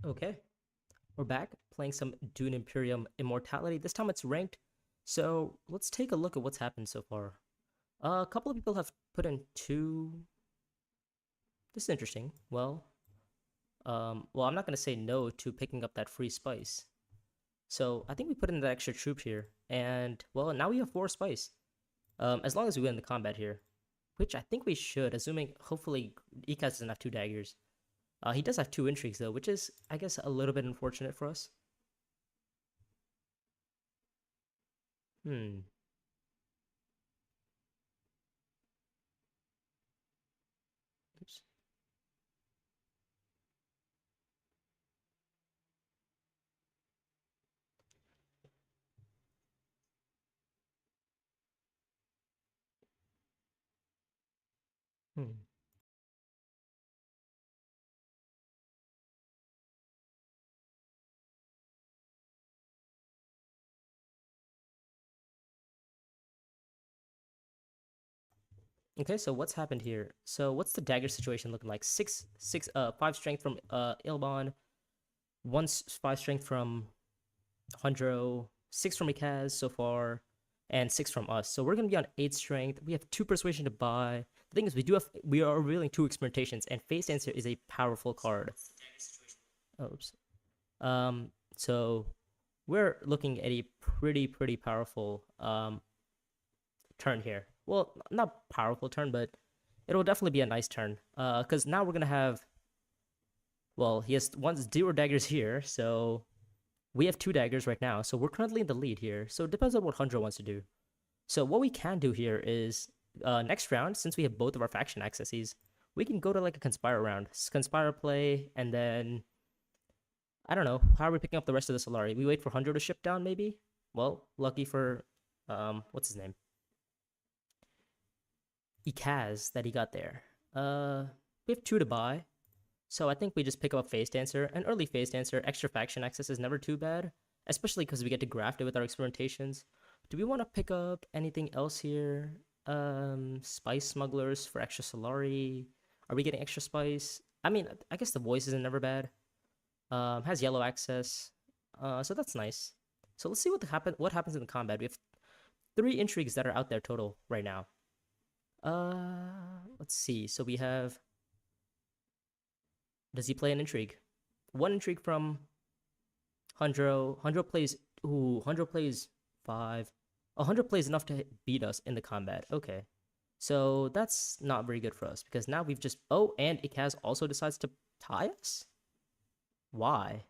Okay, we're back playing some Dune Imperium Immortality. This time it's ranked. So let's take a look at what's happened so far. A couple of people have put in two. This is interesting. Well, I'm not gonna say no to picking up that free spice. So I think we put in the extra troop here, and well, now we have 4 spice. As long as we win the combat here, which I think we should, assuming hopefully Ikas doesn't have 2 daggers. He does have 2 intrigues though, which is I guess a little bit unfortunate for us. Hmm. Oops. Hmm. Okay, so what's happened here? So what's the dagger situation looking like? 5 strength from Ilbon, 5 strength from Hundro, 6 from Ikaz so far, and 6 from us. So we're gonna be on 8 strength. We have 2 persuasion to buy. The thing is, we are revealing 2 experimentations, and Face Answer is a powerful card. Oh, oops. So we're looking at a pretty powerful turn here. Well, not powerful turn, but it'll definitely be a nice turn. Because now we're gonna have. Well, he has 0 daggers here, so we have 2 daggers right now. So we're currently in the lead here. So it depends on what Hundra wants to do. So what we can do here is next round, since we have both of our faction accesses, we can go to like a conspire round, conspire play, and then I don't know how are we picking up the rest of the Solari. We wait for Hundra to ship down, maybe. Well, lucky for what's his name? Ikaz that he got there. We have 2 to buy. So I think we just pick up a Phase Dancer. An early Phase Dancer, extra faction access is never too bad, especially because we get to graft it with our experimentations. Do we want to pick up anything else here? Spice Smugglers for extra Solari. Are we getting extra spice? I mean, I guess the voice isn't never bad. Has yellow access. So that's nice. So let's see what happens in the combat. We have 3 intrigues that are out there total right now. Let's see. So we have. Does he play an intrigue? 1 intrigue from Hundro. Hundro plays. Ooh, Hundro plays 5. Hundro plays enough to beat us in the combat. Okay. So that's not very good for us because now we've just. Oh, and Ikaz also decides to tie us? Why?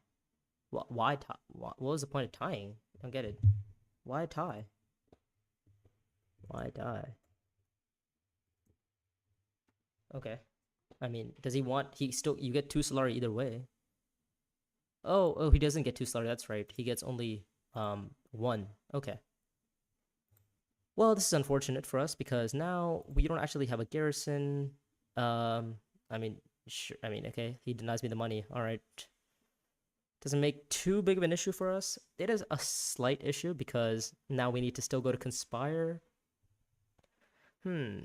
Why tie? What was the point of tying? I don't get it. Why tie? Why tie? Okay. I mean, does he want? He still. You get 2 Solari either way. Oh, he doesn't get 2 Solari. That's right. He gets only 1. Okay. Well, this is unfortunate for us because now we don't actually have a garrison. I mean, sure. I mean, okay. He denies me the money. All right. Doesn't make too big of an issue for us. It is a slight issue because now we need to still go to conspire. Hmm.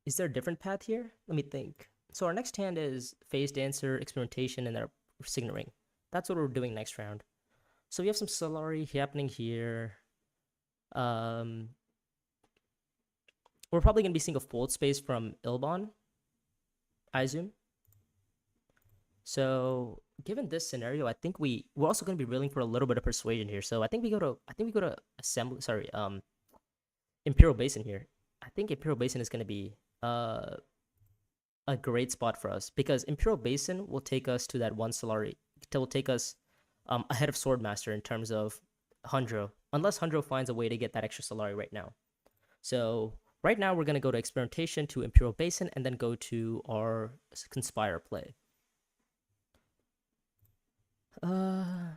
Is there a different path here? Let me think. So our next hand is Phase Dancer, Experimentation, and our Signet Ring. That's what we're doing next round. So we have some Solari happening here. Um, we're probably gonna be seeing a fold space from Ilbon, I assume. So given this scenario, I think we're also gonna be rolling for a little bit of persuasion here. So I think we go to assembly. Sorry, Imperial Basin here. I think Imperial Basin is gonna be a great spot for us because Imperial Basin will take us to that 1 Solari. It will take us ahead of Swordmaster in terms of Hundro, unless Hundro finds a way to get that extra Solari right now. So right now we're gonna go to Experimentation to Imperial Basin and then go to our Conspire play.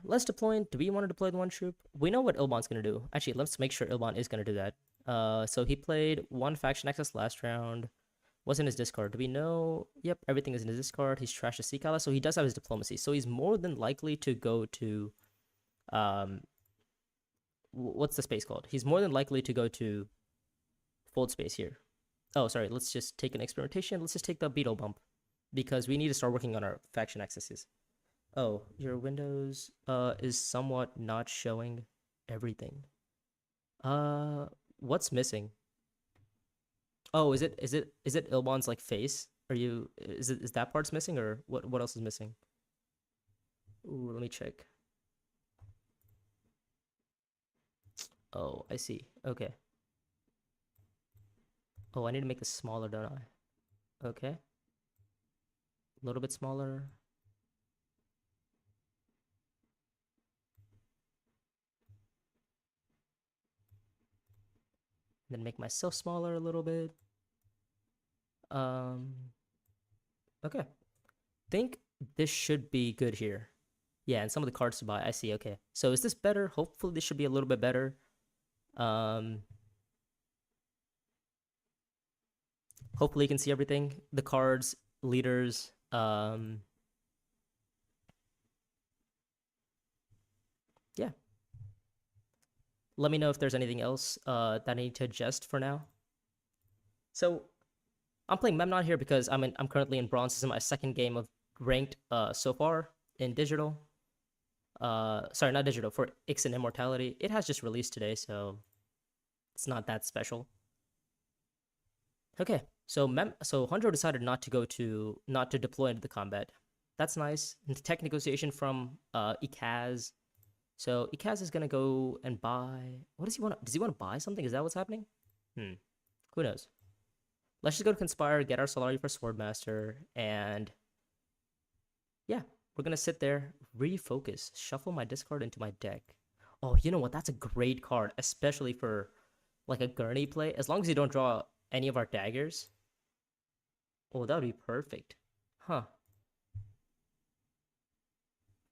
Let's deploy. Do we want to deploy the 1 troop? We know what Ilbon's gonna do. Actually, let's make sure Ilbon is gonna do that. So he played 1 faction access last round. What's in his discard? Do we know? Yep, everything is in his discard. He's trashed the Seakala, so he does have his diplomacy. So he's more than likely to go to, um, what's the space called? He's more than likely to go to fold space here. Oh, sorry. Let's just take an experimentation. Let's just take the beetle bump because we need to start working on our faction accesses. Oh, your Windows is somewhat not showing everything. Uh, what's missing? Oh, is it Ilbon's like face? Are you is that part's missing or what else is missing? Ooh, let me check. Oh, I see. Okay. Oh, I need to make this smaller, don't I? Okay. A little bit smaller. Then make myself smaller a little bit. Um, okay. Think this should be good here. Yeah, and some of the cards to buy. I see. Okay. So is this better? Hopefully this should be a little bit better. Um, hopefully you can see everything. The cards, leaders. Yeah. Let me know if there's anything else that I need to adjust for now. So I'm playing Memnon here because I'm currently in bronze. This is my second game of ranked so far in digital. Sorry, not digital, for Ixen Immortality. It has just released today, so it's not that special. Okay, so Honjo decided not to deploy into the combat. That's nice. And the tech negotiation from Ikaz. So Ikaz is gonna go and buy. What does he want? Does he want to buy something? Is that what's happening? Who knows? Let's just go to Conspire, get our Solari for Swordmaster, and yeah, we're gonna sit there, refocus, shuffle my discard into my deck. Oh, you know what? That's a great card, especially for like a Gurney play. As long as you don't draw any of our daggers. Oh, that would be perfect. Huh.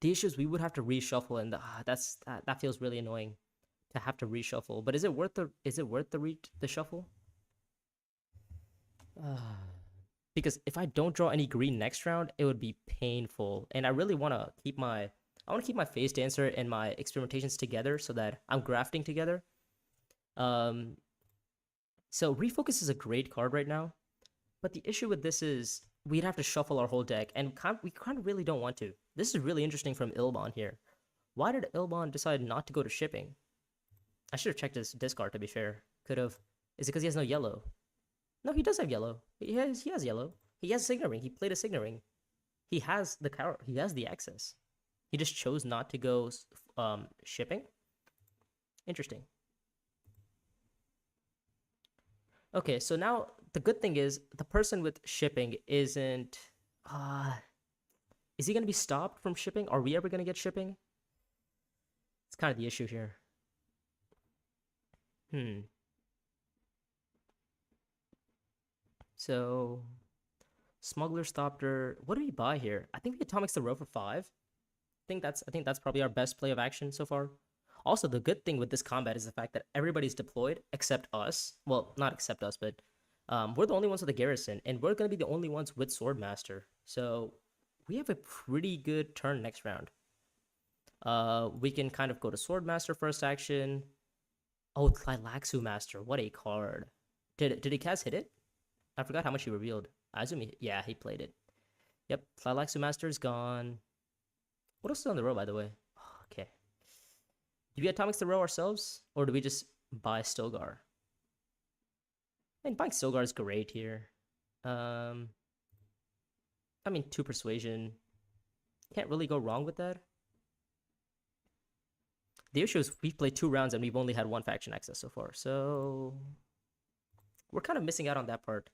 The issue is we would have to reshuffle, and that feels really annoying to have to reshuffle. But is it worth the shuffle? Because if I don't draw any green next round, it would be painful. And I really want to keep my Phase Dancer and my experimentations together so that I'm grafting together. So Refocus is a great card right now, but the issue with this is we'd have to shuffle our whole deck, and we kind of really don't want to. This is really interesting from Ilbon here. Why did Ilbon decide not to go to shipping? I should have checked his discard, to be fair. Could have. Is it because he has no yellow? No, he does have yellow. He has yellow. He has Signa Ring. He played a Signa Ring. He has the power. He has the access. He just chose not to go shipping. Interesting. Okay, so now the good thing is the person with shipping isn't. Is he gonna be stopped from shipping? Are we ever gonna get shipping? It's kind of the issue here. So Smuggler stopped her. What did we buy here? I think we atomics the row for 5. I think that's probably our best play of action so far. Also, the good thing with this combat is the fact that everybody's deployed except us. Well, not except us, but we're the only ones with a garrison, and we're gonna be the only ones with Swordmaster. So we have a pretty good turn next round. We can kind of go to Swordmaster first action. Oh, Thylaxu Master, what a card! Did Ikaz hit it? I forgot how much he revealed. I assume he played it. Yep, Thylaxu Master is gone. What else is on the row, by the way? Okay. Do we atomics the row ourselves, or do we just buy Stilgar? I mean, buying Stilgar is great here. I mean, 2 persuasion. Can't really go wrong with that. The issue is we've played 2 rounds and we've only had 1 faction access so far, so we're kind of missing out on that part.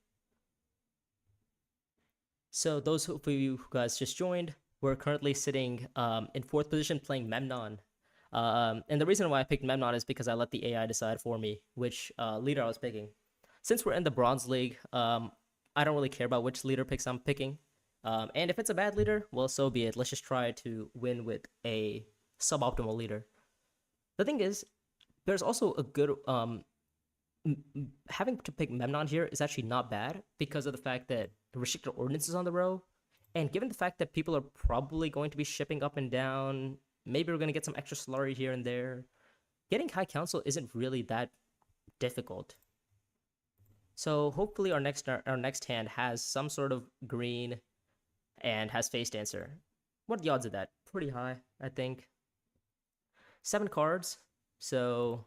So those of you who guys just joined, we're currently sitting in 4th position playing Memnon. And the reason why I picked Memnon is because I let the AI decide for me which leader I was picking. Since we're in the Bronze League, I don't really care about which leader picks I'm picking. And if it's a bad leader, well, so be it. Let's just try to win with a suboptimal leader. The thing is, there's also a good having to pick Memnon here is actually not bad because of the fact that the restricted ordnance is on the row, and given the fact that people are probably going to be shipping up and down, maybe we're going to get some extra Solari here and there. Getting High Council isn't really that difficult. So hopefully our next hand has some sort of green and has Face Dancer. What are the odds of that? pretty high, I think. 7 cards. So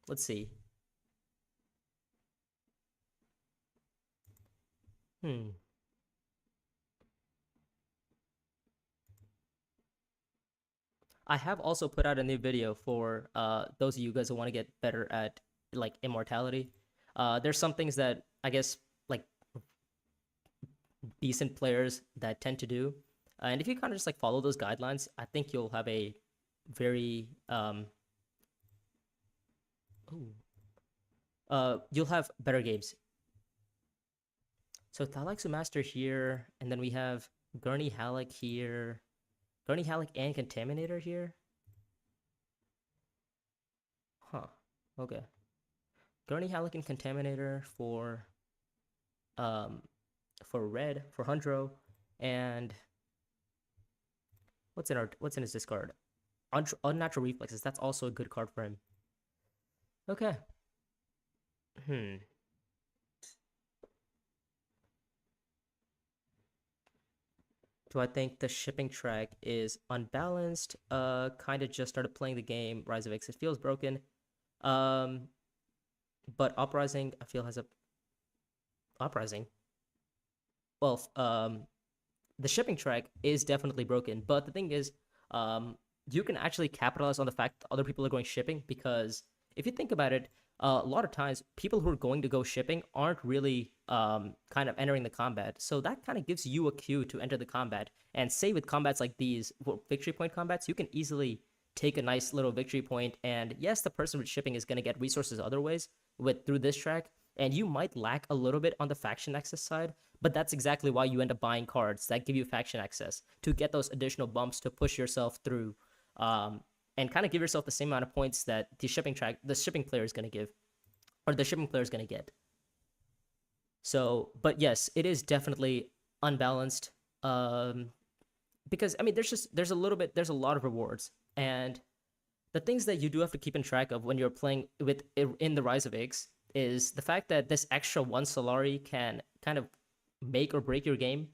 let's see. Hmm. I have also put out a new video for those of you guys who want to get better at like immortality. There's some things that I guess like decent players that tend to do, and if you kind of just like follow those guidelines, I think you'll have a very ooh, you'll have better games. So Thalaxu Master here, and then we have Gurney Halleck here, Gurney Halleck and Contaminator here. Huh. Okay. Gurney Halleck and Contaminator um for red for Hundro, and what's in his discard? Unnatural reflexes. That's also a good card for him. Okay. Hmm. Do I think the shipping track is unbalanced? Kind of just started playing the game. Rise of X. It feels broken. Um, but Uprising I feel has a Uprising. Well, the shipping track is definitely broken. But the thing is, you can actually capitalize on the fact that other people are going shipping because if you think about it, a lot of times people who are going to go shipping aren't really kind of entering the combat. So that kind of gives you a cue to enter the combat. And say with combats like these, victory point combats, you can easily take a nice little victory point. And yes, the person with shipping is going to get resources other ways with through this track. And you might lack a little bit on the faction access side, but that's exactly why you end up buying cards that give you faction access to get those additional bumps to push yourself through, and kind of give yourself the same amount of points that the shipping player is going to give, or the shipping player is going to get. So, but yes, it is definitely unbalanced. Because I mean, there's a lot of rewards, and the things that you do have to keep in track of when you're playing with in the Rise of X is the fact that this extra 1 Solari can kind of make or break your game.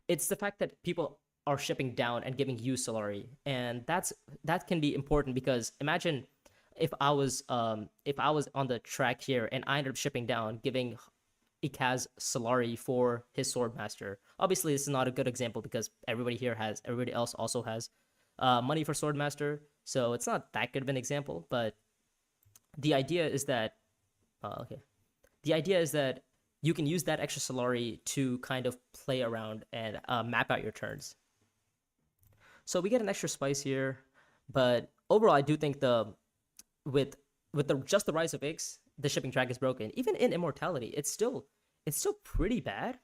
It's the fact that people are shipping down and giving you Solari, and that can be important because imagine if I was on the track here and I ended up shipping down, giving Ikaz Solari for his Swordmaster. Obviously, this is not a good example because everybody else also has money for Swordmaster, so it's not that good of an example. But the idea is that okay, the idea is that you can use that extra Solari to kind of play around and map out your turns. So we get an extra spice here, but overall, I do think with just the Rise of Ix, the shipping track is broken. Even in Immortality, it's still pretty bad.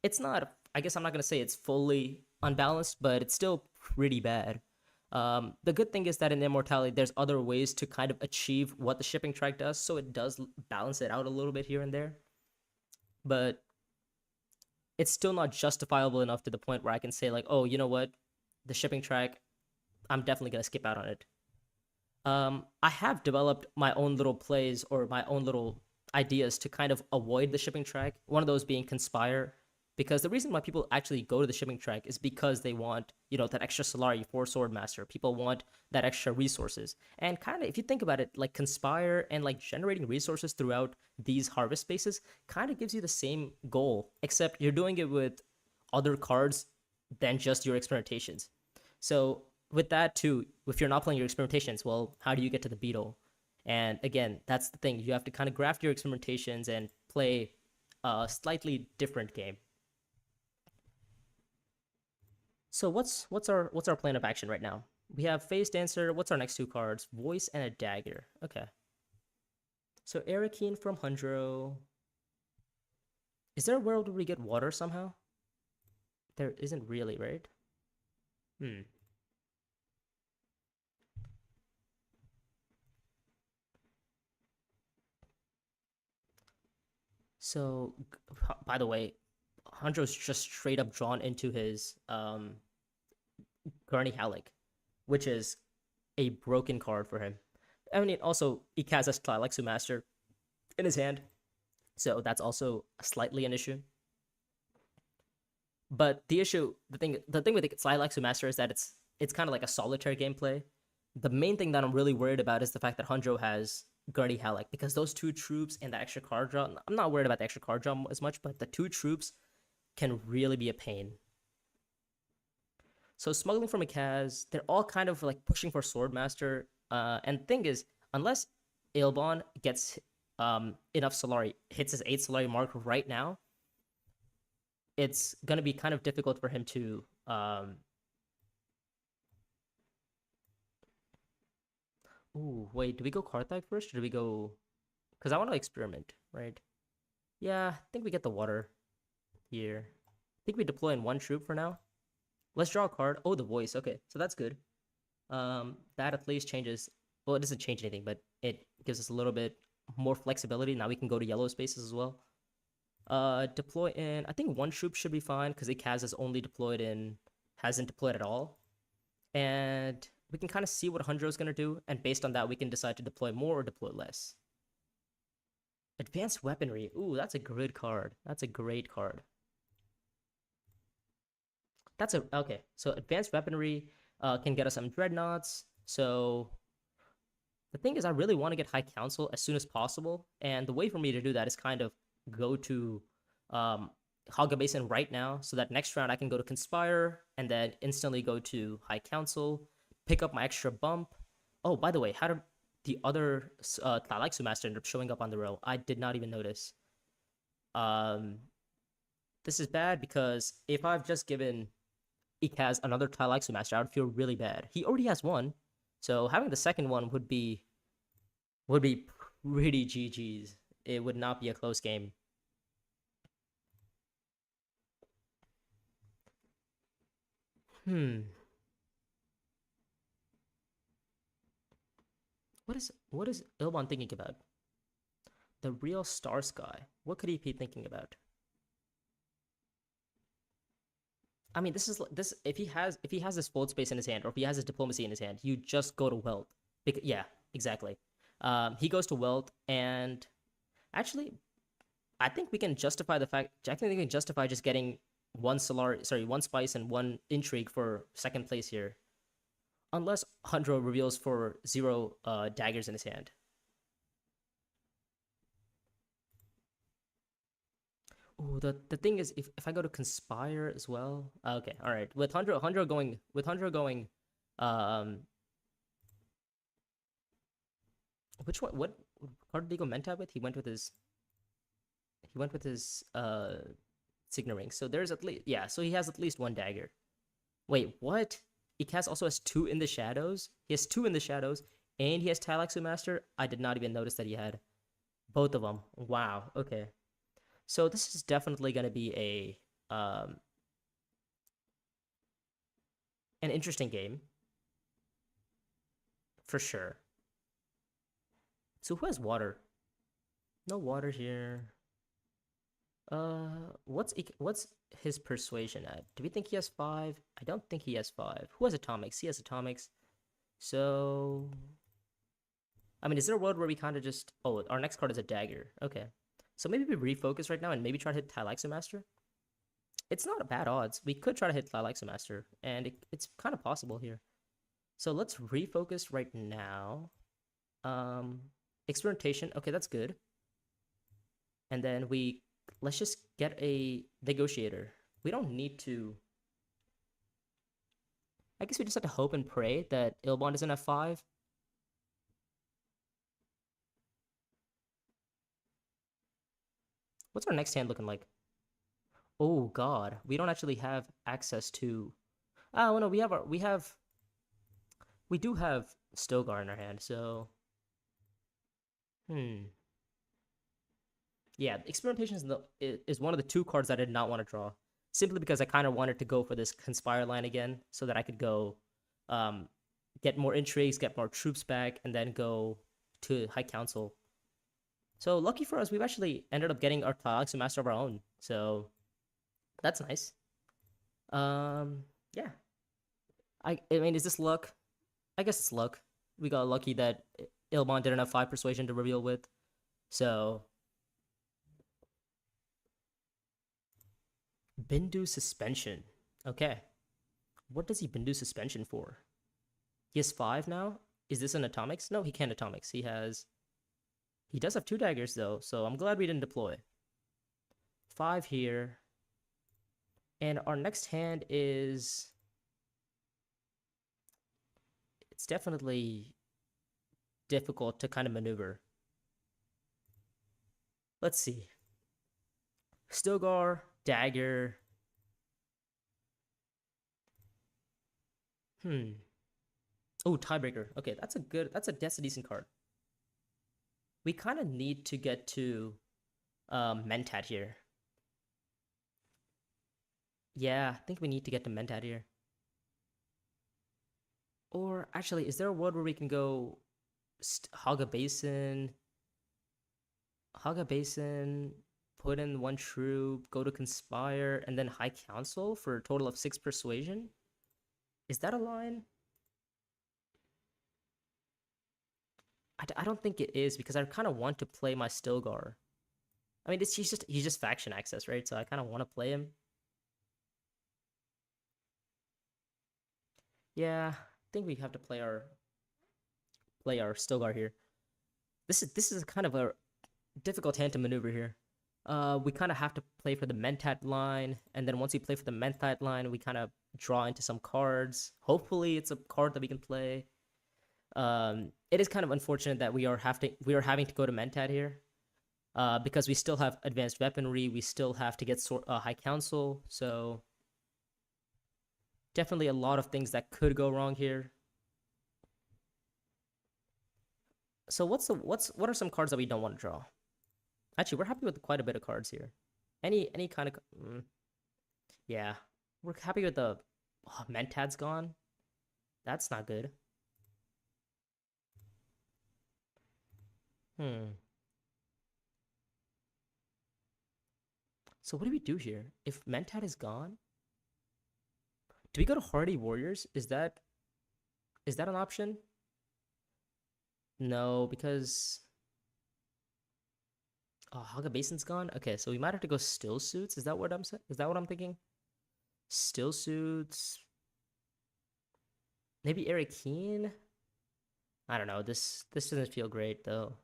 It's not. I guess I'm not gonna say it's fully unbalanced, but it's still pretty bad. The good thing is that in Immortality, there's other ways to kind of achieve what the shipping track does, so it does balance it out a little bit here and there. But it's still not justifiable enough to the point where I can say like, oh, you know what, the shipping track, I'm definitely gonna skip out on it. I have developed my own little plays or my own little ideas to kind of avoid the shipping track. One of those being Conspire, because the reason why people actually go to the shipping track is because they want, that extra Solari for Swordmaster. People want that extra resources. And kind of, if you think about it, like Conspire and like generating resources throughout these harvest spaces kind of gives you the same goal, except you're doing it with other cards than just your experimentations. So with that too, if you're not playing your experimentations, well, how do you get to the beetle? And again, that's the thing. You have to kind of graft your experimentations and play a slightly different game. So what's our plan of action right now? We have Phase Dancer. What's our next 2 cards? Voice and a Dagger. Okay. So Arakeen from Hundro. Is there a world where we get water somehow? There isn't really, right? Hmm. So, by the way, Hundro's just straight up drawn into his Gurney Halleck, which is a broken card for him. I mean, also, Ikaz has Tlalexu Master in his hand, so that's also slightly an issue. But the thing with the Slilaxu Master is that it's kind of like a solitaire gameplay. The main thing that I'm really worried about is the fact that Hanjo has Guardy Halleck, because those two troops and the extra card draw. I'm not worried about the extra card draw as much, but the two troops can really be a pain. So smuggling from a Kaz, they're all kind of like pushing for Swordmaster. And the thing is, unless Ilbon gets enough Solari, hits his 8 Solari mark right now, it's gonna be kind of difficult for him to Ooh, wait, do we go Karthag first or do we go, because I want to experiment, right? Yeah, I think we get the water here. I think we deploy in one troop for now. Let's draw a card. Oh, the voice. Okay, so that's good. That at least changes. Well, it doesn't change anything, but it gives us a little bit more flexibility. Now we can go to yellow spaces as well. Deploy in. I think one troop should be fine because Ikaz has only deployed in, hasn't deployed at all, and we can kind of see what Hundro is gonna do, and based on that, we can decide to deploy more or deploy less. Advanced weaponry. Ooh, that's a good card. That's a great card. That's a okay. So advanced weaponry can get us some dreadnoughts. So the thing is, I really want to get High Council as soon as possible, and the way for me to do that is kind of go to Haga Basin right now, so that next round I can go to Conspire and then instantly go to High Council, pick up my extra bump. Oh, by the way, how did the other Thalaksu Master end up showing up on the row? I did not even notice. Um, this is bad because if I've just given Ikaz another Thalaksu Master, I would feel really bad. He already has one, so having the second one would be pretty GG's. It would not be a close game. Hmm. What is Ilbon thinking about? The real Star Sky. What could he be thinking about? I mean, this is this. If he has this fold space in his hand, or if he has his diplomacy in his hand, you just go to Welt. Yeah, exactly. He goes to Welt, and actually, I think we can justify the fact. I think we can justify just getting one spice and one intrigue for second place here, unless Hundro reveals for 0 daggers in his hand. Oh, the thing is, if I go to Conspire as well, okay, all right. With Hundro going, um, which one? What card did he go Mentat with? He went with his Signa ring. So there's at least, yeah. So he has at least one dagger. Wait, what? Ikaz also has 2 in the shadows. He has 2 in the shadows, and he has Talaxu Master. I did not even notice that he had both of them. Wow. Okay. So this is definitely going to be an interesting game for sure. So who has water? No water here. What's his persuasion at? Do we think he has 5? I don't think he has 5. Who has atomics? He has atomics. So I mean, is there a world where we kind of just, oh, our next card is a dagger. Okay. So maybe we refocus right now and maybe try to hit Thylaxu Master. It's not a bad odds. We could try to hit Thylaxu Master, and it's kind of possible here. So let's refocus right now. Experimentation. Okay, that's good. And then let's just get a negotiator. We don't need to. I guess we just have to hope and pray that Ilbon doesn't have 5. What's our next hand looking like? Oh God, we don't actually have access to. Oh no, we do have Stogar in our hand, so yeah, experimentation is one of the 2 cards I did not want to draw, simply because I kind of wanted to go for this Conspire line again, so that I could go, get more intrigues, get more troops back, and then go to High Council. So lucky for us, we've actually ended up getting our Thylaxu Master of our own, so that's nice. Yeah. I mean, is this luck? I guess it's luck. We got lucky that Ilbon didn't have 5 persuasion to reveal with. So Bindu suspension. Okay. What does he Bindu suspension for? He has 5 now? Is this an atomics? No, he can't atomics. He does have 2 daggers though, so I'm glad we didn't deploy. 5 here. And our next hand is it's definitely difficult to kind of maneuver. Let's see. Stilgar, dagger. Oh, tiebreaker. Okay, that's a decent card. We kind of need to get to Mentat here. Yeah, I think we need to get to Mentat here. Or actually, is there a world where we can go Haga Basin, put in 1 troop, go to Conspire, and then High Council for a total of 6 persuasion? Is that a line? I don't think it is because I kind of want to play my Stilgar. I mean, he's just faction access, right? So I kind of want to play him. Yeah, I think we have to play our Stilgar here. This is kind of a difficult hand to maneuver here. We kind of have to play for the Mentat line, and then once we play for the Mentat line, we kind of draw into some cards. Hopefully, it's a card that we can play. It is kind of unfortunate that we are having to go to Mentat here, because we still have advanced weaponry. We still have to get High Council, so definitely a lot of things that could go wrong here. So what are some cards that we don't want to draw? Actually, we're happy with quite a bit of cards here. Any kind of yeah, we're happy with the Mentat's gone. That's not good. So what do we do here? If Mentat is gone, do we go to Hardy Warriors? Is that an option? No, because Haga Basin's gone. Okay, so we might have to go Still Suits. Is that what I'm saying? Is that what I'm thinking? Still Suits. Maybe Eric Keen. I don't know. This doesn't feel great though.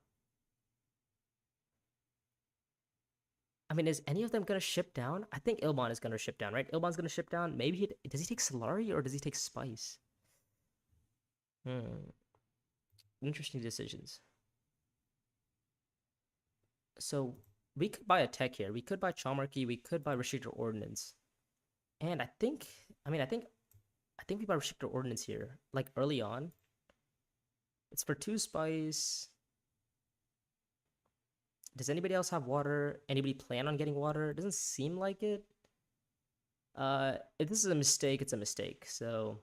I mean, is any of them gonna ship down? I think Ilbon is gonna ship down, right? Ilbon's gonna ship down. Maybe does he take Solari or does he take Spice? Interesting decisions. So we could buy a tech here. We could buy Chalmarchy. We could buy Restrictor Ordnance. And I think we buy Restrictor Ordnance here, like early on. It's for 2 spice. Does anybody else have water? Anybody plan on getting water? It doesn't seem like it. If this is a mistake, it's a mistake. So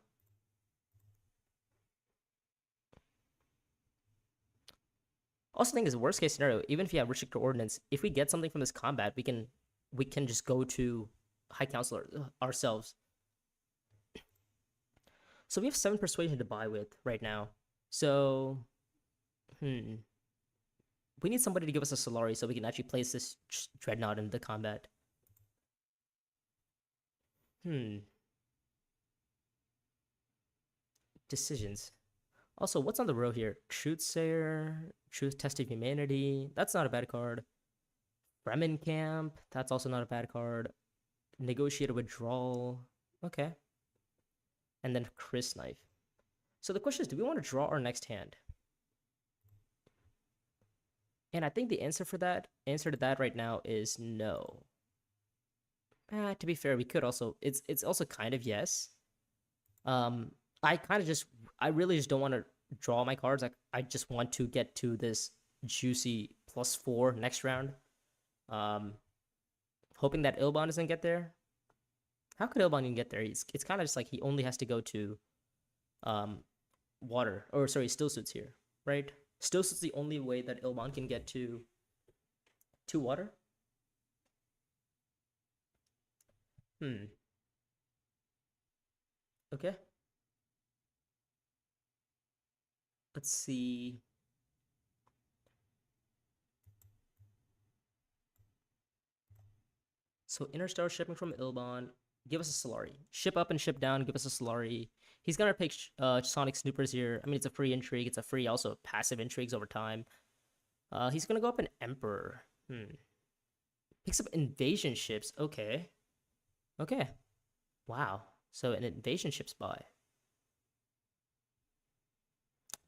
also think is worst case scenario, even if you have Restrictor Ordnance, if we get something from this combat, we can just go to High Council ourselves. So we have 7 persuasion to buy with right now. So we need somebody to give us a Solari so we can actually place this Dreadnought in the combat. Decisions. Also, what's on the row here? Truthsayer, Truth Test of Humanity. That's not a bad card. Fremen Camp. That's also not a bad card. Negotiated Withdrawal. Okay. And then Chris Knife. So the question is, do we want to draw our next hand? And I think the answer to that right now is no. To be fair, we could also. It's also kind of yes. I really just don't want to draw my cards. I just want to get to this juicy +4 next round. Hoping that Ilbon doesn't get there. How could Ilbon even get there? It's kind of just like he only has to go to water, or sorry, Still Suits here, right? Still Suits the only way that Ilbon can get to water. Okay. Let's see. So interstellar shipping from Ilbon. Give us a Solari. Ship up and ship down. Give us a Solari. He's gonna pick Sonic Snoopers here. I mean, it's a free intrigue. It's a free also passive intrigues over time. He's gonna go up an Emperor. Picks up invasion ships. Okay. Okay. Wow. So an invasion ship's buy.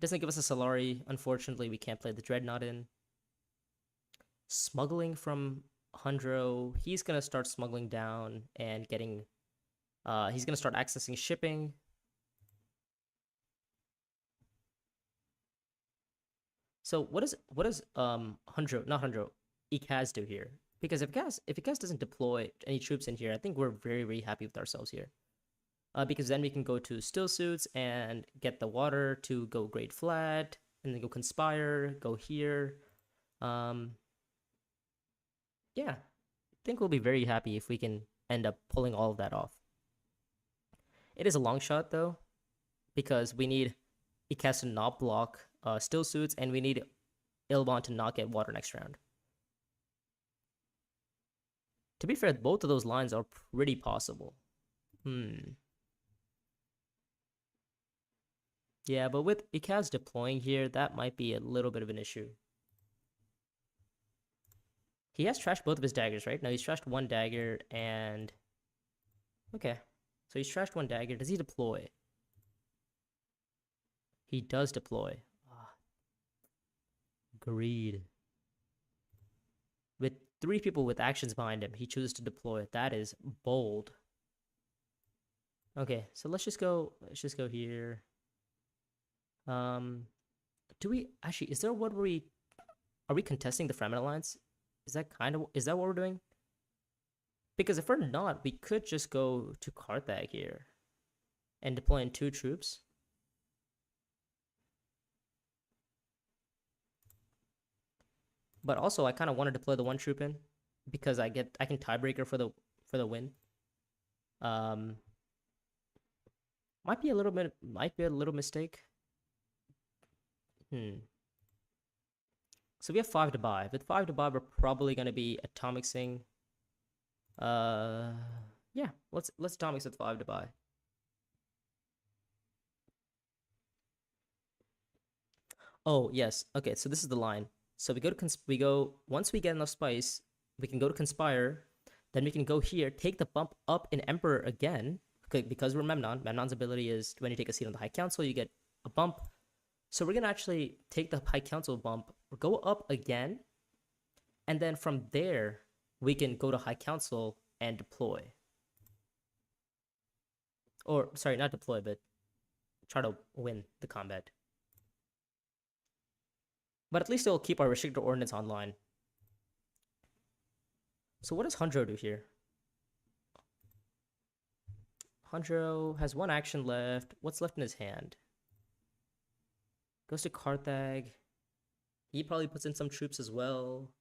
Doesn't give us a Solari. Unfortunately, we can't play the Dreadnought in. Smuggling from Hundro. He's gonna start smuggling down and getting. He's gonna start accessing shipping. So what does Hundro, not Hundro, Ikaz do here? Because if Ikaz doesn't deploy any troops in here, I think we're very, very happy with ourselves here. Because then we can go to Still Suits and get the water to go Great Flat, and then go Conspire, go here. Yeah, I think we'll be very happy if we can end up pulling all of that off. It is a long shot though, because we need Ikaz to not block Still Suits, and we need Ilbon to not get water next round. To be fair, both of those lines are pretty possible. Yeah, but with Ikaz deploying here, that might be a little bit of an issue. He has trashed both of his daggers, right? No, he's trashed one dagger and... Okay. So he's trashed one dagger. Does he deploy? He does deploy. Greed. With 3 people with actions behind him, he chooses to deploy. That is bold. Okay, so let's just go here. Do we actually, is there what are we contesting the Fremen Alliance? Is that what we're doing? Because if we're not, we could just go to Carthag here and deploy in 2 troops. But also, I kind of want to deploy the 1 troop in because I can tiebreaker for the win. Might be a little mistake. So we have 5 to buy. With 5 to buy, we're probably gonna be atomixing. Yeah, let's atomix with 5 to buy. Oh yes, okay. So this is the line. So we go once we get enough spice, we can go to Conspire. Then we can go here, take the bump up in Emperor again, because we're Memnon. Memnon's ability is when you take a seat on the High Council, you get a bump. So we're gonna actually take the High Council bump, go up again, and then from there we can go to High Council and deploy. Or sorry, not deploy, but try to win the combat. But at least it'll keep our restricted ordnance online. So what does Hundro do here? Hundro has 1 action left. What's left in his hand? Goes to Carthag. He probably puts in some troops as well.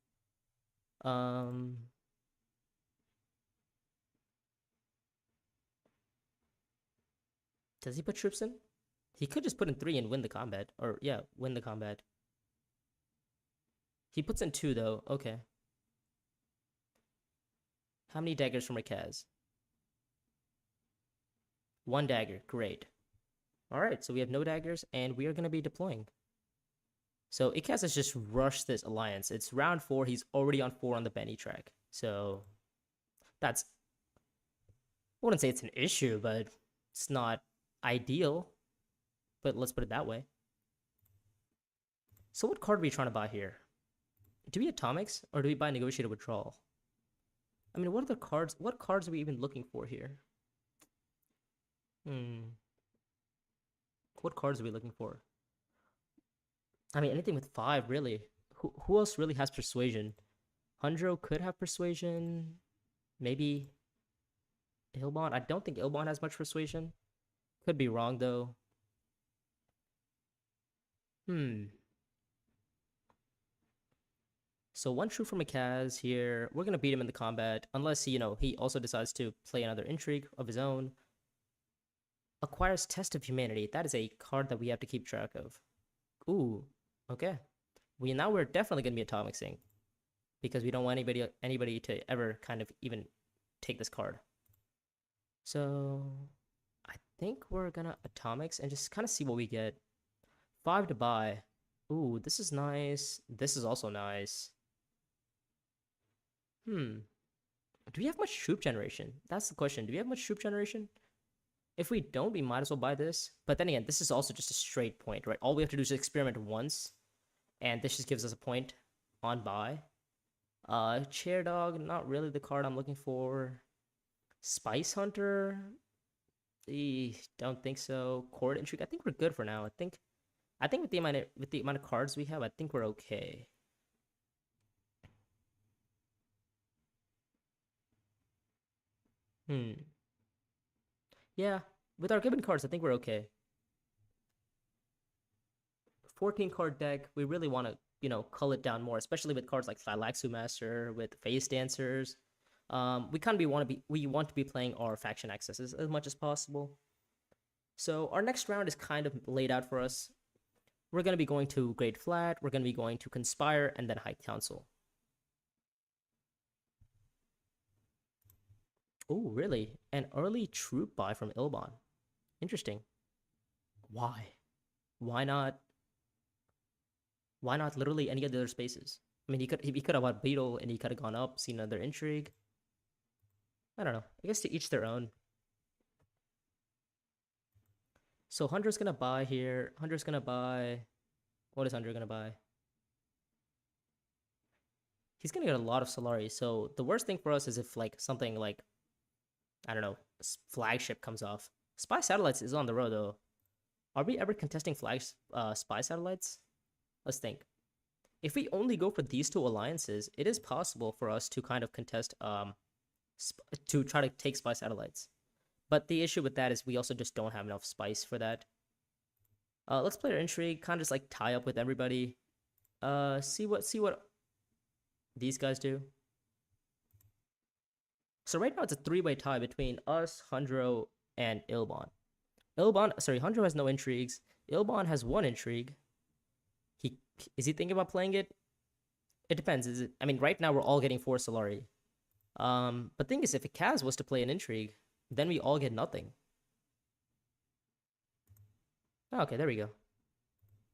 Does he put troops in? He could just put in 3 and win the combat. Or, yeah, win the combat. He puts in 2, though. Okay. How many daggers from Rakaz? 1 dagger. Great. Alright, so we have no daggers, and we are going to be deploying. So Ikaz has just rushed this alliance. It's round 4. He's already on 4 on the Benny track. So that's... I wouldn't say it's an issue, but it's not ideal. But let's put it that way. So what card are we trying to buy here? Do we atomics, or do we buy negotiated withdrawal? I mean, what other cards? What cards are we even looking for here? What cards are we looking for? I mean, anything with 5, really. Who else really has persuasion? Hundro could have persuasion. Maybe Ilbon. I don't think Ilbon has much persuasion. Could be wrong, though. So 1 troop from Ikaz here. We're going to beat him in the combat. Unless, he also decides to play another intrigue of his own. Acquires Test of Humanity. That is a card that we have to keep track of. Ooh, okay. We're definitely going to be atomixing. Because we don't want anybody to ever kind of even take this card. So I think we're gonna atomics and just kind of see what we get. 5 to buy. Ooh, this is nice. This is also nice. Do we have much troop generation? That's the question. Do we have much troop generation? If we don't, we might as well buy this. But then again, this is also just a straight point, right? All we have to do is experiment once, and this just gives us a point on buy. Chair Dog, not really the card I'm looking for. Spice Hunter, don't think so. Court Intrigue, I think we're good for now. I think with the amount of cards we have, I think we're okay. Yeah, with our given cards, I think we're okay. 14 card deck, we really want to, cull it down more, especially with cards like Thylaxu Master, with Phase Dancers. We want to be playing our faction accesses as much as possible. So our next round is kind of laid out for us. We're going to be going to Great Flat, we're going to be going to Conspire, and then High Council. Oh, really? An early troop buy from Ilbon. Interesting. Why? Why not? Why not literally any of the other spaces? I mean, he could have bought Beetle and he could have gone up, seen another intrigue. I don't know. I guess to each their own. So Hunter's gonna buy here. Hunter's gonna buy. What is Hunter gonna buy? He's gonna get a lot of Solari. So the worst thing for us is if like something like, I don't know, flagship comes off. Spy Satellites is on the road though. Are we ever contesting Spy Satellites? Let's think. If we only go for these two alliances, it is possible for us to kind of contest to try to take Spy Satellites. But the issue with that is we also just don't have enough spice for that. Let's play our intrigue, kind of just like tie up with everybody. See what these guys do. So right now it's a 3-way tie between us, Hundro, and Ilbon. Hundro has no intrigues. Ilbon has 1 intrigue. Is he thinking about playing it? It depends. I mean, right now we're all getting 4 Solari. But thing is, if Kaz was to play an intrigue, then we all get nothing. Oh, okay, there we go.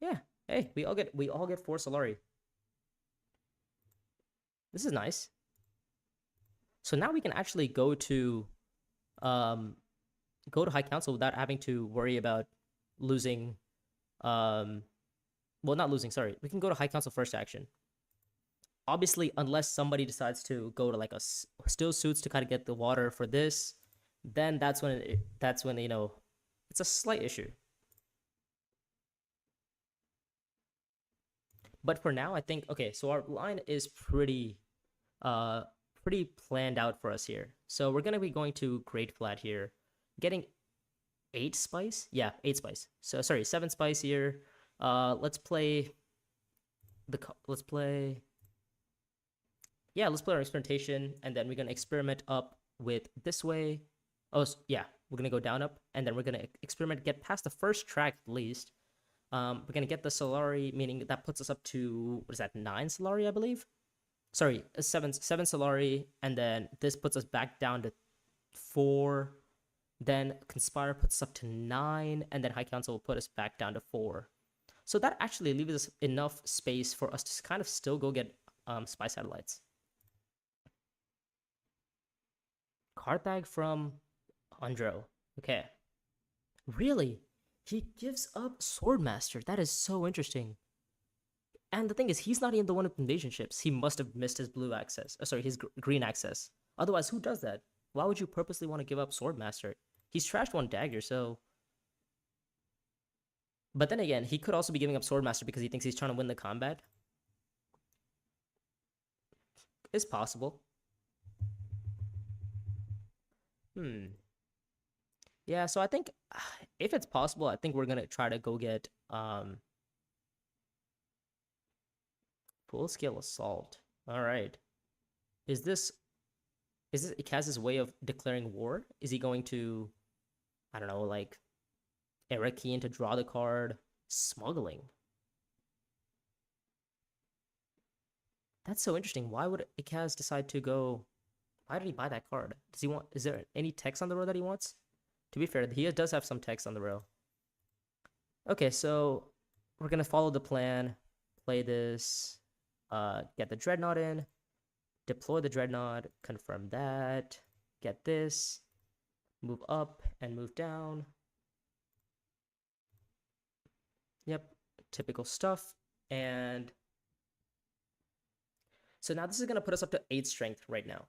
Yeah. Hey, we all get 4 Solari. This is nice. So now we can actually go to High Council without having to worry about losing well, not losing, sorry. We can go to High Council first action. Obviously, unless somebody decides to go to like a still suits to kind of get the water for this, then that's when it's a slight issue. But for now, I think okay. So our line is pretty planned out for us here. So we're gonna be going to Great Flat here, getting 8 spice. Yeah, 8 spice. So sorry, 7 spice here. Let's play our experimentation, and then we're gonna experiment up with this way. Oh yeah, we're gonna go down up, and then we're gonna experiment, get past the first track at least. We're gonna get the Solari, meaning that puts us up to, what is that, 9 Solari, I believe. Sorry, 7 Solari, and then this puts us back down to 4. Then Conspire puts us up to 9, and then High Council will put us back down to 4. So that actually leaves us enough space for us to kind of still go get Spy Satellites. Card bag from Andro. Okay. Really? He gives up Swordmaster. That is so interesting. And the thing is, he's not even the one with invasion ships. He must have missed his blue access. His green access. Otherwise, who does that? Why would you purposely want to give up Swordmaster? He's trashed 1 dagger, so... But then again, he could also be giving up Swordmaster because he thinks he's trying to win the combat. It's possible. Yeah, so I think if it's possible, I think we're gonna try to go get full-scale assault. All right. Is this Ikaz's way of declaring war? Is he going to, I don't know, like Erekeen to draw the card? Smuggling. That's so interesting. Why would Ikaz decide to go Why did he buy that card? Does he want? Is there any text on the row that he wants? To be fair, he does have some text on the row. Okay, so we're gonna follow the plan. Play this. Get the Dreadnought in. Deploy the Dreadnought. Confirm that. Get this. Move up and move down. Yep, typical stuff. And so now this is going to put us up to 8 strength right now.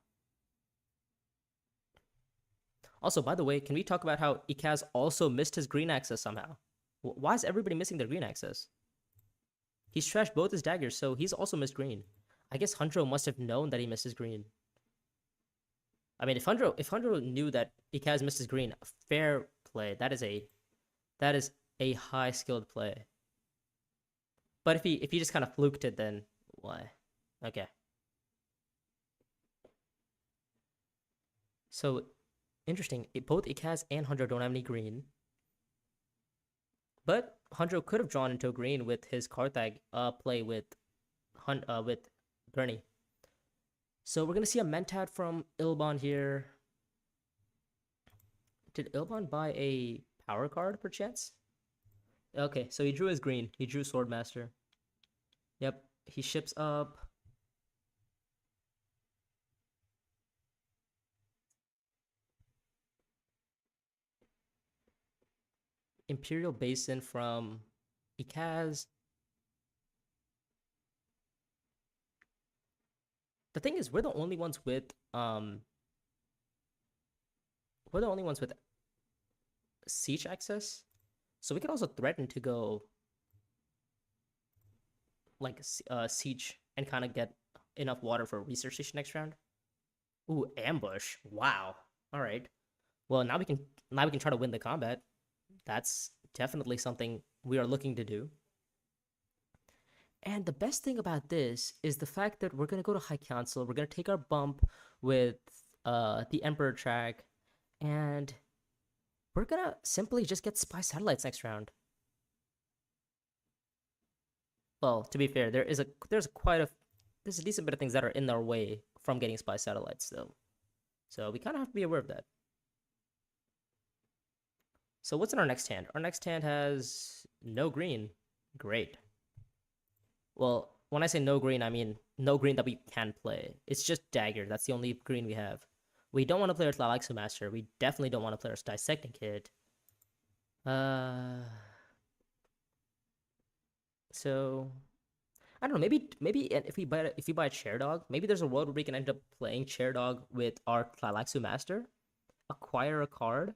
Also, by the way, can we talk about how Ikaz also missed his green access somehow? Why is everybody missing their green access? He's trashed both his daggers, so he's also missed green. I guess Hundro must have known that he missed his green. I mean, if Hundro knew that Ikaz missed his green, fair play. That is a high skilled play. But if he just kind of fluked it, then why? Okay. So interesting. Both Ikaz and Hundro don't have any green. But Hundro could have drawn into a green with his Karthag play with Gurney. So we're gonna see a Mentat from Ilban here. Did Ilban buy a power card perchance? Okay, so he drew his green. He drew Swordmaster. Yep, he ships up. Imperial Basin from Ikaz. The thing is, we're the only ones with siege access. So we could also threaten to go like siege and kind of get enough water for a research station next round. Ooh, ambush. Wow. All right. Well, now we can try to win the combat. That's definitely something we are looking to do. And the best thing about this is the fact that we're going to go to High Council. We're going to take our bump with the Emperor track. And we're going to simply just get Spy Satellites next round. Well, to be fair, there's a decent bit of things that are in our way from getting Spy Satellites, though. So we kind of have to be aware of that. So what's in our next hand? Our next hand has no green. Great. Well, when I say no green, I mean no green that we can play. It's just dagger. That's the only green we have. We don't want to play our Thylaxu Master. We definitely don't want to play our Dissecting Kid. So I don't know. Maybe if we buy a Chair Dog, maybe there's a world where we can end up playing Chair Dog with our Thylaxu Master, acquire a card.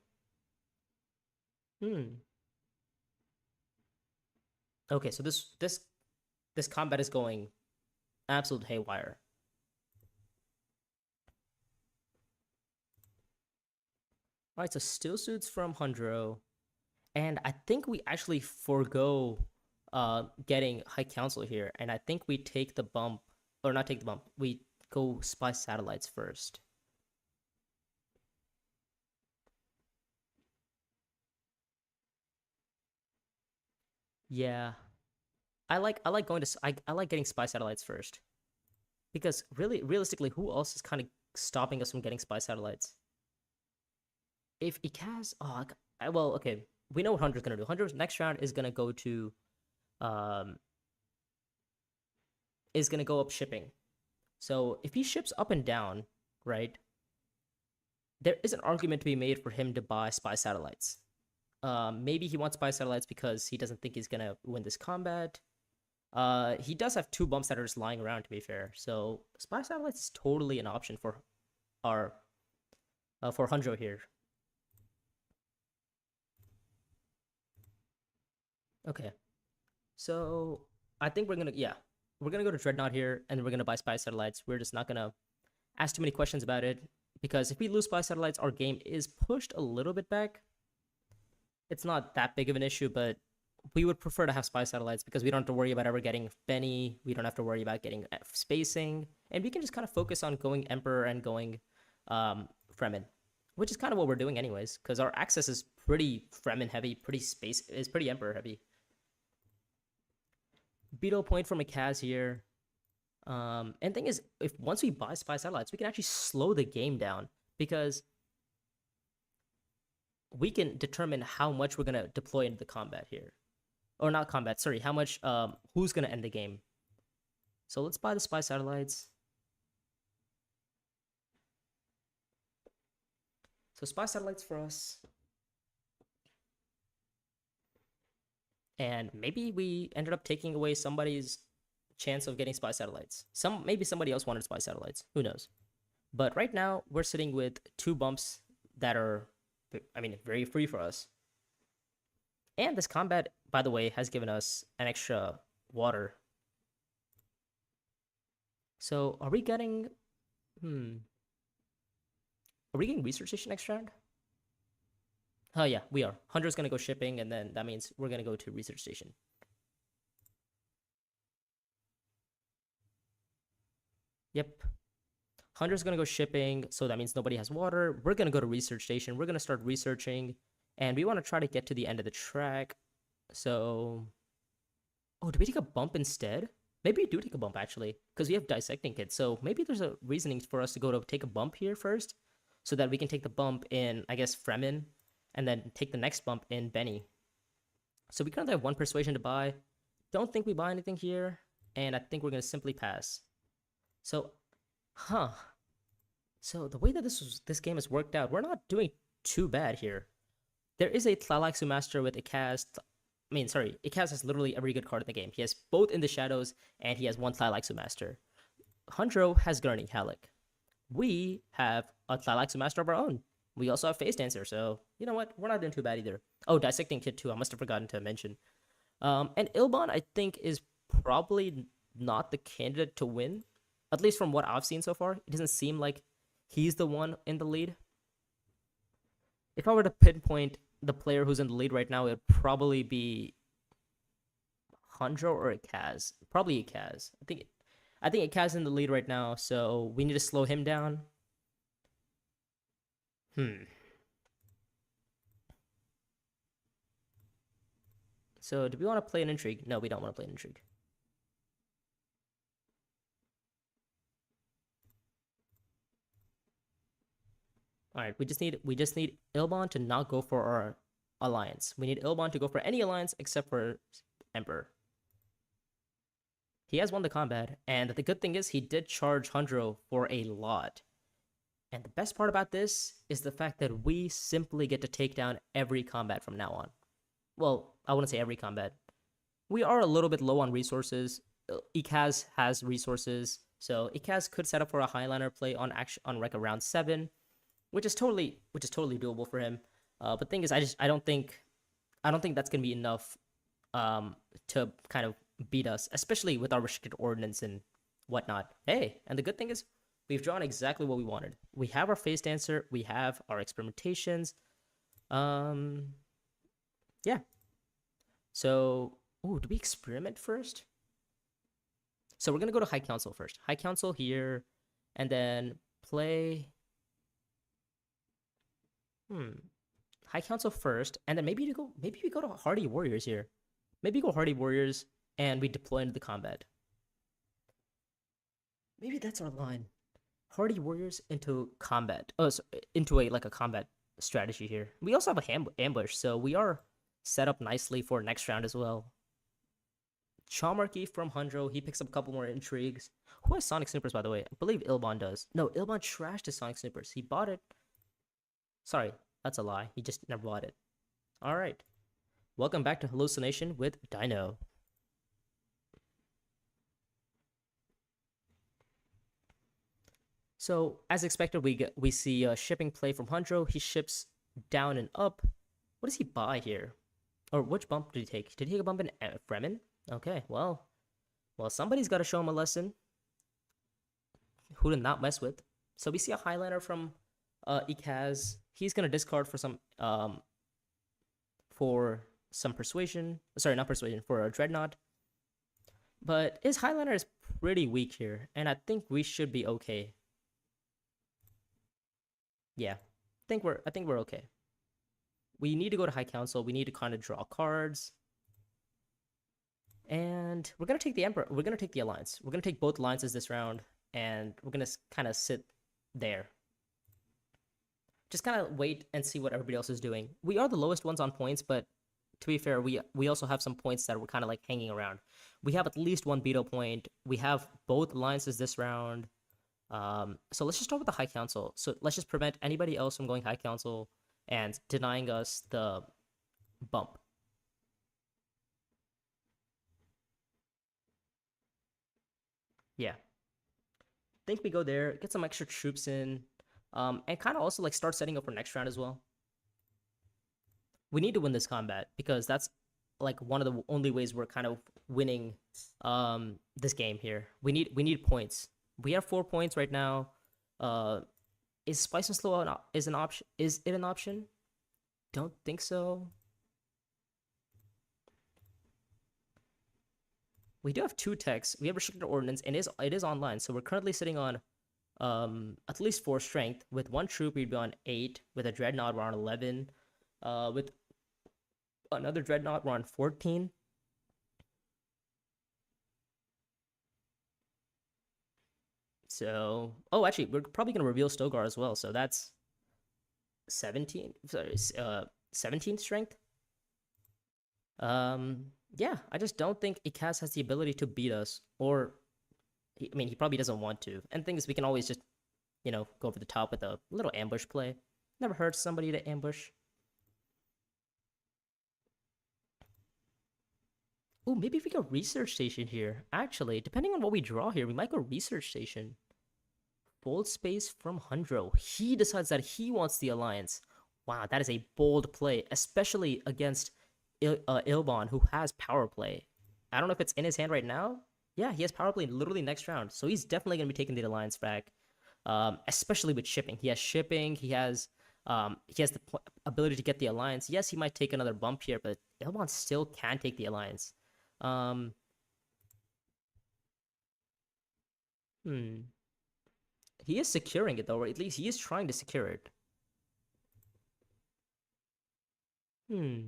Okay, so this combat is going absolute haywire. All right, so still suits from Hundro, and I think we actually forego getting High Council here, and I think we take the bump, or not take the bump. We go Spy Satellites first. Yeah, I like getting Spy Satellites first, because realistically, who else is kind of stopping us from getting Spy Satellites? If Ikaz, well, okay, we know what Hunter's gonna do. Hunter's next round is gonna go to, is gonna go up shipping. So if he ships up and down, right, there is an argument to be made for him to buy Spy Satellites. Maybe he wants Spy Satellites because he doesn't think he's gonna win this combat. He does have 2 bumps that are just lying around, to be fair. So Spy Satellites is totally an option for our for Hundro here. Okay, so I think we're gonna go to Dreadnought here, and we're gonna buy Spy Satellites. We're just not gonna ask too many questions about it, because if we lose Spy Satellites, our game is pushed a little bit back. It's not that big of an issue, but we would prefer to have Spy Satellites because we don't have to worry about ever getting Benny. We don't have to worry about getting spacing, and we can just kind of focus on going Emperor and going Fremen, which is kind of what we're doing anyways, because our access is pretty Fremen heavy, pretty Emperor heavy. Beetle point from a Kaz here. And thing is, if once we buy spy satellites, we can actually slow the game down because we can determine how much we're gonna deploy into the combat here, or not combat. Sorry, how much who's gonna end the game. So let's buy the spy satellites. So spy satellites for us. And maybe we ended up taking away somebody's chance of getting spy satellites. Maybe somebody else wanted spy satellites. Who knows? But right now we're sitting with 2 bumps that are, I mean, very free for us. And this combat, by the way, has given us an extra water. So are we getting? Are we getting research station next round? Oh yeah, we are. Hunter's gonna go shipping, and then that means we're gonna go to research station. Yep. Hunter's gonna go shipping, so that means nobody has water. We're gonna go to research station. We're gonna start researching, and we want to try to get to the end of the track. So, oh, do we take a bump instead? Maybe we do take a bump actually, because we have dissecting kits. So maybe there's a reasoning for us to go to take a bump here first, so that we can take the bump in, I guess, Fremen, and then take the next bump in Benny. So we currently have 1 persuasion to buy. Don't think we buy anything here, and I think we're gonna simply pass. So, So the way that this game has worked out, we're not doing too bad here. There is a Tlilaxu Master with Ikaz. Ikaz has literally every good card in the game. He has both in the shadows, and he has 1 Tlilaxu Master. Hundro has Gurney Halleck. We have a Tlilaxu Master of our own. We also have Face Dancer, so you know what? We're not doing too bad either. Oh, Dissecting Kit too. I must have forgotten to mention. And Ilbon, I think, is probably not the candidate to win, at least from what I've seen so far. It doesn't seem like he's the one in the lead. If I were to pinpoint the player who's in the lead right now, it would probably be Hanjo or Ikaz. Probably Ikaz. I think Ikaz is in the lead right now, so we need to slow him down. So do we want to play an intrigue? No, we don't want to play an intrigue. All right, we just need Ilbon to not go for our alliance. We need Ilbon to go for any alliance except for Emperor. He has won the combat, and the good thing is he did charge Hundro for a lot. And the best part about this is the fact that we simply get to take down every combat from now on. Well, I wouldn't say every combat. We are a little bit low on resources. Ikaz has resources, so Ikaz could set up for a Highliner play on Rec around 7, which is totally doable for him. But the thing is, I don't think that's gonna be enough to kind of beat us, especially with our restricted ordnance and whatnot. Hey, and the good thing is we've drawn exactly what we wanted. We have our Face Dancer, we have our experimentations. Yeah. So, do we experiment first? So we're gonna go to High Council first. High Council here, and then play. High Council first, and then maybe we go to Hardy Warriors here. Maybe go Hardy Warriors, and we deploy into the combat. Maybe that's our line. Hardy Warriors into combat. Oh, so into a combat strategy here. We also have a ambush, so we are set up nicely for next round as well. Chalmarchy from Hundro. He picks up a couple more intrigues. Who has Sonic Snoopers, by the way? I believe Ilbon does. No, Ilbon trashed his Sonic Snoopers. He bought it. Sorry, that's a lie. He just never bought it. All right. Welcome back to Hallucination with Dino. So, as expected, we see a shipping play from Hundro. He ships down and up. What does he buy here? Or which bump did he take? Did he take a bump in Fremen? Okay, well, somebody's got to show him a lesson. Who to not mess with. So we see a Highliner from Ikaz. He's gonna discard for some persuasion. Sorry, not persuasion, for a Dreadnought. But his Highliner is pretty weak here, and I think we should be okay. Yeah, I think we're okay. We need to go to High Council. We need to kind of draw cards. And we're gonna take the Emperor. We're gonna take the Alliance. We're gonna take both alliances this round, and we're gonna kind of sit there. Just kind of wait and see what everybody else is doing. We are the lowest ones on points, but to be fair, we also have some points that we're kind of like hanging around. We have at least one veto point. We have both alliances this round. So let's just start with the High Council. So let's just prevent anybody else from going High Council and denying us the bump. Yeah. Think we go there, get some extra troops in, and kind of also like start setting up for next round as well. We need to win this combat because that's like one of the only ways we're kind of winning this game here. We need points. We have 4 points right now. Is Spice and Slow is an option? Is it an option? Don't think so. We do have 2 techs. We have restricted ordnance, and it is online. So we're currently sitting on at least 4 strength. With 1 troop, we'd be on 8. With a dreadnought, we're on 11. With another dreadnought, we're on 14. So, oh, actually, we're probably gonna reveal Stogar as well. So that's 17. Sorry, 17 strength. Yeah, I just don't think Ikaz has the ability to beat us, or I mean, he probably doesn't want to. And things we can always just, go over the top with a little ambush play. Never hurts somebody to ambush. Ooh, maybe if we go research station here. Actually, depending on what we draw here, we might go research station. Bold space from Hundro. He decides that he wants the alliance. Wow, that is a bold play, especially against Ilbon, who has power play. I don't know if it's in his hand right now. Yeah, he has power play literally next round, so he's definitely gonna be taking the alliance back. Especially with shipping. He has shipping. He has the ability to get the alliance. Yes, he might take another bump here, but Ilbon still can take the alliance. Um, hmm. He is securing it though, or at least he is trying to secure it. Hmm.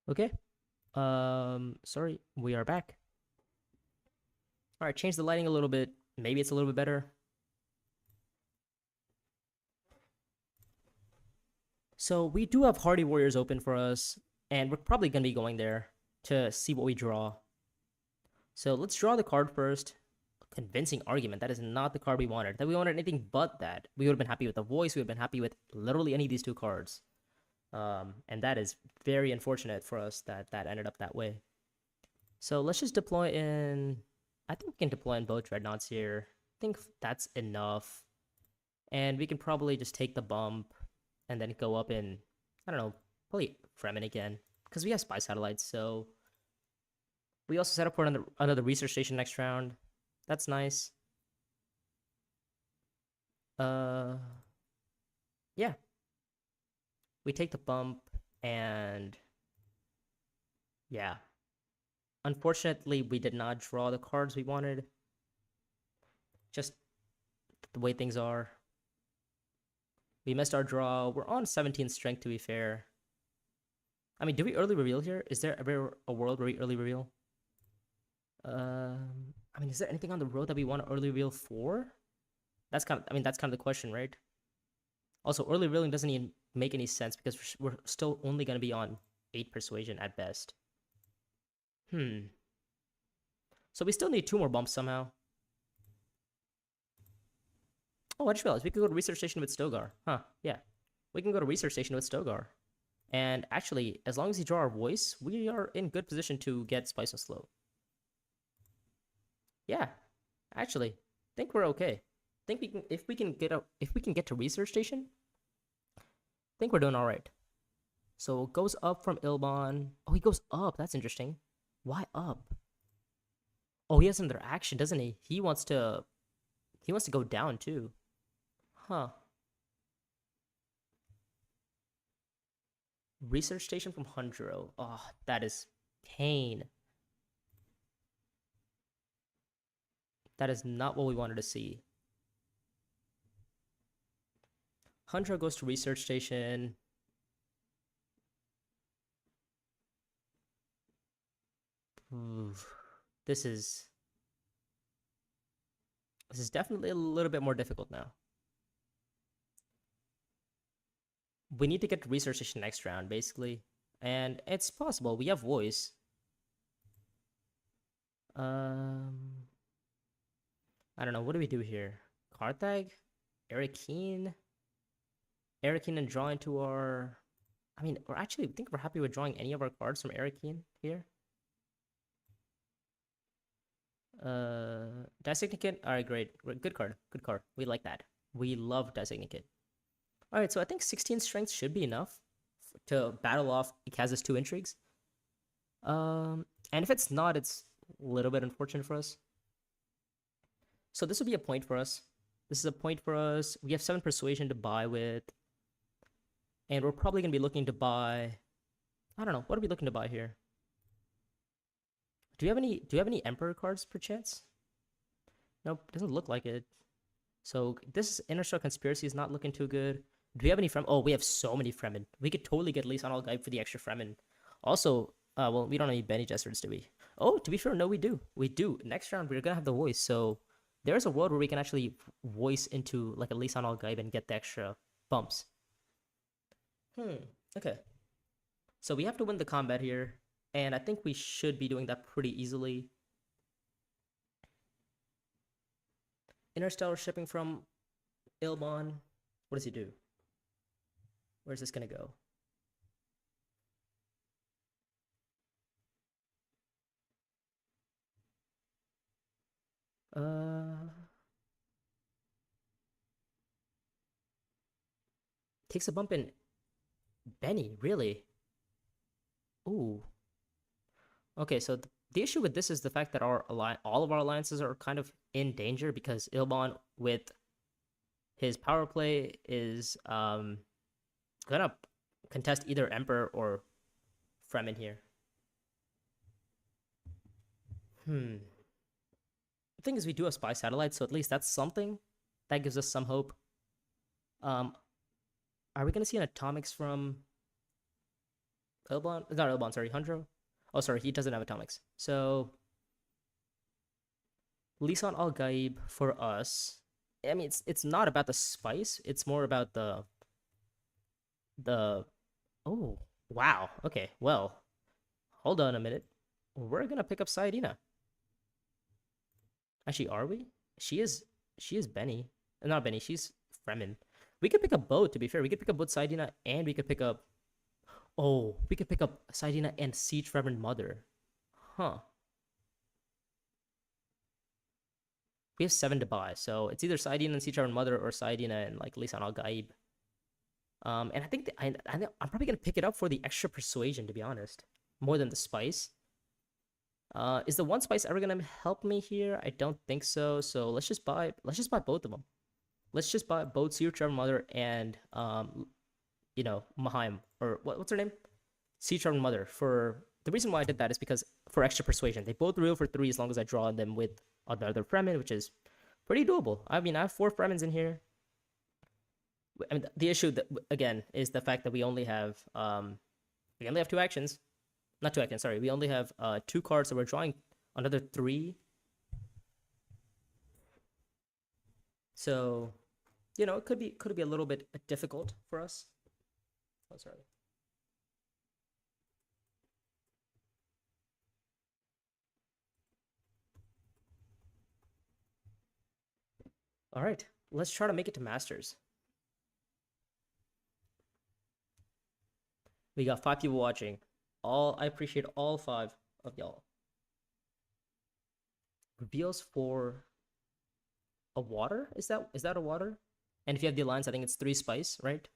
Okay. Sorry, we are back. All right, change the lighting a little bit. Maybe it's a little bit better. So we do have Hardy Warriors open for us, and we're probably gonna be going there to see what we draw. So let's draw the card first. Convincing argument. That is not the card we wanted. That we wanted anything but that. We would have been happy with the voice. We would have been happy with literally any of these 2 cards. And that is very unfortunate for us that that ended up that way. So let's just deploy in. I think we can deploy in both dreadnoughts here. I think that's enough. And we can probably just take the bump and then go up in, I don't know, probably Fremen again. Because we have spy satellites, so we also set up for another research station next round. That's nice. Yeah. We take the bump, and yeah. Unfortunately, we did not draw the cards we wanted. Just the way things are. We missed our draw. We're on 17 strength, to be fair. I mean, do we early reveal here? Is there ever a world where we early reveal? I mean, is there anything on the road that we want to early reveal for? That's kind of the question, right? Also, early revealing doesn't even make any sense because we're still only going to be on 8 persuasion at best. So we still need 2 more bumps somehow. Oh, I just realized we could go to research station with Stogar. Huh, yeah. We can go to research station with Stogar. And actually, as long as you draw our voice, we are in good position to get Spice and Slow. Yeah, actually, think we're okay. Think we can if we can get to research station. Think we're doing all right. So it goes up from Ilbon. Oh, he goes up. That's interesting. Why up? Oh, he has another action, doesn't he? He wants to go down too. Huh. Research station from Hundro. Oh, that is pain. That is not what we wanted to see. Hundro goes to research station. Oof. This is definitely a little bit more difficult now. We need to get to research station next round, basically. And it's possible. We have voice. I don't know. What do we do here? Karthag? Erikeen? Erikeen and draw into our... I mean, I think we're happy with drawing any of our cards from Erikeen here. Dissecting Alright, great. Good card. Good card. We like that. We love Dissecting. Alright, so I think 16 strength should be enough to battle off Ikaza's 2 intrigues. And if it's not, it's a little bit unfortunate for us. So this would be a point for us. This is a point for us. We have 7 persuasion to buy with. And we're probably going to be looking to buy... I don't know. What are we looking to buy here? Do you have any Emperor cards, perchance? Nope, doesn't look like it. So this Interstellar Conspiracy is not looking too good. Do we have any Fremen? Oh, we have so many Fremen. We could totally get Lisan Al-Gaib for the extra Fremen. Also, well, we don't have any Benny Jesters, do we? Oh, to be fair, no, we do. We do. Next round, we're going to have the voice. So there's a world where we can actually voice into like a Lisan Al-Gaib and get the extra bumps. Okay. So we have to win the combat here. And I think we should be doing that pretty easily. Interstellar shipping from Ilbon. What does he do? Where's this going to go? Takes a bump in Benny, really? Ooh. Okay, so the issue with this is the fact that all of our alliances are kind of in danger because Ilbon with his power play is gonna contest either Emperor or Fremen here. The thing is, we do have spy satellites, so at least that's something that gives us some hope. Are we gonna see an atomics from Ilbon? Not Ilbon, sorry, Hundro. Oh, sorry, he doesn't have atomics. So, Lisan Al-Gaib for us. I mean, it's not about the spice. It's more about the. Oh, wow. Okay, well, hold on a minute. We're gonna pick up Saidina. Actually, are we? She is Benny. Not Benny. She's Fremen. We could pick up both. To be fair, we could pick up both Saidina and we could pick up. Oh, we could pick up Saidina and Siege Reverend Mother. Huh. We have 7 to buy, so it's either Saidina and Siege Reverend Mother or Saidina and like Lisan Al-Gaib. And I think I'm probably gonna pick it up for the extra persuasion, to be honest, more than the spice. Is the 1 spice ever gonna help me here? I don't think so. So let's just buy both of them. Let's just buy both Siege Reverend Mother and Mahaim, or what's her name? Siege Reverend Mother. For the reason why I did that is because for extra persuasion, they both real for 3 as long as I draw them with another Fremen, which is pretty doable. I mean, I have 4 Fremens in here. I mean, the issue that again is the fact that we only have 2 actions. Not 2 actions. Sorry, we only have 2 cards, so we're drawing another 3. So, it could be a little bit difficult for us. Oh, sorry. All right, let's try to make it to Masters. We got 5 people watching. I appreciate all 5 of y'all. Reveals for a water? Is that a water? And if you have the alliance, I think it's 3 spice, right?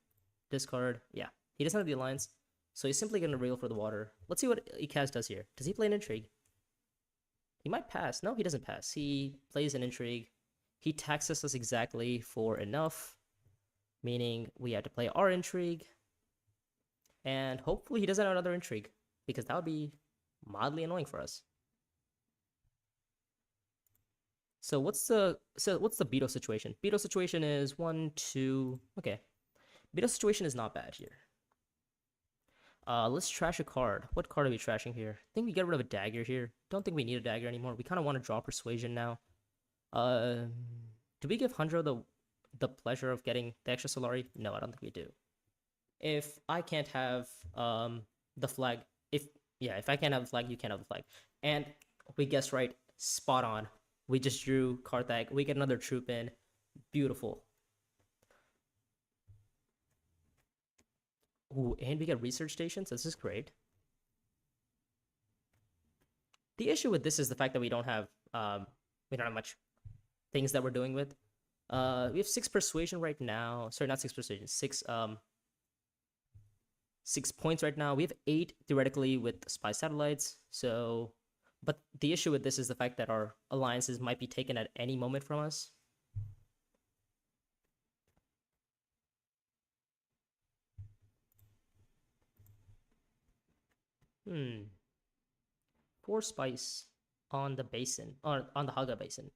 Discard. Yeah, he doesn't have the alliance. So he's simply going to reel for the water. Let's see what Ikaz does here. Does he play an intrigue? He might pass. No, he doesn't pass. He plays an intrigue. He taxes us exactly for enough, meaning we have to play our intrigue. And hopefully he doesn't have another intrigue, because that would be mildly annoying for us. So what's the Beetle situation? Beetle situation is 1, 2. Okay. Beetle situation is not bad here. Let's trash a card. What card are we trashing here? I think we get rid of a dagger here. Don't think we need a dagger anymore. We kind of want to draw persuasion now. Do we give Hundro the pleasure of getting the extra Solari? No, I don't think we do. If I can't have the flag, if I can't have the flag, you can't have the flag. And we guessed right, spot on. We just drew Karthag. We get another troop in. Beautiful. Ooh, and we get research stations. This is great. The issue with this is the fact that we don't have much things that we're doing with. We have 6 persuasion right now. Sorry, not 6 persuasion. 6 points right now. We have 8 theoretically with spy satellites. So, but the issue with this is the fact that our alliances might be taken at any moment from us. Hmm. 4 spice on the basin, or on the Haga basin.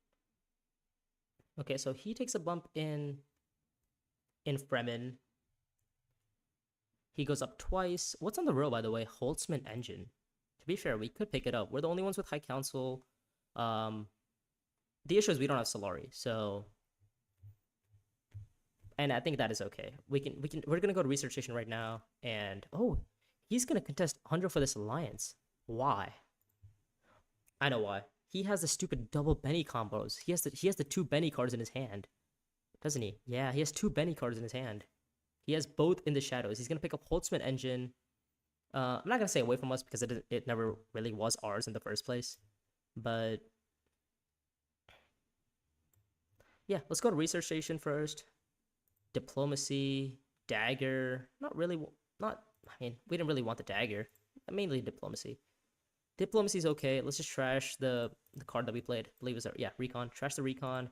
Okay, so he takes a bump in Fremen. He goes up twice. What's on the row, by the way? Holtzman engine. To be fair, we could pick it up. We're the only ones with High Council. The issue is we don't have Solari, so, and I think that is okay. We're gonna go to research station right now, and he's gonna contest 100 for this alliance. Why? I know why. He has the stupid double Benny combos. He has the 2 Benny cards in his hand, doesn't he? Yeah, he has 2 Benny cards in his hand. He has both in the shadows. He's gonna pick up Holtzman engine. I'm not gonna say away from us because it never really was ours in the first place, but yeah, let's go to research station first. Diplomacy, dagger. Not really. Not. I mean, we didn't really want the dagger. Mainly diplomacy. Diplomacy's okay. Let's just trash the card that we played. I believe it was recon. Trash the recon,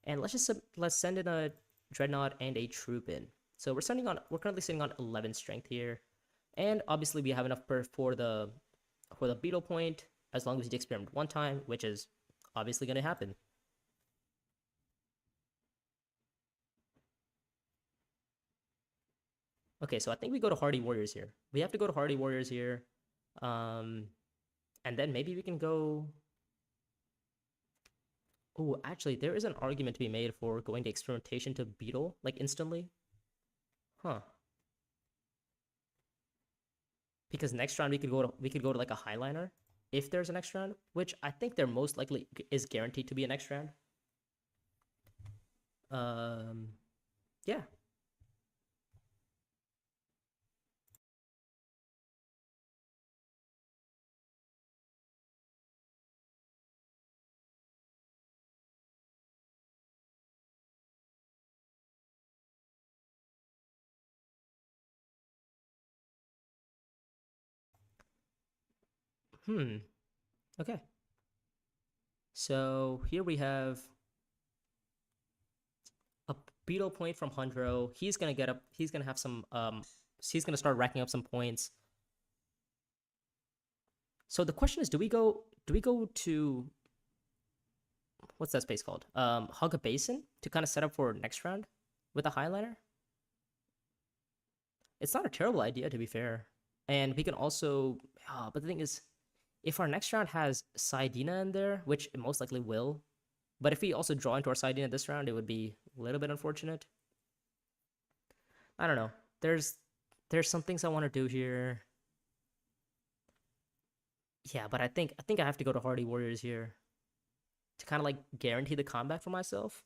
and let's send in a dreadnought and a troop in. So we're currently sitting on 11 strength here, and obviously we have enough perf for the beetle point as long as we experiment 1 time, which is obviously going to happen. Okay, so I think we go to Hardy Warriors here. We have to go to Hardy Warriors here. And then maybe we can go... Oh, actually, there is an argument to be made for going to experimentation to Beetle, like, instantly. Huh. Because next round we could go to like a Highliner, if there's a next round, which I think there most likely is guaranteed to be a next round. Yeah. Okay. So here we have a beetle point from Hundro. He's gonna get up. He's gonna have some. He's gonna start racking up some points. So the question is, do we go to what's that space called? Hug a Basin to kind of set up for next round with a Highliner? It's not a terrible idea, to be fair. And we can also, but the thing is, if our next round has Saidina in there, which it most likely will, but if we also draw into our Saidina this round, it would be a little bit unfortunate. I don't know. There's some things I want to do here. Yeah, but I think I have to go to Hardy Warriors here to kind of like guarantee the combat for myself.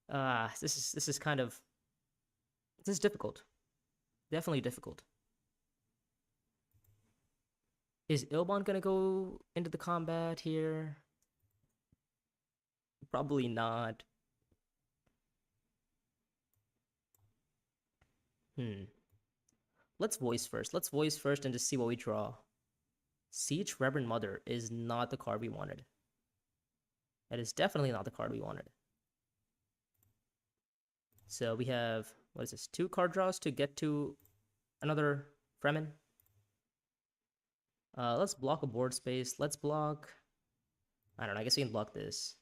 This is difficult. Definitely difficult. Is Ilbon gonna go into the combat here? Probably not. let's voice first. Let's voice first and just see what we draw. Siege Reverend Mother is not the card we wanted. That is definitely not the card we wanted. So we have, what is this, 2 card draws to get to another Fremen. Let's block a board space. Let's block, I don't know, I guess we can block this.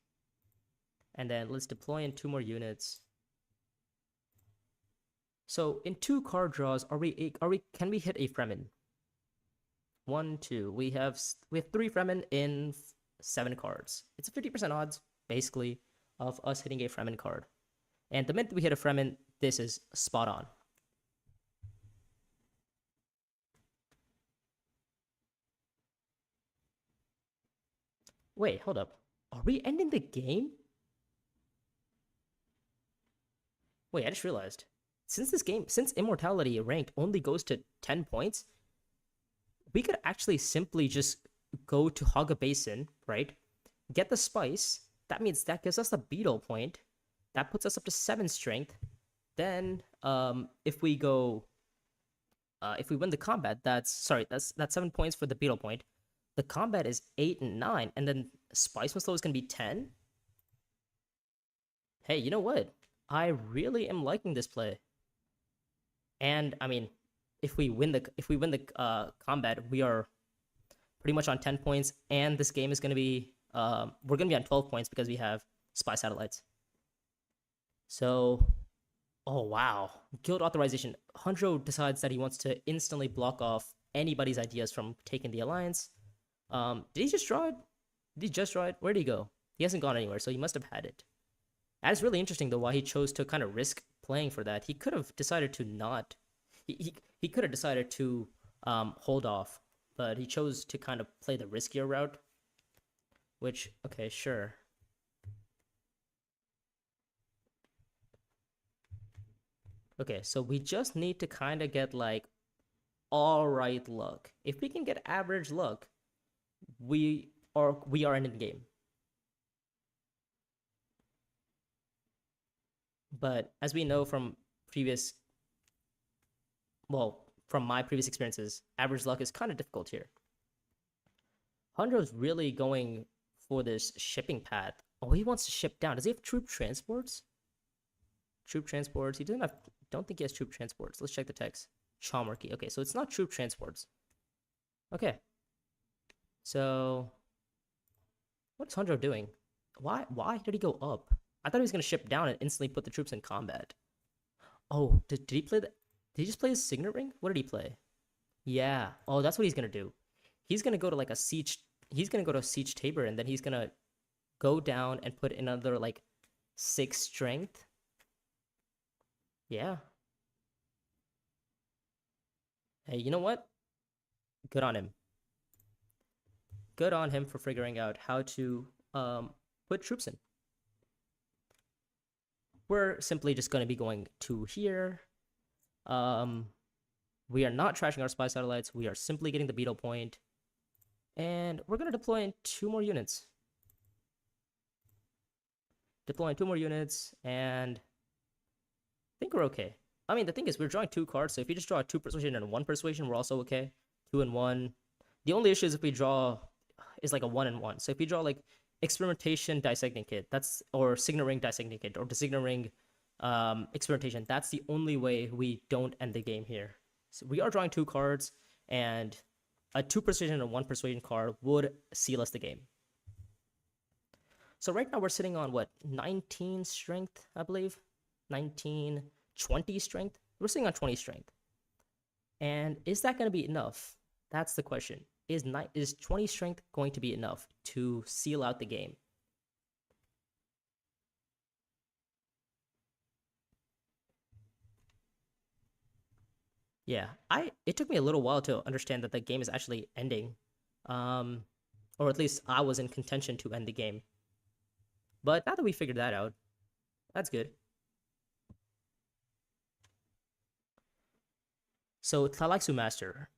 And then let's deploy in 2 more units. So in 2 card draws, can we hit a Fremen? 1, 2. We have 3 Fremen in 7 cards. It's a 50% odds, basically, of us hitting a Fremen card. And the minute we hit a Fremen, this is spot on. Wait, hold up. Are we ending the game? Wait, I just realized. Since Immortality ranked only goes to 10 points, we could actually simply just go to Hog a Basin, right? Get the spice. That means that gives us the beetle point. That puts us up to 7 strength. Then, if we win the combat, that's 7 points for the beetle point. The combat is 8 and 9, and then Spice Slow is gonna be 10. Hey, you know what? I really am liking this play. And I mean, if we win the combat, we are pretty much on 10 points, and this game is gonna be we're gonna be on 12 points because we have spy satellites. So, oh wow, guild authorization. Hunjo decides that he wants to instantly block off anybody's ideas from taking the alliance. Did he just draw it? Did he just draw it? Where did he go? He hasn't gone anywhere, so he must have had it. That is really interesting, though, why he chose to kind of risk playing for that. He could have decided to not. He could have decided to hold off, but he chose to kind of play the riskier route. Which, okay, sure. Okay, so we just need to kind of get like alright luck. If we can get average luck, we are in the game. But as we know from from my previous experiences, average luck is kind of difficult here. Hunjo's really going for this shipping path. Oh, he wants to ship down. Does he have troop transports? Troop transports. He doesn't have. Don't think he has troop transports. Let's check the text. Chalmarchy. Okay, so it's not troop transports. Okay. So, what's Hunjo doing? Why did he go up? I thought he was gonna ship down and instantly put the troops in combat. Oh, did he play the? Did he just play his signet ring? What did he play? Yeah. Oh, that's what he's gonna do. He's gonna go to like a siege. He's gonna go to a siege tabor, and then he's gonna go down and put another like 6 strength. Yeah. Hey, you know what? Good on him. Good on him for figuring out how to put troops in. We're simply just going to be going to here. We are not trashing our spy satellites. We are simply getting the beetle point. And we're going to deploy in 2 more units. Deploying 2 more units, and I think we're okay. I mean, the thing is, we're drawing 2 cards, so if you just draw 2 persuasion and 1 persuasion, we're also okay. 2 and 1. The only issue is if we draw is like a 1 and 1. So if you draw like experimentation dissecting kit, or signet ring dissecting kit, or the signet ring experimentation, that's the only way we don't end the game here. So we are drawing 2 cards, and a 2 persuasion and 1 persuasion card would seal us the game. So right now we're sitting on what, 19 strength, I believe? 19, 20 strength? We're sitting on 20 strength. And is that going to be enough? That's the question. Is 20 strength going to be enough to seal out the game? Yeah, it took me a little while to understand that the game is actually ending. Or at least I was in contention to end the game. But now that we figured that out, that's good. So Tlalaksu Master,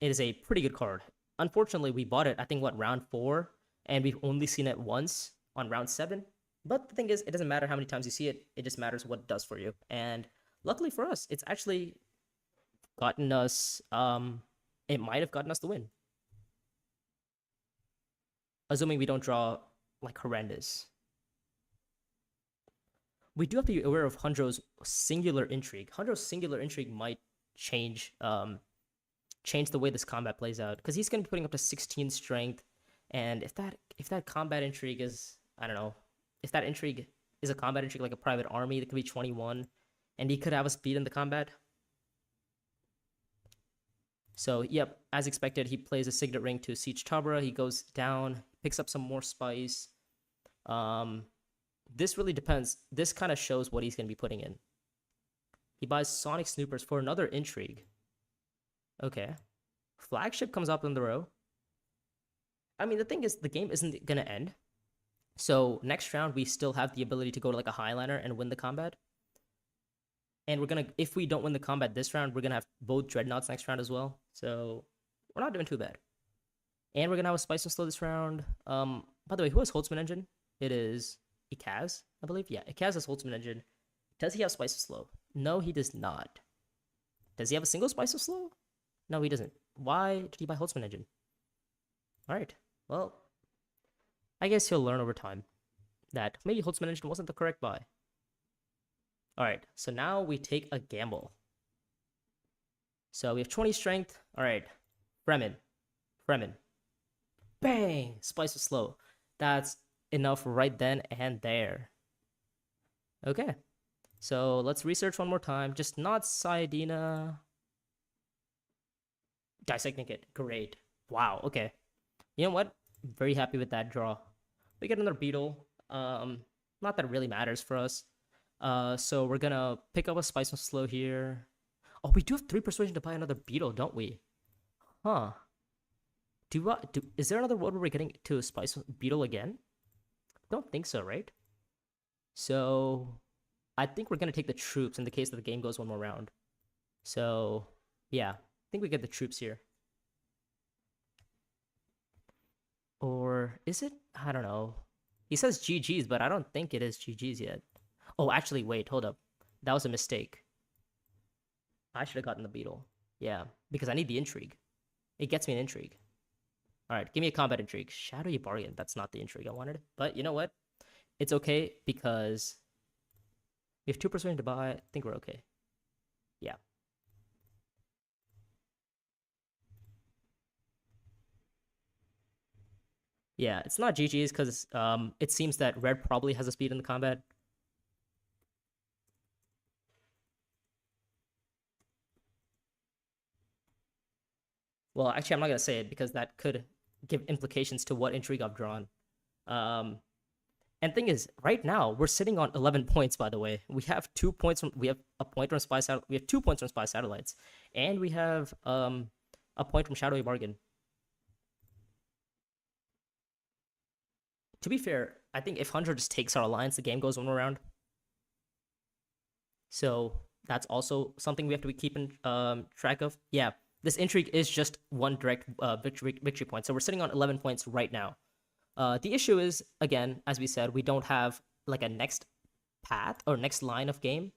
it is a pretty good card. Unfortunately, we bought it, I think, round 4, and we've only seen it once on round 7. But the thing is, it doesn't matter how many times you see it, it just matters what it does for you. And luckily for us, it's actually gotten us it might have gotten us the win. Assuming we don't draw like horrendous. We do have to be aware of Hunjo's singular intrigue. Hunjo's singular intrigue might change change the way this combat plays out, because he's gonna be putting up to 16 strength, and if that combat intrigue is, I don't know, if that intrigue is a combat intrigue like a private army, that could be 21, and he could have us beat in the combat. So, yep, as expected, he plays a Signet Ring to Siege Tabra. He goes down, picks up some more spice. This really depends. This kind of shows what he's going to be putting in. He buys Sonic Snoopers for another intrigue. Okay. Flagship comes up in the row. I mean, the thing is, the game isn't going to end. So, next round, we still have the ability to go to like a Highliner and win the combat. And we're gonna, if we don't win the combat this round, we're gonna have both Dreadnoughts next round as well. So we're not doing too bad. And we're gonna have a Spice and Slow this round. By the way, who has Holtzman Engine? It is Ikaz, I believe. Yeah, Ikaz has Holtzman Engine. Does he have Spice and Slow? No, he does not. Does he have a single Spice and Slow? No, he doesn't. Why did he buy Holtzman Engine? Alright, well, I guess he'll learn over time that maybe Holtzman Engine wasn't the correct buy. All right, so now we take a gamble. So we have 20 strength. All right, Fremen. Bang! Spice is slow. That's enough right then and there. Okay, so let's research one more time. Just not Sayadina. Dissecting it. Great. Wow, okay. You know what? I'm very happy with that draw. We get another beetle. Not that it really matters for us. So we're gonna pick up a Spice and Slow here. Oh, we do have 3 persuasion to buy another beetle, don't we? Huh. Is there another world where we're getting to a Spice beetle again? Don't think so, right? So I think we're gonna take the troops in the case that the game goes one more round. So yeah, I think we get the troops here. Or is it? I don't know. He says GG's, but I don't think it is GG's yet. Oh, actually, wait, hold up. That was a mistake. I should have gotten the beetle. Yeah, because I need the intrigue. It gets me an intrigue. All right, give me a combat intrigue. Shadowy Bargain. That's not the intrigue I wanted. But you know what? It's okay because we have 2 persuasion to buy. I think we're okay. Yeah. Yeah, it's not GG's because it seems that Red probably has a speed in the combat. Well, actually, I'm not gonna say it because that could give implications to what intrigue I've drawn. And thing is, right now we're sitting on 11 points. By the way, we have 2 points from we have a point from Spy Satellite. We have 2 points from Spy Satellites, and we have a point from Shadowy Bargain. To be fair, I think if Hunter just takes our alliance, the game goes one more round. So that's also something we have to be keeping track of. Yeah, this intrigue is just one direct victory point. So we're sitting on 11 points right now. The issue is, again, as we said, we don't have like a next path or next line of game,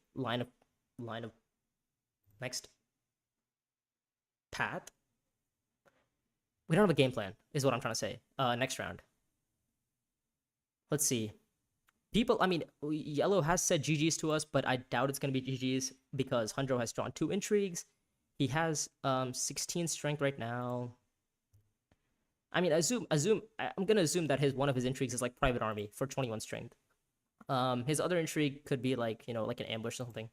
next path. We don't have a game plan, is what I'm trying to say. Next round. Let's see. People, I mean, Yellow has said GG's to us, but I doubt it's going to be GG's because Hundro has drawn 2 intrigues. He has 16 strength right now. I mean, I'm going to assume that one of his intrigues is like Private Army for 21 strength. His other intrigue could be like, you know, like an ambush or something.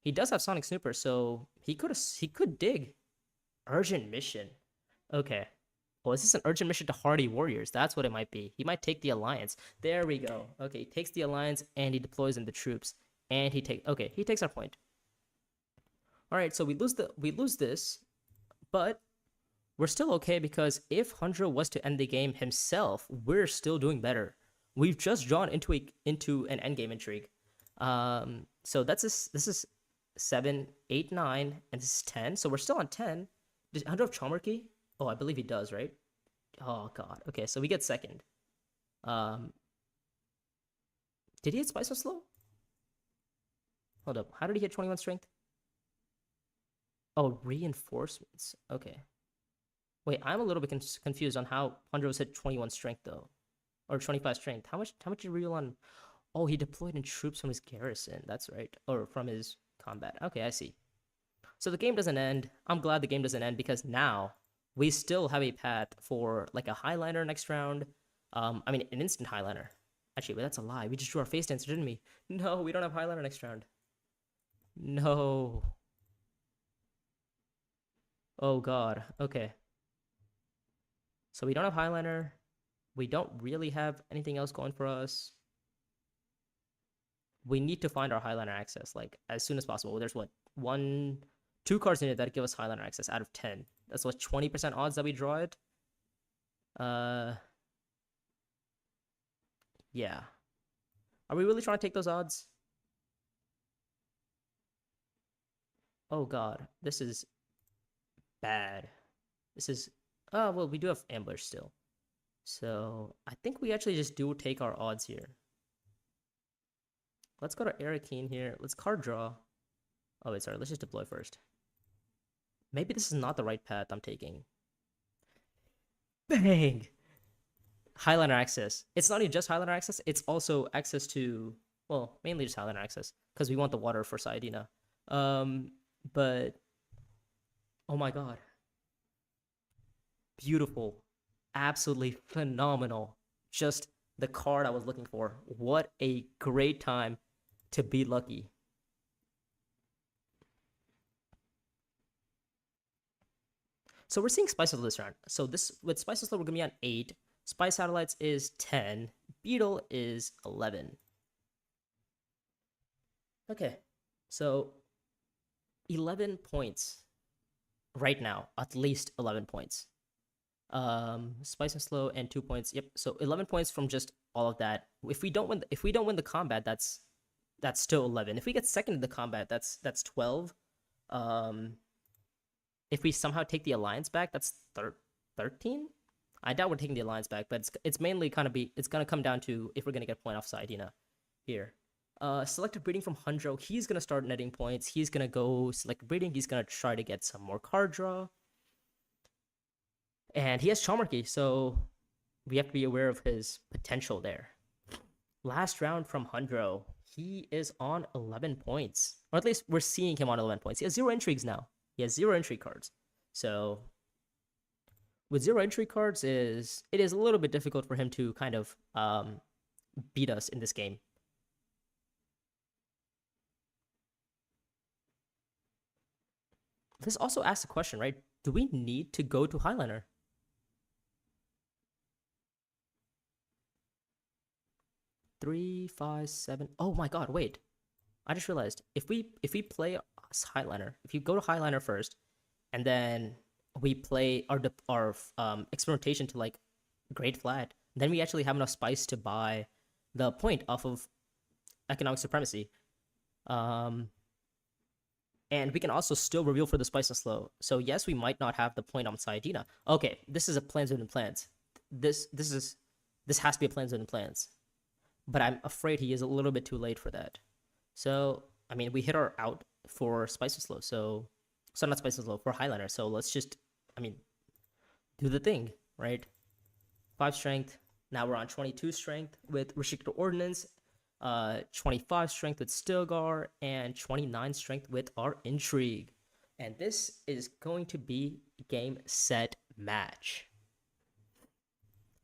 He does have Sonic Snooper, so he could dig. Urgent mission. Okay. Oh, is this an urgent mission to Hardy Warriors? That's what it might be. He might take the Alliance. There we go. Okay, he takes the Alliance and he deploys in the troops. And he takes our point. All right, so we lose this, but we're still okay because if Hundro was to end the game himself, we're still doing better. We've just drawn into an endgame intrigue. So this is 7, 8, 9, and this is 10. So we're still on 10. Does Hundro have Chomarchy? Oh, I believe he does, right? Oh god. Okay, so we get second. Did he hit Spice so slow? Hold up. How did he hit 21 strength? Oh, reinforcements. Okay. Wait, I'm a little bit confused on how Hondros hit 21 strength though, or 25 strength. How much did he real on? Oh, he deployed in troops from his garrison. That's right, or from his combat. Okay, I see. So the game doesn't end. I'm glad the game doesn't end because now we still have a path for like a highliner next round. I mean an instant highliner. Actually, wait, that's a lie. We just drew our face dancer, didn't we? No, we don't have highliner next round. No. Oh god. Okay. So we don't have highliner. We don't really have anything else going for us. We need to find our highliner access like as soon as possible. There's what one, two cards in it that give us highliner access out of 10. That's what 20% odds that we draw it. Uh, yeah. Are we really trying to take those odds? Oh god, this is bad. This is. Oh well, we do have ambush still. So I think we actually just do take our odds here. Let's go to Arakeen here. Let's card draw. Oh wait, sorry. Let's just deploy first. Maybe this is not the right path I'm taking. Bang! Highliner access. It's not even just Highliner access. It's also access to, well, mainly just Highliner access because we want the water for Saidina. But oh my god, beautiful, absolutely phenomenal. Just the card I was looking for. What a great time to be lucky. So we're seeing Spice this round. So this with Spice we're gonna be on 8. Spice Satellites is 10. Beetle is 11. Okay, so 11 points right now, at least 11 points. Spice and Slow and 2 points. Yep, so 11 points from just all of that. If we don't win the combat, that's still 11. If we get second in the combat, that's 12. If we somehow take the alliance back, that's 13. I doubt we're taking the alliance back, but it's mainly it's gonna come down to if we're gonna get point off Saidina here. Selective breeding from Hundro. He's gonna start netting points. He's gonna go selective breeding. He's gonna try to get some more card draw. And he has Chalmarchy, so we have to be aware of his potential there. Last round from Hundro. He is on 11 points. Or at least we're seeing him on 11 points. He has 0 intrigues now. He has 0 intrigue cards. So with 0 intrigue cards, it is a little bit difficult for him to kind of beat us in this game. This also asks a question, right? Do we need to go to Highliner? Three, five, seven. Oh my god, wait. I just realized if we play Highliner, if you go to Highliner first, and then we play our experimentation to like Great Flat, then we actually have enough spice to buy the point off of economic supremacy. And we can also still reveal for the spice and slow. So yes, we might not have the point on Saidina. Okay, this is a plans within plans. This has to be a plans within plans. But I'm afraid he is a little bit too late for that. So I mean, we hit our out for spice and slow. So not spice and slow for Highliner. So let's just, I mean, do the thing, right? 5 strength. Now we're on 22 strength with restricted ordnance. 25 strength with Stilgar, and 29 strength with our intrigue. And this is going to be game, set, match.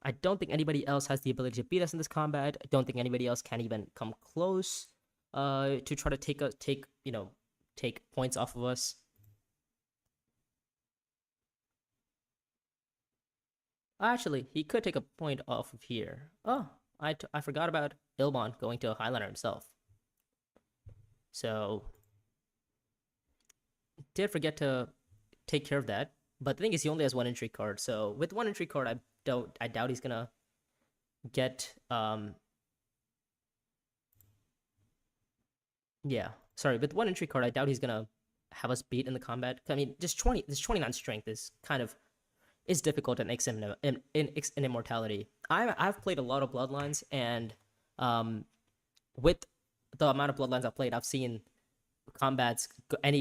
I don't think anybody else has the ability to beat us in this combat. I don't think anybody else can even come close to try to take points off of us. Actually, he could take a point off of here. Oh, I forgot about Ilbon going to a Highliner himself. So, did forget to take care of that. But the thing is, he only has 1 intrigue card. So with 1 intrigue card, I doubt he's gonna get yeah. Sorry, with 1 intrigue card, I doubt he's gonna have us beat in the combat. I mean, this 29 strength is kind of difficult in Immortality. I've played a lot of Bloodlines, and with the amount of Bloodlines I've played, I've seen combats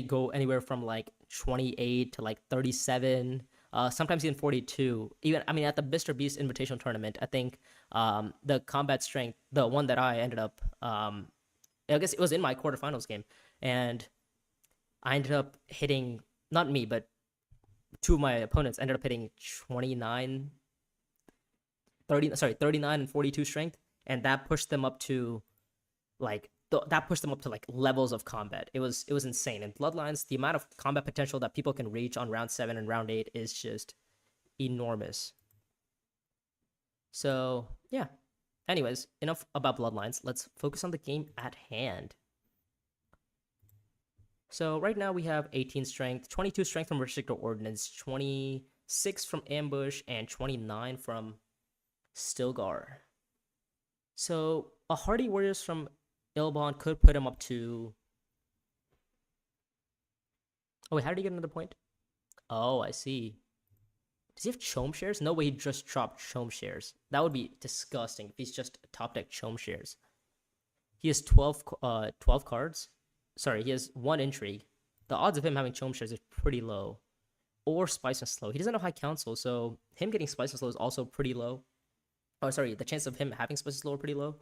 go anywhere from like 28 to like 37, sometimes even 42. Even I mean at the Mr. Beast Invitational Tournament, I think the combat strength, the one that I ended up I guess it was in my quarterfinals game, and I ended up hitting, not me, but two of my opponents ended up hitting 29, 30, sorry, 39 and 42 strength, and that pushed them up to like levels of combat. It was insane. In Bloodlines, the amount of combat potential that people can reach on round 7 and round 8 is just enormous. So yeah. Anyways, enough about Bloodlines. Let's focus on the game at hand. So right now we have 18 strength, 22 strength from Restrictor Ordnance, 26 from Ambush, and 29 from Stilgar. So a Hardy Warriors from Ilbon could put him up to... Oh wait, how did he get another point? Oh, I see. Does he have Chome Shares? No way he just dropped Chome Shares. That would be disgusting if he's just top deck Chome Shares. He has 12 cards. Sorry, he has 1 Intrigue. The odds of him having Chome Shares is pretty low. Or Spice and Slow. He doesn't know High Council, so him getting Spice and Slow is also pretty low. Oh, sorry, the chance of him having Spice and Slow are pretty low.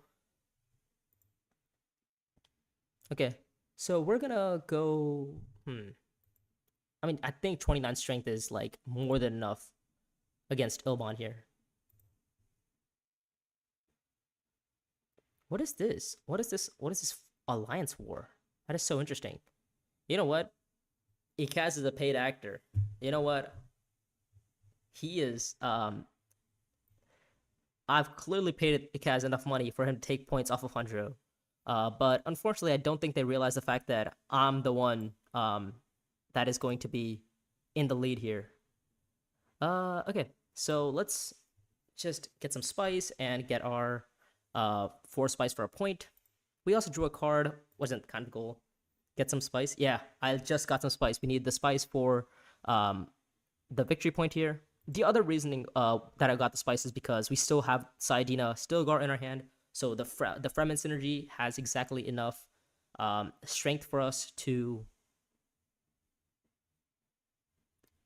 Okay, so we're gonna go... I mean, I think 29 strength is, like, more than enough against Ilbon here. What is this? What is this Alliance War? That is so interesting. You know what? Ikaz is a paid actor. You know what? He is, I've clearly paid Ikaz enough money for him to take points off of Hanjo. But unfortunately, I don't think they realize the fact that I'm the one, that is going to be in the lead here. Okay, so let's just get some spice and get our 4 spice for a point. We also drew a card. Wasn't kind of goal. Get some spice. Yeah, I just got some spice. We need the spice for the victory point here. The other reasoning that I got the spice is because we still have Saidina Stilgar in our hand. So the Fremen synergy has exactly enough strength for us to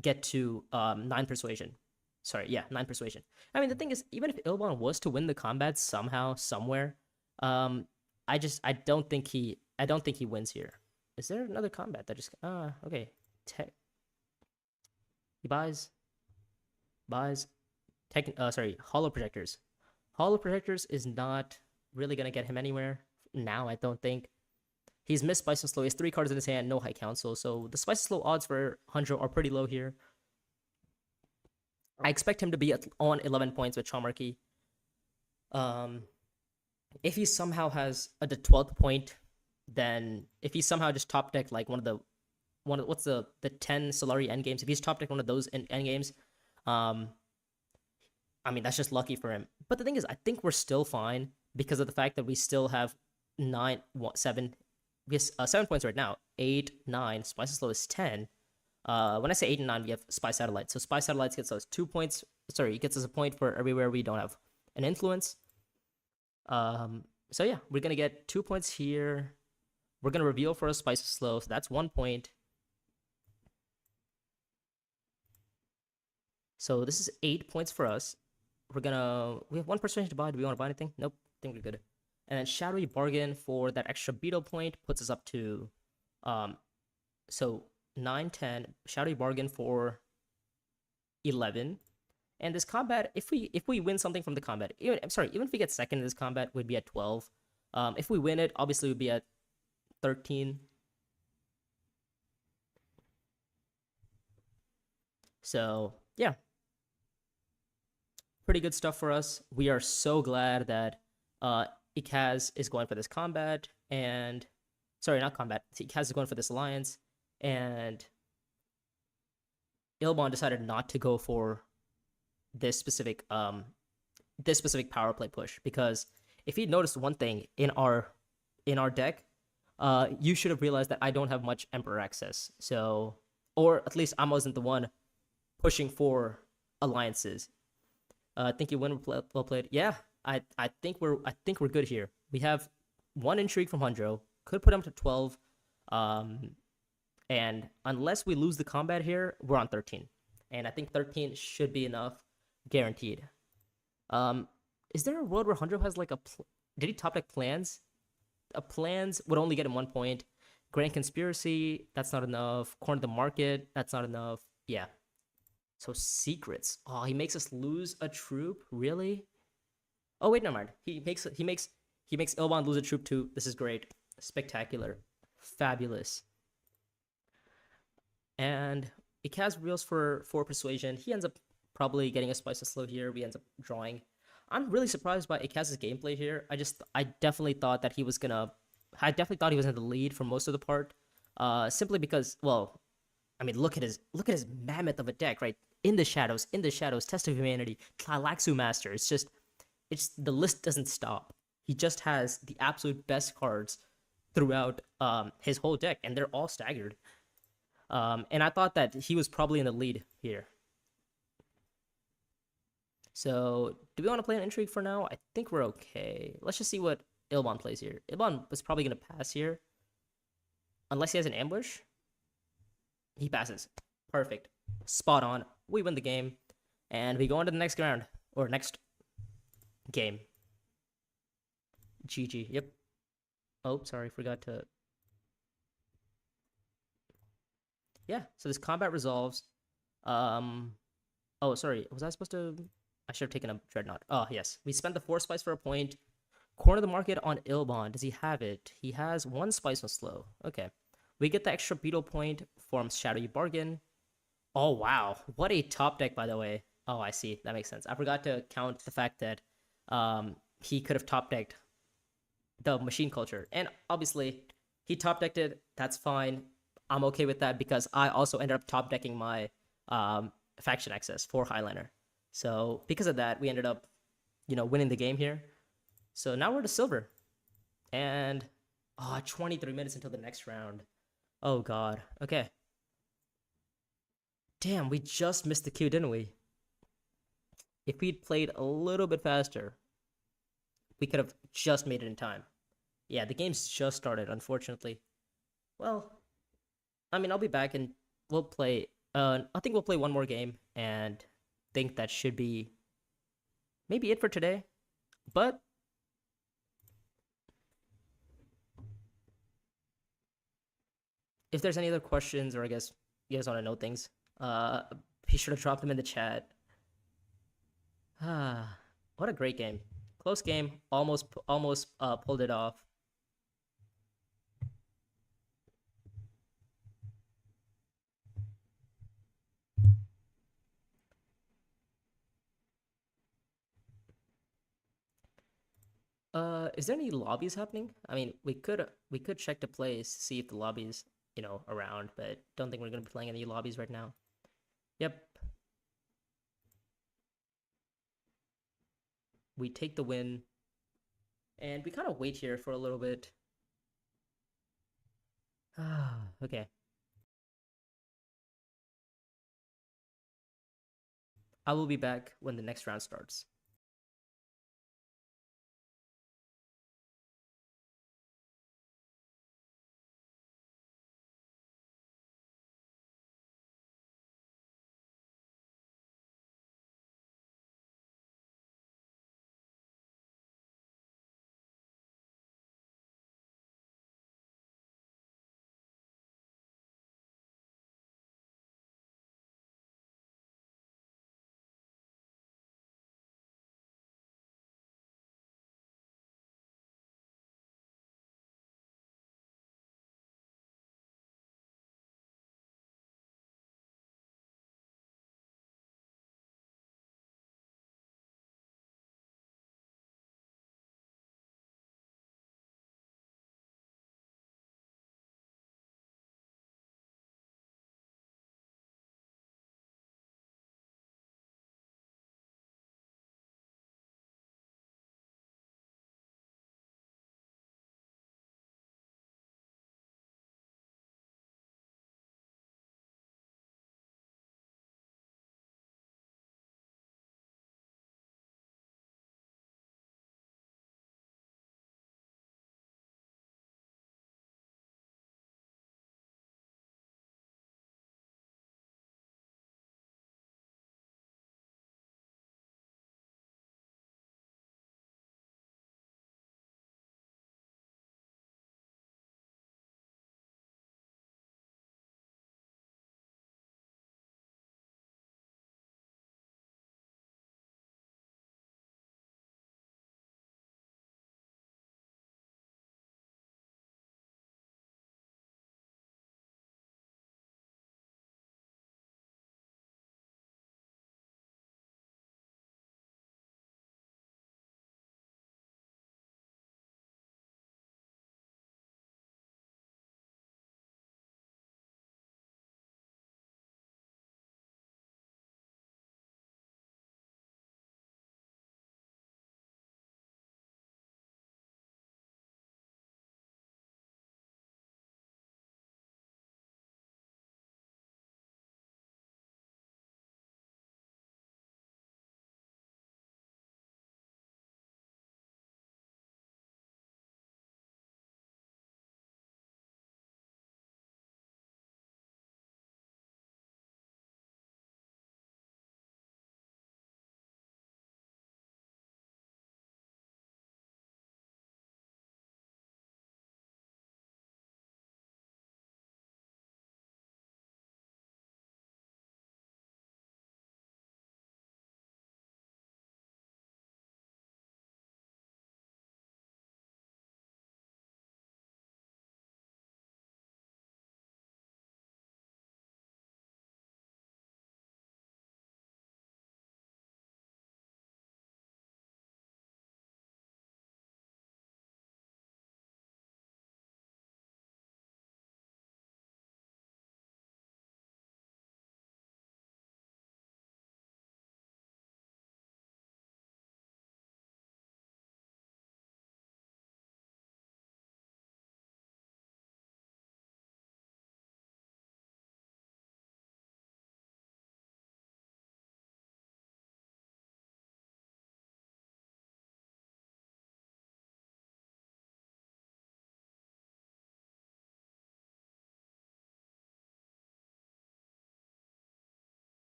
get to 9 persuasion. Sorry, yeah, 9 persuasion. I mean, the thing is, even if Ilbon was to win the combat somehow, somewhere, I don't think he wins here. Is there another combat that just okay. He buys Hollow Projectors. Hollow Projectors is not really gonna get him anywhere now, I don't think. He's missed Spice and Slow. He has 3 cards in his hand, no High Council. So the Spice and Slow odds for Hanjo are pretty low here. I expect him to be on 11 points with Chaumarchy. If he somehow has the 12th point, then if he somehow just top deck like what's the 10 Solari endgames, if he's top deck one of those endgames, I mean, that's just lucky for him. But the thing is, I think we're still fine because of the fact that we still have 7 points right now. 8, 9. Spice Slow is 10. When I say 8 and 9, we have Spy Satellites. So Spy Satellites gets us 2 points. Sorry, it gets us a point for everywhere we don't have an influence. So yeah, we're going to get 2 points here. We're going to reveal for a Spice Slow. So that's 1 point. So this is 8 points for us. We have 1 persuasion to buy. Do we want to buy anything? Nope. I think we're good. And then Shadowy Bargain for that extra beetle point puts us up to, so 9, 10. Shadowy Bargain for 11. And this combat, if we win something from the combat, even if we get second in this combat, we'd be at 12. If we win it, obviously we'd be at 13. So yeah, pretty good stuff for us. We are so glad that Ikaz is going for this combat, and sorry, not combat. Ikaz is going for this alliance, and Ilbon decided not to go for this specific power play push, because if he noticed one thing in our deck, you should have realized that I don't have much Emperor access. So, or at least I wasn't the one pushing for alliances. I think you win well played. Yeah, I think we're good here. We have 1 intrigue from Hanjo, could put him to 12. Um, and unless we lose the combat here, we're on 13. And I think 13 should be enough, guaranteed. Um, is there a world where Hundred has like a? Did he top deck plans? Plans would only get him 1 point. Grand Conspiracy, that's not enough. Corner the Market, that's not enough. Yeah. So secrets. Oh, he makes us lose a troop. Really? Oh wait, never mind. He makes Ilbon lose a troop too. This is great. Spectacular. Fabulous. And it casts reels for 4 persuasion. He ends up probably getting a spice of slow here. We ends up drawing. I'm really surprised by Ikaz's gameplay here. I definitely thought that he was gonna I definitely thought he was in the lead for most of the part. Simply because, well, I mean, look at his mammoth of a deck, right? In the shadows, Test of Humanity, Tlilaxu Master. It's the list doesn't stop. He just has the absolute best cards throughout his whole deck, and they're all staggered. And I thought that he was probably in the lead here. So, do we want to play an intrigue for now? I think we're okay. Let's just see what Ilbon plays here. Ilbon was probably going to pass here. Unless he has an ambush. He passes. Perfect. Spot on. We win the game. And we go on to the next round. Or next game. GG. Yep. Oh, sorry. Forgot to... Yeah. So this combat resolves. Oh, sorry. Was I supposed to... I should have taken a Dreadnought. Oh, yes. We spent the 4 spice for a point. Corner the market on Ilbon. Does he have it? He has 1 spice on slow. Okay. We get the extra beetle point from Shadow You Bargain. Oh, wow. What a top deck, by the way. Oh, I see. That makes sense. I forgot to count the fact that he could have top decked the machine culture. And obviously, he top decked it. That's fine. I'm okay with that because I also ended up top decking my faction access for Highliner. So because of that, we ended up, winning the game here. So now we're to silver. And 23 minutes until the next round. Oh god. Okay. Damn, we just missed the queue, didn't we? If we'd played a little bit faster, we could have just made it in time. Yeah, the game's just started, unfortunately. Well, I mean, I'll be back and we'll play. I think we'll play one more game and think that should be maybe it for today. But if there's any other questions, or I guess you guys want to know things, be sure to drop them in the chat. Ah, what a great game! Close game, almost pulled it off. Is there any lobbies happening? I mean, we could check the place, see if the lobbies, around, but don't think we're gonna be playing any lobbies right now. Yep, we take the win, and we kind of wait here for a little bit. Okay, I will be back when the next round starts.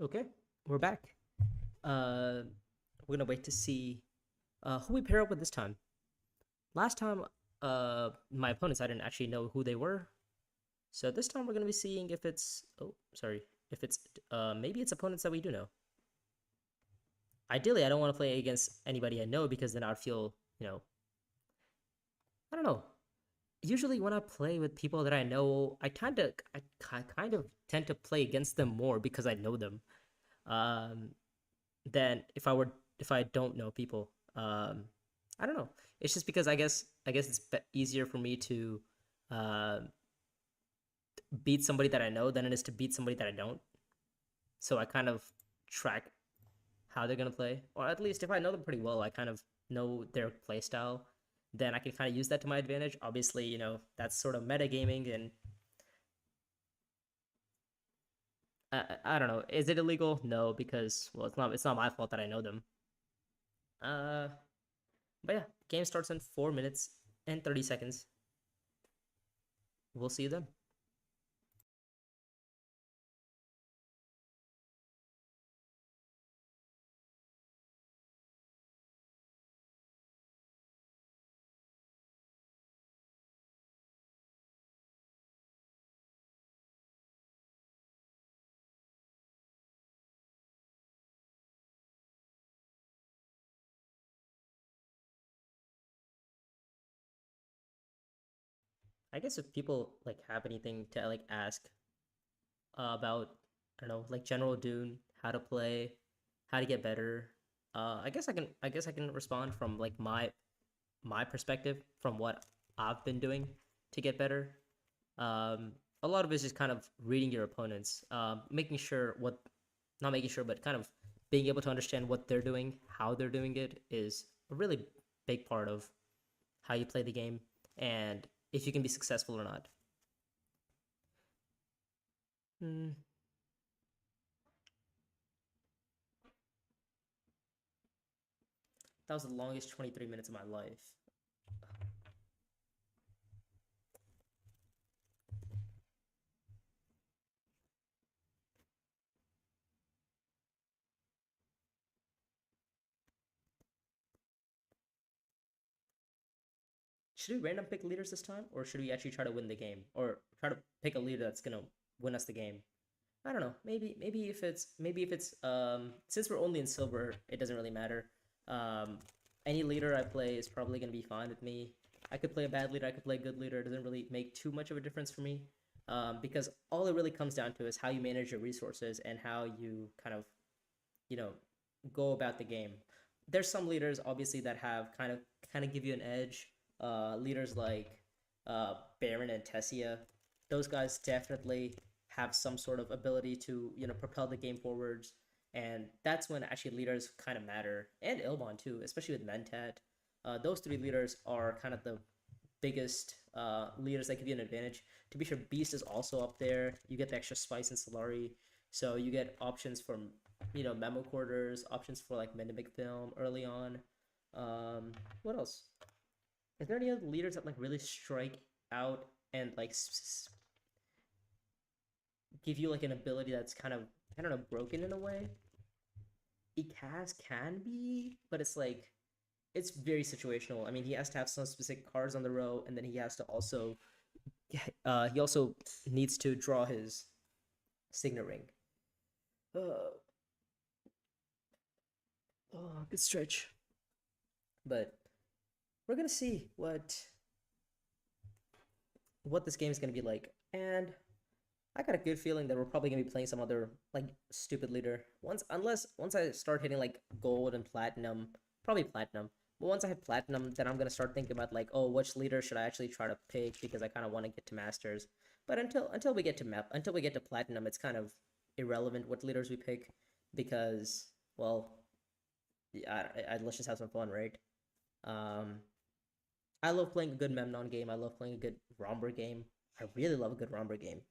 Okay, we're back. Uh, we're gonna wait to see who we pair up with this time. Last time, my opponents I didn't actually know who they were, so this time we're gonna be seeing if it's if it's maybe it's opponents that we do know. Ideally, I don't want to play against anybody I know because then I'd feel I don't know. Usually when I play with people that I know, I kind of tend to play against them more because I know them. Um, than if I don't know people. I don't know. It's just because I guess it's easier for me to uh, beat somebody that I know than it is to beat somebody that I don't. So I kind of track how they're gonna play, or at least if I know them pretty well, I kind of know their play style. Then I can kind of use that to my advantage. Obviously, that's sort of metagaming, and I don't know. Is it illegal? No, because well, it's not my fault that I know them. Uh, But yeah, game starts in 4 minutes and 30 seconds. We'll see you then. I guess if people like have anything to like ask about, I don't know, like general Dune, how to play, how to get better, I guess I can respond from like my perspective from what I've been doing to get better. A lot of it is just kind of reading your opponents, making sure what not making sure, but kind of being able to understand what they're doing, how they're doing it is a really big part of how you play the game and if you can be successful or not. Hmm, that was the longest 23 minutes of my life. Should we random pick leaders this time, or should we actually try to win the game, or try to pick a leader that's gonna win us the game? I don't know. Maybe if it's since we're only in silver, it doesn't really matter. Um, any leader I play is probably gonna be fine with me. I could play a bad leader, I could play a good leader. It doesn't really make too much of a difference for me, because all it really comes down to is how you manage your resources and how you kind of you know go about the game. There's some leaders obviously that have kind of give you an edge. Leaders like Baron and Tessia, those guys definitely have some sort of ability to propel the game forwards, and that's when actually leaders kind of matter. And Ilbon too, especially with Mentat. Those three leaders are kind of the biggest leaders that give you an advantage. To be sure, Beast is also up there. You get the extra spice in Solari, so you get options from memo quarters, options for like Mendemic film early on. What else? Is there any other leaders that like really strike out and like give you like an ability that's kind of I don't know broken in a way? Ikaz can be, but it's like it's very situational. I mean, he has to have some specific cards on the row, and then he also needs to draw his signet ring. Uh, good stretch. But we're gonna see what this game is gonna be like, and I got a good feeling that we're probably gonna be playing some other like stupid leader once I start hitting like gold and platinum, probably platinum. But once I hit platinum, then I'm gonna start thinking about like, oh, which leader should I actually try to pick because I kind of want to get to masters. But until we get to platinum, it's kind of irrelevant what leaders we pick because well, let's just have some fun, right? Um, I love playing a good Memnon game. I love playing a good Romber game. I really love a good Romber game.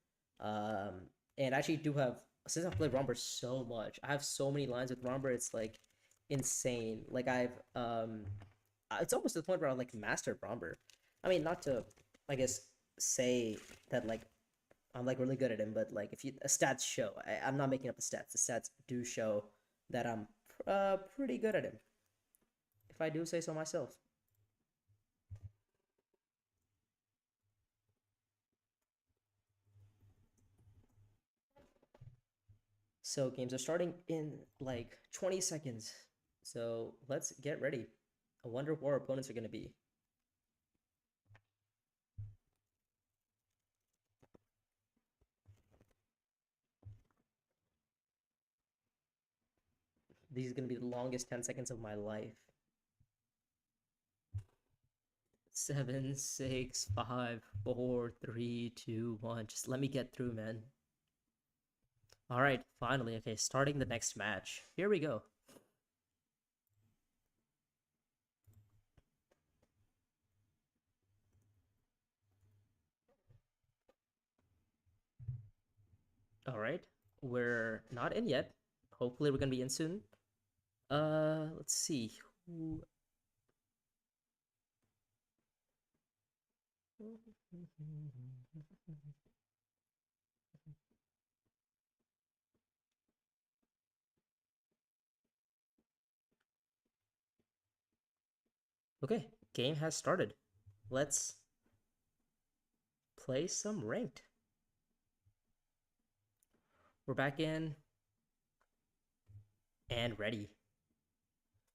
And I actually do have since I've played Romber so much, I have so many lines with Romber. It's like insane. Like it's almost to the point where I like mastered Romber. I mean, not to, I guess, say that like I'm like really good at him, but like if you stats show, I'm not making up the stats. The stats do show that I'm pretty good at him, if I do say so myself. So games are starting in like 20 seconds. So let's get ready. I wonder who our opponents are going to be. These are going to be the longest 10 seconds of my life. 7, 6, 5, 4, 3, 2, 1. Just let me get through, man. All right, finally. Okay, starting the next match. Here we go. All right, we're not in yet. Hopefully, we're gonna be in soon. Let's see. Okay, game has started. Let's play some ranked. We're back in and ready.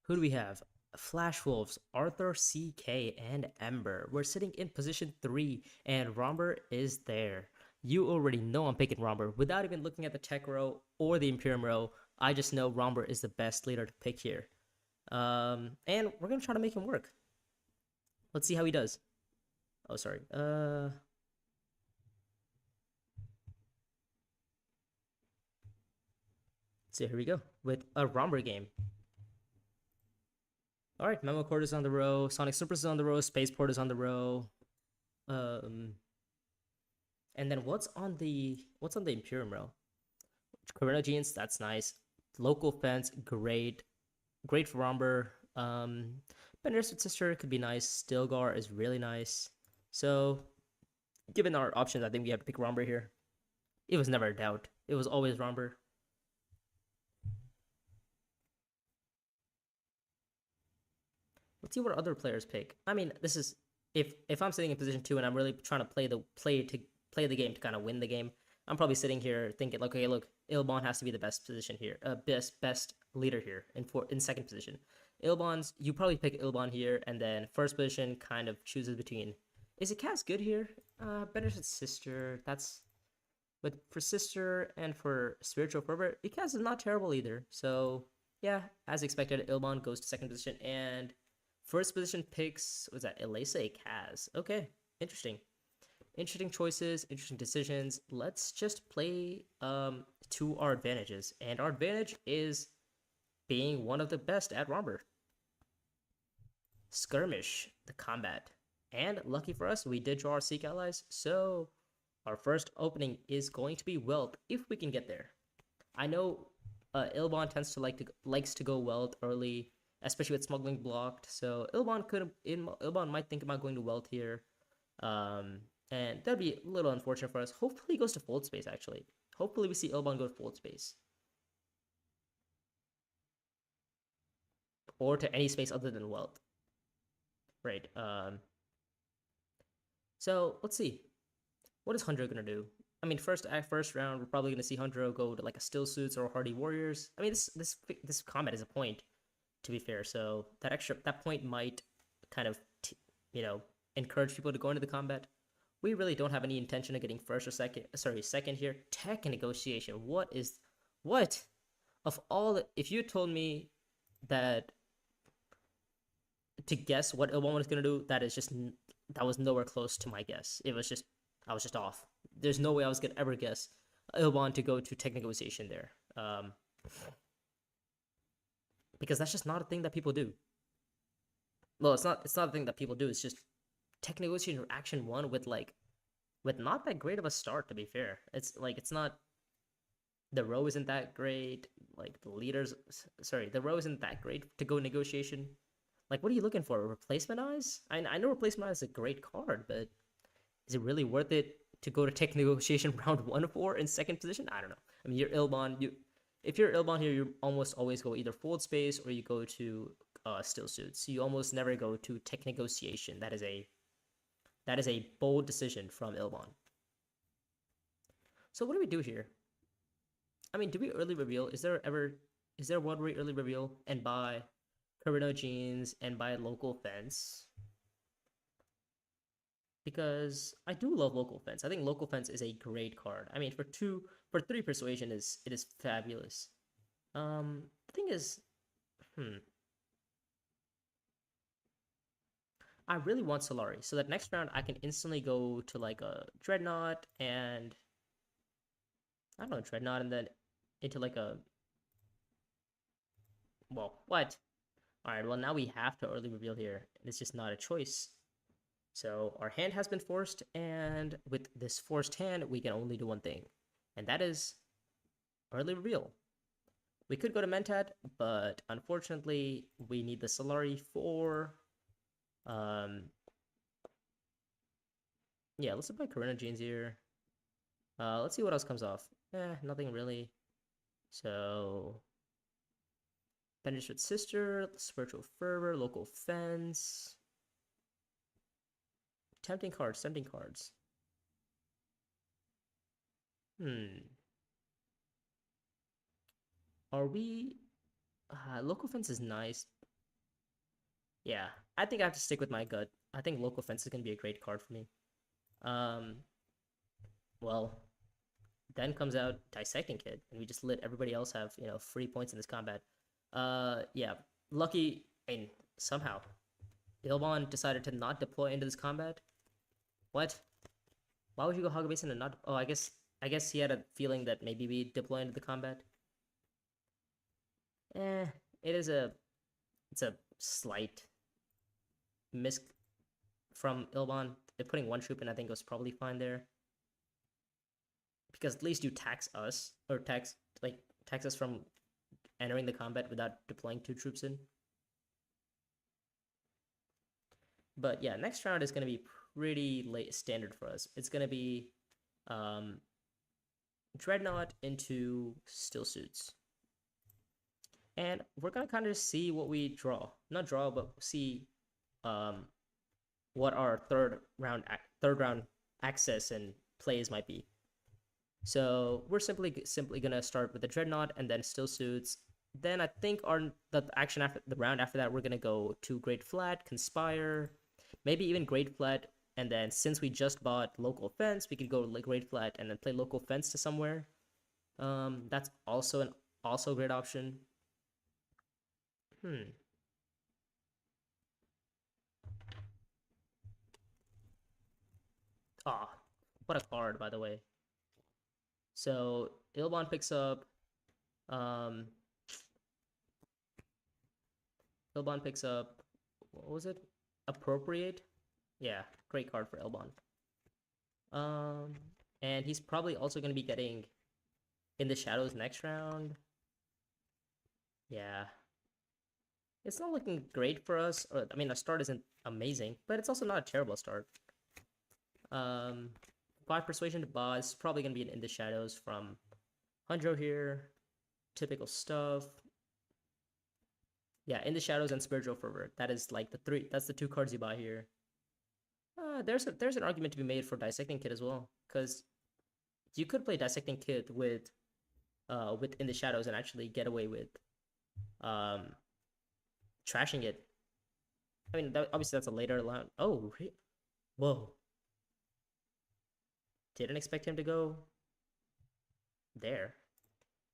Who do we have? Flash Wolves, Arthur, CK, and Ember. We're sitting in position 3, and Romber is there. You already know I'm picking Romber. Without even looking at the tech row or the Imperium row, I just know Romber is the best leader to pick here. And we're going to try to make him work. Let's see how he does. Oh, sorry. So here we go with a Romber game. All right, Memo Cord is on the row, Sonic Supers is on the row, Spaceport is on the row. And then what's on the Imperium row? Genes, that's nice. Local Fence, great. Great for Romber. Bender's Sister could be nice. Stilgar is really nice. So, given our options, I think we have to pick Romber here. It was never a doubt. It was always Romber. Let's see what other players pick. I mean, this is if I'm sitting in position 2 and I'm really trying to play the game to kind of win the game. I'm probably sitting here thinking, like, okay, look, Ilbon has to be the best position here, best leader here in second position. Ilbon's you probably pick Ilbon here, and then first position kind of chooses between. Is it Cass good here? Better than Sister. But for Sister and for Spiritual Fervor, Ikaz is not terrible either. So yeah, as expected, Ilbon goes to second position, and first position picks, what's that? Elisa Kaz. Okay, interesting. Interesting choices, interesting decisions. Let's just play to our advantages. And our advantage is being one of the best at Romber. Skirmish, the combat. And lucky for us, we did draw our Seek allies. So our first opening is going to be Welt, if we can get there. I know Ilbon tends to likes to go Welt early, especially with smuggling blocked. So Ilbon might think about going to Welt here. And that'd be a little unfortunate for us. Hopefully he goes to Fold Space, actually. Hopefully we see Ilbon go to Fold Space. Or to any space other than Welt. Right. So let's see. What is Hundro gonna do? I mean, first round, we're probably gonna see Hundro go to like a Still Suits or Hardy Warriors. I mean, this combat is a point, to be fair. So that point might kind of encourage people to go into the combat. We really don't have any intention of getting first or second. Sorry, second here. Tech negotiation. What of all the, if you told me that to guess what Ilbon was gonna do, that was nowhere close to my guess. I was just off. There's no way I was gonna ever guess Ilbon to go to tech negotiation there. Because that's just not a thing that people do. Well, it's not a thing that people do. It's just tech negotiation action 1 with not that great of a start, to be fair. It's not, the row isn't that great. Like the row isn't that great to go negotiation. Like, what are you looking for? Replacement Eyes? I know Replacement Eyes is a great card, but is it really worth it to go to tech negotiation round 1 4 in second position. I don't know. I mean, you're Ilbon. If you're Ilbon here, you almost always go either fold space or you go to still suits. You almost never go to tech negotiation. That is a bold decision from Ilbon. So what do we do here? I mean, do we early reveal? Is there one where we early reveal and buy Carino Jeans and buy local fence? Because I do love local fence. I think local fence is a great card. I mean, for 3 persuasion it is fabulous. The thing is, I really want Solari, so that next round I can instantly go to like a Dreadnought and I don't know, Dreadnought and then into like a what? Alright, well now we have to early reveal here. It's just not a choice. So our hand has been forced, and with this forced hand, we can only do one thing. And that is early reveal. We could go to Mentat, but unfortunately, we need the Solari for... yeah, let's buy Carino Jeans here. Let's see what else comes off. Nothing really. So... Benedict Sister, Spiritual Fervor, Local Fence... Tempting cards. Are we... local fence is nice. Yeah, I think I have to stick with my gut. I think local fence is going to be a great card for me. Well, then comes out Dissecting Kid, and we just let everybody else have, free points in this combat. Yeah, lucky, and somehow, Ilbon decided to not deploy into this combat. What? Why would you go Hog Basin and not... Oh, I guess he had a feeling that maybe we deploy into the combat. It's a slight miss from Ilbon. Putting 1 troop in, I think, was probably fine there. Because at least you tax us, or tax us from entering the combat without deploying 2 troops in. But yeah, next round is going to be pretty late standard for us. It's going to be Dreadnought into Still Suits. And we're going to kind of see what we draw. Not draw, but see what our third round access and plays might be. So we're simply going to start with the Dreadnought and then Still Suits. Then I think the action after the round after that, we're going to go to Great Flat, Conspire, maybe even Great Flat. And then since we just bought Local Fence, we could go Great Flat and then play Local Fence to somewhere. That's also a great option. Ah, what a card, by the way. So Ilbon picks up what was it? Appropriate? Yeah, great card for Ilbon. And he's probably also going to be getting In the Shadows next round. Yeah. It's not looking great for us. I mean, our start isn't amazing, but it's also not a terrible start. 5 Persuasion to Boss. Probably going to be an In the Shadows from Hundro here. Typical stuff. Yeah, In the Shadows and Spiritual Fervor. That is like that's the 2 cards you buy here. There's an argument to be made for Dissecting Kid as well, because you could play Dissecting Kid with In the Shadows and actually get away with trashing it. I mean, obviously that's a later round. Oh, whoa! Didn't expect him to go there.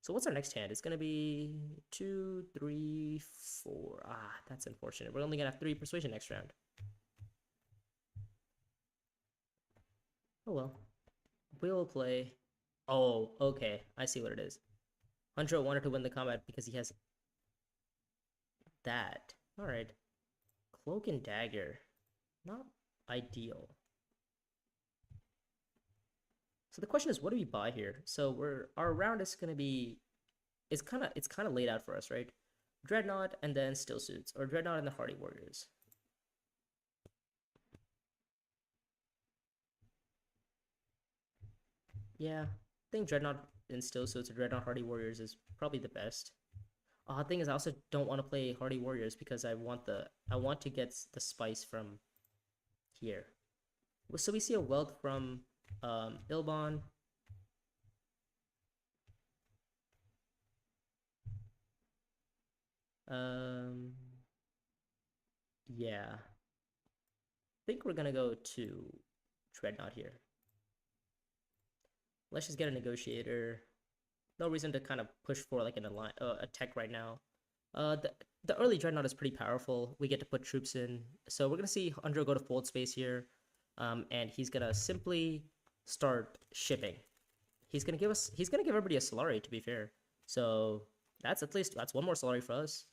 So what's our next hand? It's gonna be 2, 3, 4. Ah, that's unfortunate. We're only gonna have 3 Persuasion next round. Oh well. We'll play. Oh, okay. I see what it is. Hunter wanted to win the combat because he has that. Alright. Cloak and Dagger. Not ideal. So the question is, what do we buy here? So our round is gonna be, it's kind of laid out for us, right? Dreadnought and then Still Suits, or Dreadnought and the Hardy Warriors. Yeah, I think Dreadnought instill so it's Dreadnought Hardy Warriors is probably the best. Thing is, I also don't want to play Hardy Warriors because I want to get the spice from here. So we see a wealth from Ilbon. Um, yeah, I think we're gonna go to Dreadnought here. Let's just get a negotiator. No reason to kind of push for like a tech right now. The early Dreadnought is pretty powerful. We get to put troops in, so we're gonna see Andro go to fold space here, and he's gonna simply start shipping. He's gonna give everybody a Solari, to be fair. So that's one more Solari for us.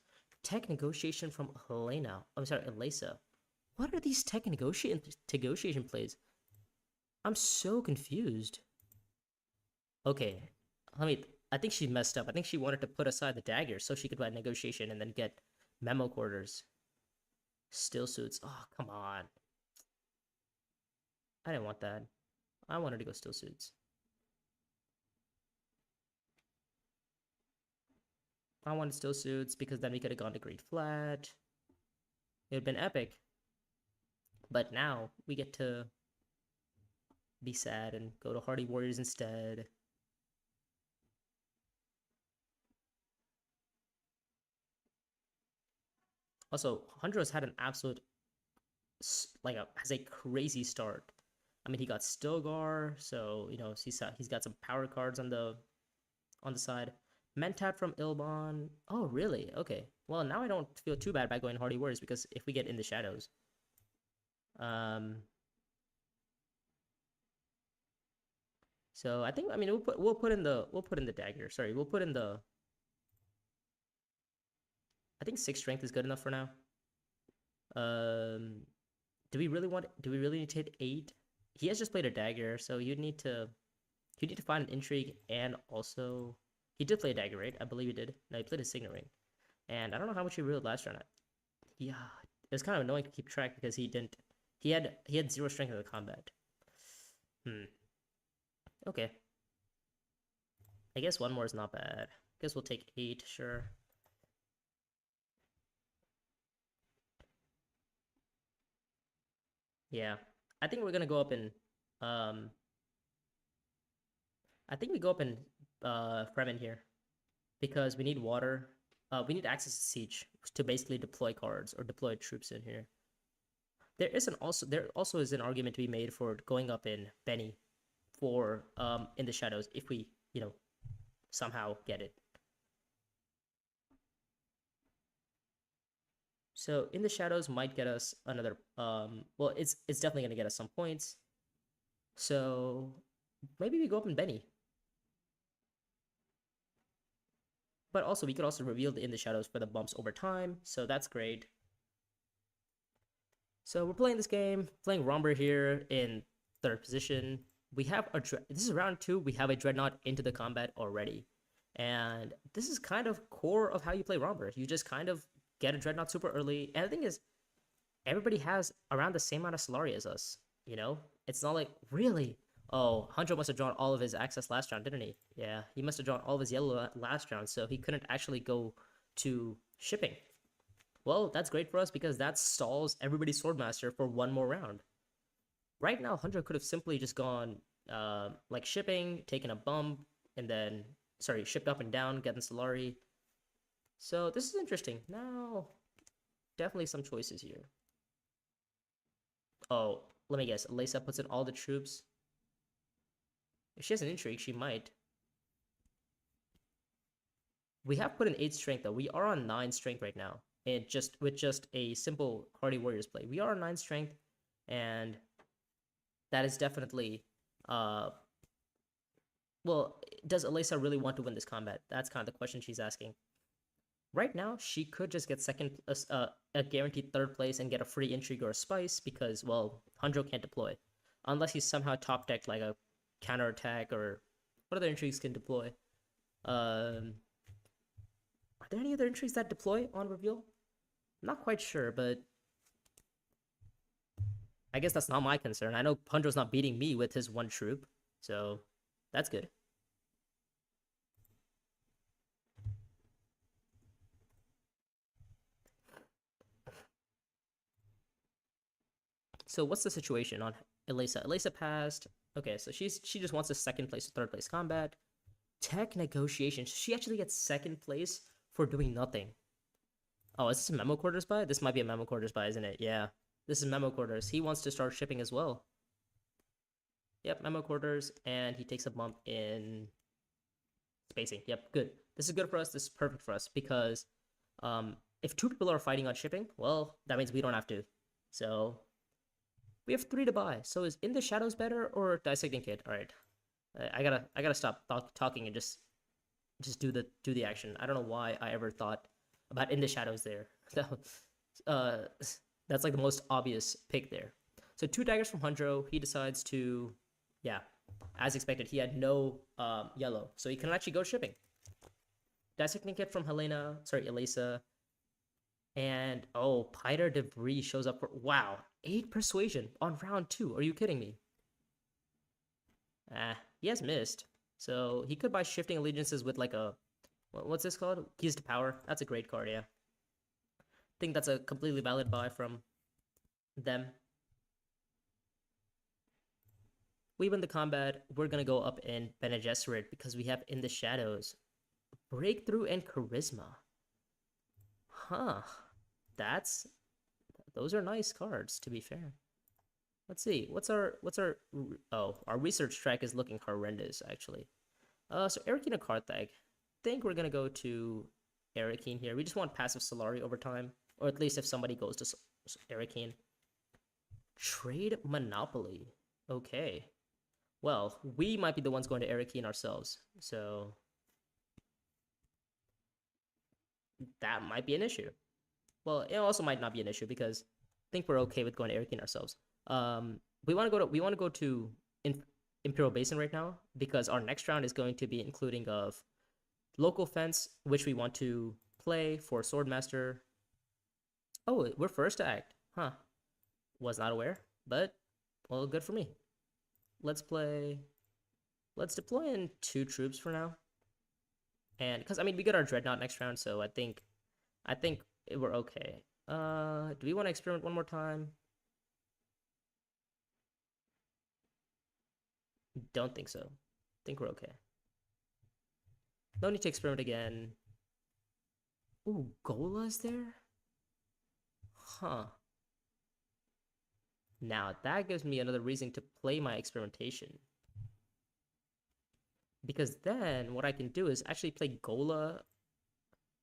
Tech negotiation from Helena. I'm sorry, Elisa. What are these tech negotiation plays? I'm so confused. Okay, let me. I think she messed up. I think she wanted to put aside the dagger so she could buy negotiation and then get memo quarters. Still suits. Oh, come on. I didn't want that. I wanted to go still suits. I wanted still suits because then we could have gone to Great Flat. It would have been epic. But now we get to be sad and go to Hardy Warriors instead. Also, Hondros had an absolute has a crazy start. I mean, he got Stilgar, so he's got some power cards on the side. Mentat from Ilbon. Oh, really? Okay. Well, now I don't feel too bad by going Hardy Warriors because if we get in the shadows, so I mean we'll put in the dagger. Sorry, we'll put in the. I think 6 strength is good enough for now. Um, do we really need to hit 8? He has just played a dagger, so you need to find an intrigue and also he did play a dagger, right? I believe he did. No, he played a signet ring, and I don't know how much he reeled last round. Yeah, it was kind of annoying to keep track because he didn't. He had 0 strength in the combat. Okay. I guess one more is not bad. I guess we'll take 8, sure. Yeah. I think we're gonna go up in I think we go up in Fremen here because we need water. We need access to siege to basically deploy cards or deploy troops in here. There also is an argument to be made for going up in Benny for in the shadows if we, somehow get it. So in the shadows might get us another well it's definitely gonna get us some points. So maybe we go up in Benny. But also we could also reveal the in the shadows for the bumps over time, so that's great. So we're playing this game, playing Romber here in 3rd position. We have this is round 2. We have a Dreadnought into the combat already, and this is kind of core of how you play Romber. You just kind of get a Dreadnought super early, and the thing is, everybody has around the same amount of Solari as us. It's not like really. Oh, Hanjo must have drawn all of his access last round, didn't he? Yeah, he must have drawn all of his yellow last round, so he couldn't actually go to shipping. Well, that's great for us because that stalls everybody's Swordmaster for one more round. Right now, Hunter could have simply just gone like shipping, taken a bump, and then, sorry, shipped up and down, getting Solari. So this is interesting. Now, definitely some choices here. Oh, let me guess. Lisa puts in all the troops. If she has an intrigue, she might. We have put in 8 strength, though. We are on 9 strength right now. And with just a simple Hardy Warriors play. We are on 9 strength, and that is definitely well, does Elisa really want to win this combat? That's kind of the question she's asking. Right now, she could just get a guaranteed 3rd place and get a free intrigue or a spice because, well, Hanjo can't deploy. Unless he's somehow top decked like a counterattack or what other intrigues can deploy. Are there any other intrigues that deploy on reveal? I'm not quite sure, but I guess that's not my concern. I know Hanjo's not beating me with his 1 troop, so That's good. So what's the situation on Elisa? Elisa passed. Okay, so she just wants a second place or third place combat. Tech negotiations. She actually gets second place for doing nothing. Oh, is this a memo quarters buy? This might be a memo quarters buy, isn't it? Yeah. This is memo quarters. He wants to start shipping as well. Yep, memo quarters, and he takes a bump in spacing. Yep, good. This is good for us. This is perfect for us because if two people are fighting on shipping, well, that means we don't have to. So we have 3 to buy. So is In the Shadows better or Dissecting Kid? All right, I gotta stop talking and just do the action. I don't know why I ever thought about In the Shadows there. uh, that's like the most obvious pick there. So 2 daggers from Hundro. He decides to, yeah, as expected, he had no yellow, so he can actually go shipping. Dissecting Kit from Elisa. And oh, Piter Debris shows up for, wow, 8 persuasion on round 2. Are you kidding me? He has missed. So he could buy Shifting Allegiances with like a, what's this called? Keys to Power. That's a great card, yeah. I think that's a completely valid buy from them. We win the combat. We're going to go up in Bene Gesserit because we have In the Shadows. Breakthrough and Charisma. Huh. Those are nice cards, to be fair. Let's see. Our research track is looking horrendous, actually. So Arakeen and Karthag. Think we're going to go to Arakeen here. We just want passive Solari over time, or at least if somebody goes to Arakeen. Trade Monopoly. Okay. Well, we might be the ones going to Arakeen ourselves, so that might be an issue. Well, it also might not be an issue because I think we're okay with going to Arakeen ourselves. We want to go to Imperial Basin right now because our next round is going to be including of local fence, which we want to play for Swordmaster. Oh, we're first to act, huh? Was not aware, but well, good for me. Let's deploy in 2 troops for now, and because I mean we get our Dreadnought next round, so I think we're okay. Do we want to experiment one more time? Don't think so. Think we're okay. No need to experiment again. Ooh, Gola's there? Huh. Now, that gives me another reason to play my experimentation. Because then, what I can do is actually play Gola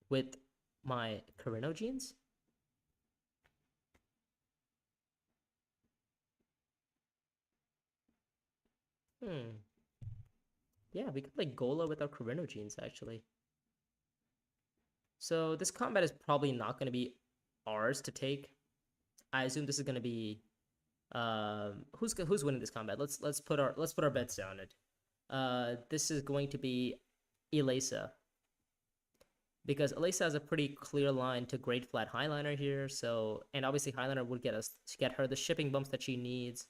with my Carinogenes. Yeah, we could play Gola with our Carinogenes, actually. So this combat is probably not going to be ours to take. I assume this is going to be who's winning this combat. Let's put our bets down it. This is going to be Elisa, because Elisa has a pretty clear line to Great Flat Highliner here. So, and obviously Highliner would get her the shipping bumps that she needs.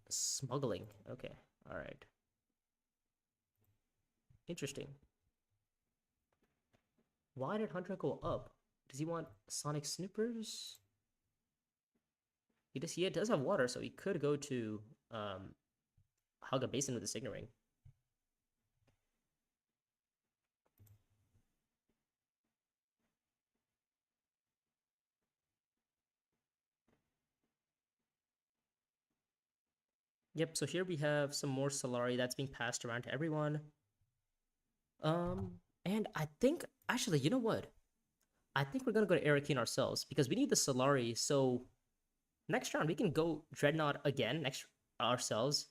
Smuggling. Okay. All right. Interesting. Why did Hunter go up? Does he want Sonic Snoopers? He does have water, so he could go to Haga Basin with the Signet Ring. Yep, so here we have some more Solari that's being passed around to everyone. And I think, actually, you know what? I think we're gonna go to Arakeen ourselves because we need the Solari, so next round we can go Dreadnought again ourselves.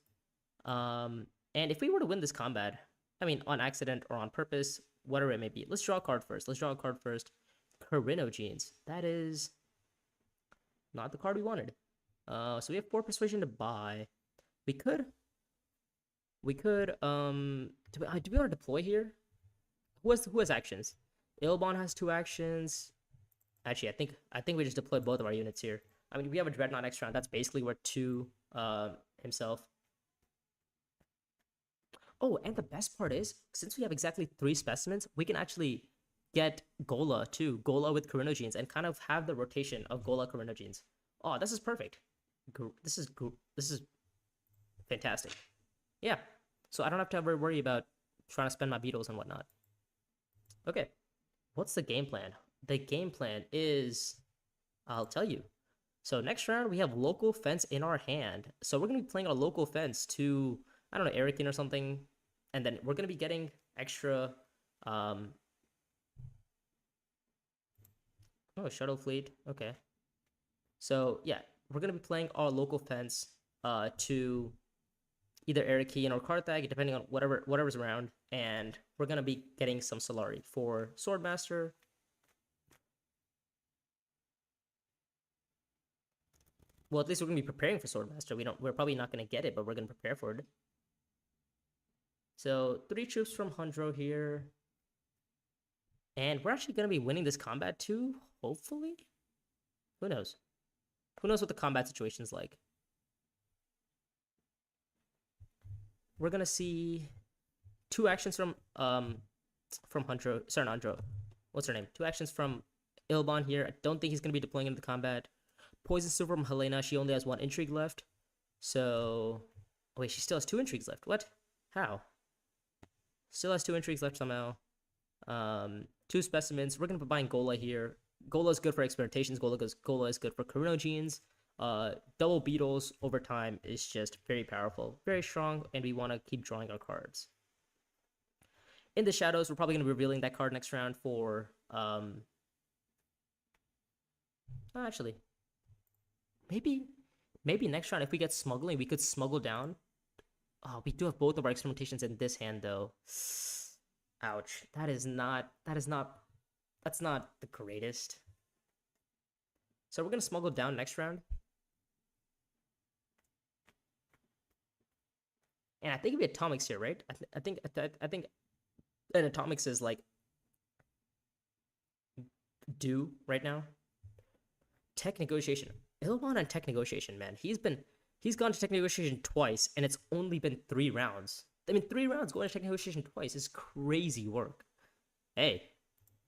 And if we were to win this combat, I mean on accident or on purpose, whatever it may be, let's draw a card first. Carinogenes. That is not the card we wanted. So we have 4 persuasion to buy. We could do we want to deploy here? Who has actions? Ilbon has 2 actions. Actually, I think we just deploy both of our units here. I mean, we have a Dreadnought next round. That's basically worth 2 himself. Oh, and the best part is, since we have exactly 3 specimens, we can actually get Gola too, Gola with Carinogenes, and kind of have the rotation of Gola Carinogenes. Oh, this is perfect. This is fantastic. Yeah. So I don't have to ever worry about trying to spend my beetles and whatnot. Okay. What's the game plan? The game plan is, I'll tell you. So next round we have local fence in our hand. So we're gonna be playing our local fence to, I don't know, Erican or something, and then we're gonna be getting extra. Um, oh, shuttle fleet. Okay. So yeah, we're gonna be playing our local fence to either Erican or Carthag, depending on whatever's around, and we're gonna be getting some Solari for Swordmaster. Well, at least we're gonna be preparing for Swordmaster. We're probably not gonna get it, but we're gonna prepare for it. So 3 troops from Hundro here. And we're actually gonna be winning this combat too, hopefully. Who knows? Who knows what the combat situation's like? We're gonna see 2 actions from Hundro. Sorry, not Hundro. What's her name? 2 actions from Ilban here. I don't think he's gonna be deploying into the combat. Poison Silver from Helena. She only has 1 intrigue left. So, oh, wait, she still has 2 intrigues left. What? How? Still has 2 intrigues left somehow. 2 specimens. We're gonna be buying Gola here. Gola is good for experimentations. Gola is good for Carinogenes. Double beetles over time is just very powerful, very strong, and we want to keep drawing our cards. In the shadows, we're probably gonna be revealing that card next round for actually, maybe next round if we get smuggling, we could smuggle down. Oh, we do have both of our experimentations in this hand though. Ouch. That's not the greatest. So we're gonna smuggle down next round. And I think we atomics here, right? I think an atomics is like due right now. Tech negotiation. Ilwan on tech negotiation, man. He's gone to tech negotiation twice, and it's only been 3 rounds. I mean, 3 rounds going to tech negotiation twice is crazy work. Hey,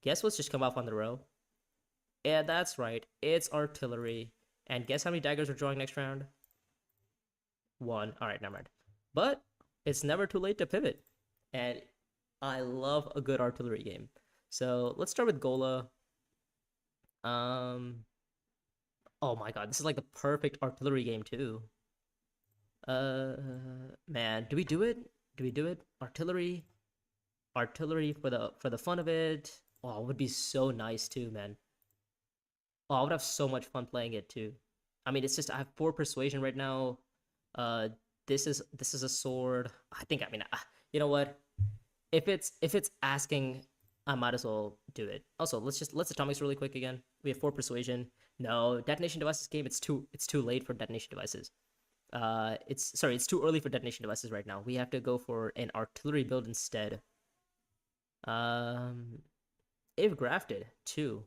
guess what's just come off on the row? Yeah, that's right. It's artillery. And guess how many daggers we're drawing next round? 1. All right, never mind. But it's never too late to pivot. And I love a good artillery game. So let's start with Gola. Oh my god, this is like the perfect artillery game too. Man, do we do it? Do we do it? Artillery for the fun of it. Oh, it would be so nice too, man. Oh, I would have so much fun playing it too. I mean, it's just I have 4 persuasion right now. Uh, this is a sword. I mean, you know what? If it's asking, I might as well do it. Also, let's atomics really quick again. We have 4 persuasion. No, detonation devices game. It's too late for detonation devices. It's too early for detonation devices right now. We have to go for an artillery build instead. If grafted 2.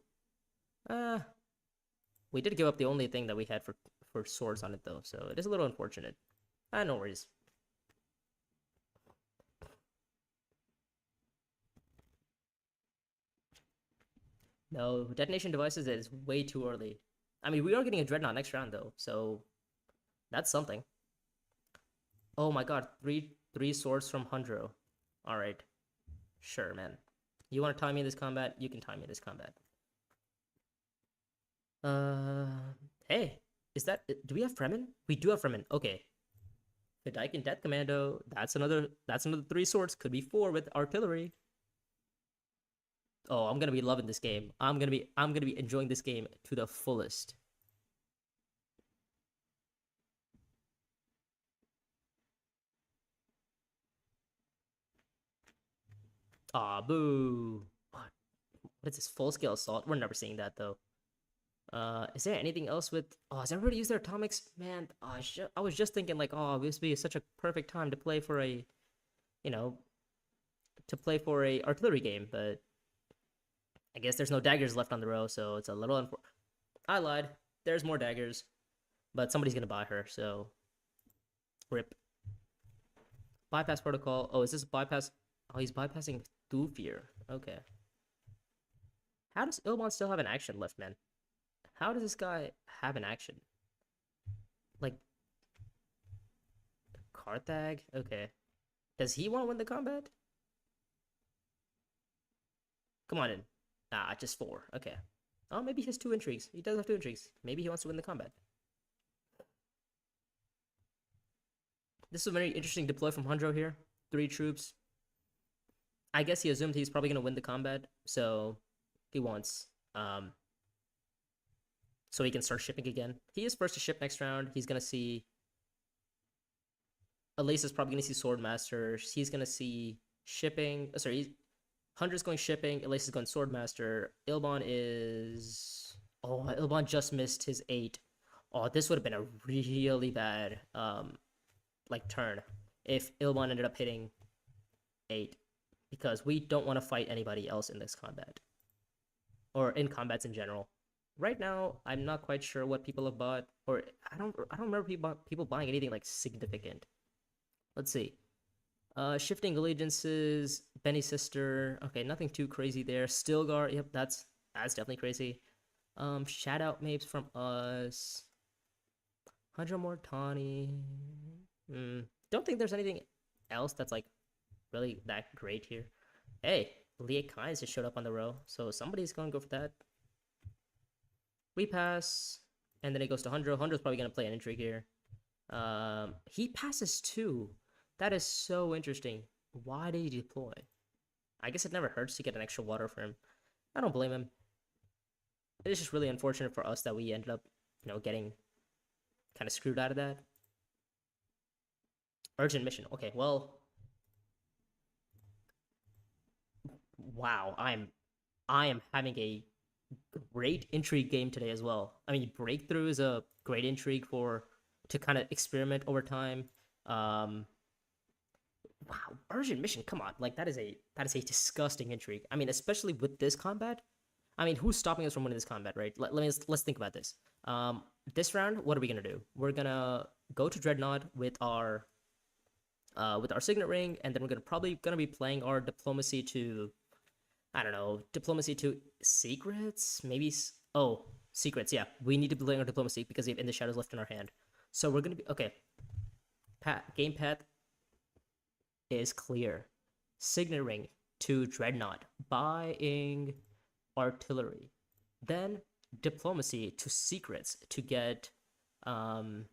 We did give up the only thing that we had for swords on it though, so it is a little unfortunate. No worries. No, detonation devices is way too early. I mean, we are getting a dreadnought next round though, so that's something. Oh my god, three swords from Hundro. All right, sure, man. You want to tie me in this combat? You can tie me in this combat. Hey, is that? Do we have Fremen? We do have Fremen. Okay. The Daikin Death Commando. That's another 3 swords. Could be 4 with artillery. Oh, I'm gonna be loving this game. I'm gonna be enjoying this game to the fullest. Ah, boo. What is this full scale assault? We're never seeing that though. Is there anything else with? Oh, has everybody used their atomics? Man, I was just thinking like, oh, this would be such a perfect time to play for a, artillery game, but I guess there's no daggers left on the row, so it's a little unfortunate. I lied. There's more daggers, but somebody's gonna buy her, so rip. Bypass protocol. Oh, is this bypass? Oh, he's bypassing Thufir. Okay. How does Ilbon still have an action left, man? How does this guy have an action? Like, Karthag? Okay. Does he want to win the combat? Come on in. Ah, just 4. Okay. Oh, maybe he has 2 intrigues. He does have 2 intrigues. Maybe he wants to win the combat. This is a very interesting deploy from Hundro here. 3 troops. I guess he assumed he's probably going to win the combat, so he wants, so he can start shipping again. He is first to ship next round. He's going to see, Elise is probably going to see Swordmaster. He's going to see shipping. Hunter's going shipping. Elise is going Swordmaster. Ilbon is, oh, Ilbon just missed his 8. Oh, this would have been a really bad, like, turn if Ilbon ended up hitting 8. Because we don't want to fight anybody else in this combat. Or in combats in general. Right now, I'm not quite sure what people have bought. Or I don't remember people buying anything like significant. Let's see. Shifting Allegiances, Benny Sister. Okay, nothing too crazy there. Stilgar, yep, that's definitely crazy. Shout out mapes from us. 100 more Tawny. Don't think there's anything else that's like really that great here. Hey, Leah Kynes just showed up on the row, so somebody's gonna go for that. We pass, and then it goes to Hundro. Hundro's probably gonna play an intrigue here. He passes 2. That is so interesting. Why did he deploy? I guess it never hurts to get an extra water for him. I don't blame him. It is just really unfortunate for us that we ended up, getting kind of screwed out of that. Urgent mission. Okay, well, wow, I am having a great intrigue game today as well. I mean, Breakthrough is a great intrigue to kind of experiment over time. Wow, urgent mission, come on, like that is a disgusting intrigue. I mean, especially with this combat. I mean, who's stopping us from winning this combat, right? Let's think about this. This round, what are we gonna do? We're gonna go to Dreadnought with our signet ring, and then we're probably gonna be playing our diplomacy to, I don't know, diplomacy to secrets? Maybe, oh, secrets, yeah. We need to be playing our diplomacy because we have In the Shadows left in our hand. So we're gonna be, okay. Game path is clear. Signet ring to Dreadnought, buying artillery. Then diplomacy to secrets to get, oh,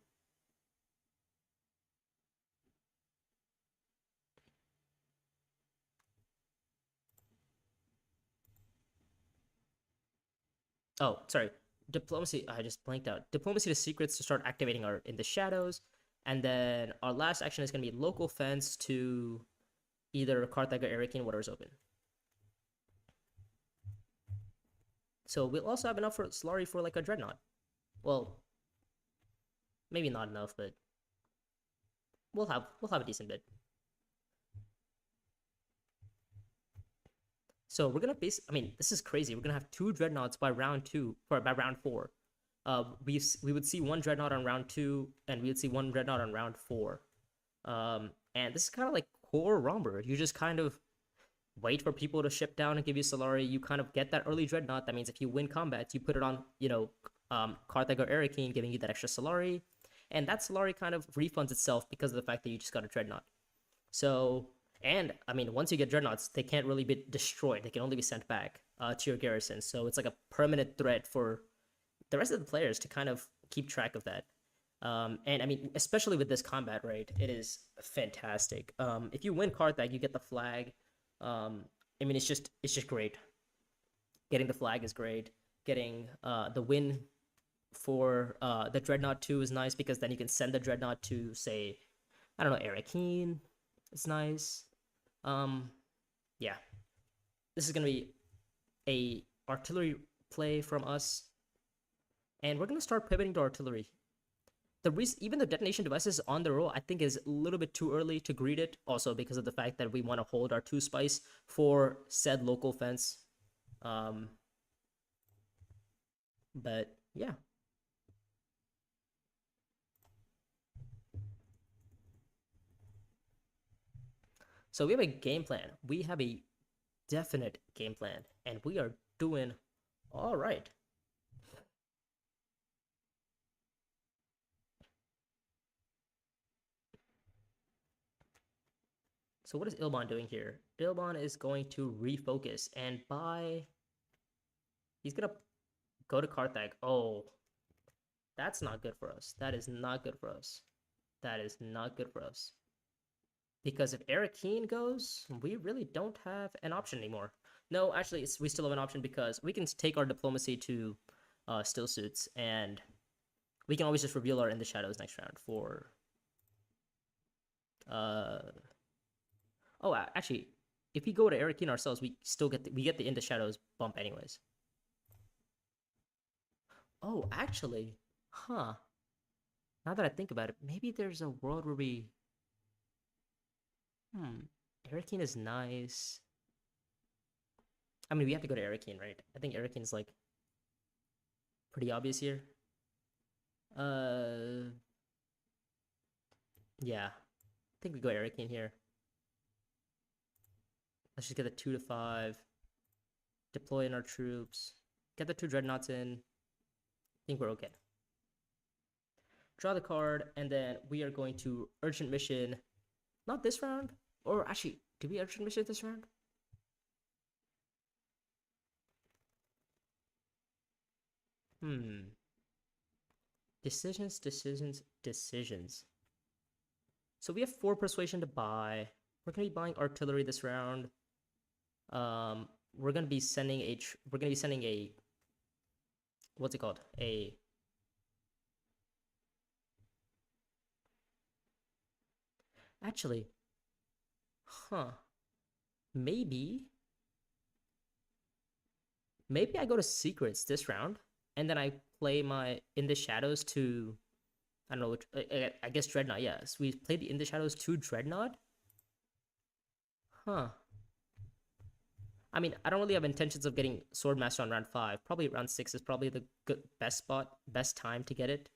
sorry. Diplomacy, I just blanked out. Diplomacy to secrets to start activating our In the Shadows. And then our last action is going to be local fence to either Carthage or Arakin, whatever's open. So we'll also have enough for Solari for like a Dreadnought. Well, maybe not enough, but we'll have a decent bit. So we're gonna I mean, this is crazy. We're gonna have 2 Dreadnoughts by round 2, or by round 4. We would see 1 Dreadnought on round 2, and we would see 1 Dreadnought on round 4. And this is kind of like core Romber. You just kind of wait for people to ship down and give you Solari. You kind of get that early Dreadnought. That means if you win combat, you put it on, Carthage or Arakin, giving you that extra Solari. And that Solari kind of refunds itself because of the fact that you just got a Dreadnought. So, and, I mean, once you get Dreadnoughts, they can't really be destroyed. They can only be sent back to your garrison. So it's like a permanent threat for the rest of the players to kind of keep track of that. And I mean, especially with this combat, right? It is fantastic. If you win Carthage, you get the flag. I mean, it's just great. Getting the flag is great. Getting the win for the Dreadnought 2 is nice because then you can send the Dreadnought to, say, I don't know, Arakin. It's nice. Yeah. This is gonna be a artillery play from us. And we're gonna start pivoting to artillery. The reason, even the detonation devices on the roll, I think is a little bit too early to greet it. Also because of the fact that we want to hold our 2 spice for said local fence. But yeah. So we have a game plan. We have a definite game plan, and we are doing all right. So what is Ilbon doing here? Ilbon is going to refocus, and he's gonna go to Karthag. Oh, that's not good for us. That is not good for us. That is not good for us. Because if Arakeen goes, we really don't have an option anymore. No, actually, we still have an option because we can take our diplomacy to still suits, and we can always just reveal our in the shadows next round for. Uh, oh, actually, if we go to Arakeen ourselves, we still get we get the in the shadows bump anyways. Oh, actually, huh? Now that I think about it, maybe there's a world where we. Arakeen is nice. I mean, we have to go to Arakeen, right? I think Arakeen is like pretty obvious here. Uh, yeah, I think we go Arakeen here. Let's just get the 2 to 5. Deploy in our troops. Get the 2 dreadnoughts in. I think we're okay. Draw the card, and then we are going to urgent mission. Not this round, or actually, do we urgent mission this round? Decisions, decisions, decisions. So we have 4 persuasion to buy. We're gonna be buying artillery this round. We're gonna be sending a what's it called? Actually, huh? Maybe I go to secrets this round, and then I play my in the shadows to I don't know. I guess Dreadnought. Yes, we played the in the shadows to Dreadnought. Huh. I mean, I don't really have intentions of getting Swordmaster on round 5. Probably round 6 is probably the best time to get it.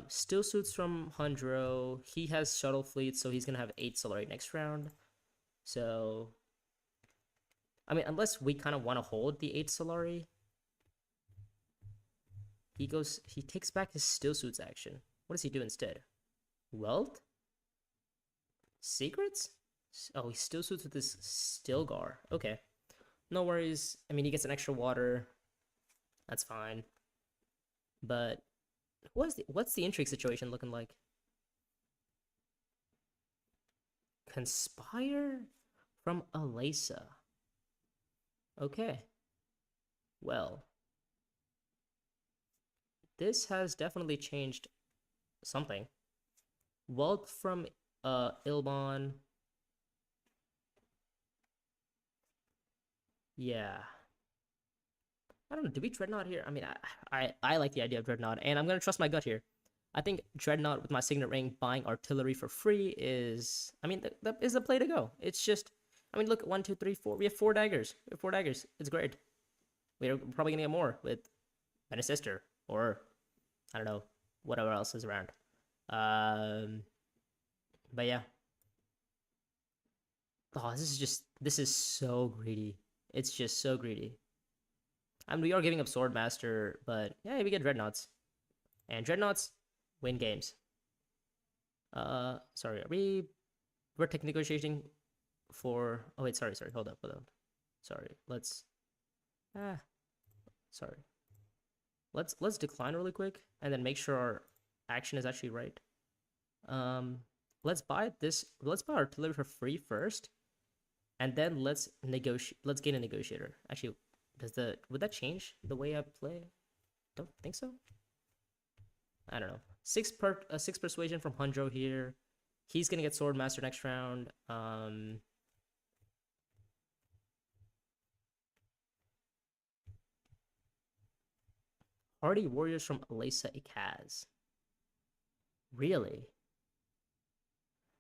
Still suits from Hundro. He has shuttle fleets, so he's gonna have 8 Solari next round. So, I mean, unless we kind of want to hold the 8 Solari, he takes back his still suits action. What does he do instead? Wealth? Secrets? Oh, he still suits with his Stilgar. Okay. No worries. I mean, he gets an extra water. That's fine. But what's the intrigue situation looking like? Conspire from Alesa. Okay. Well, this has definitely changed something. Wealth from Ilbon. Yeah. I don't know. Do we Dreadnought here? I mean, I like the idea of Dreadnought, and I'm gonna trust my gut here. I think Dreadnought with my Signet Ring buying artillery for free is, I mean, that is the play to go. It's just, I mean, look, 1, 2, 3, 4. We have 4 daggers. We have 4 daggers. It's great. We're probably gonna get more with Menace Sister or I don't know, whatever else is around. But yeah. Oh, this is so greedy. It's just so greedy. I mean, we are giving up Swordmaster, but yeah, we get Dreadnoughts. And Dreadnoughts win games. Sorry, we're tech negotiating for, oh wait, sorry, hold up. Sorry, sorry. Let's decline really quick and then make sure our action is actually right. Let's buy artillery for free first, and then let's gain a negotiator. Actually, would that change the way I play? Don't think so. I don't know. 6 persuasion from Hundro here. He's gonna get Swordmaster next round. Hardy Warriors from Alesa Ikaz. Really?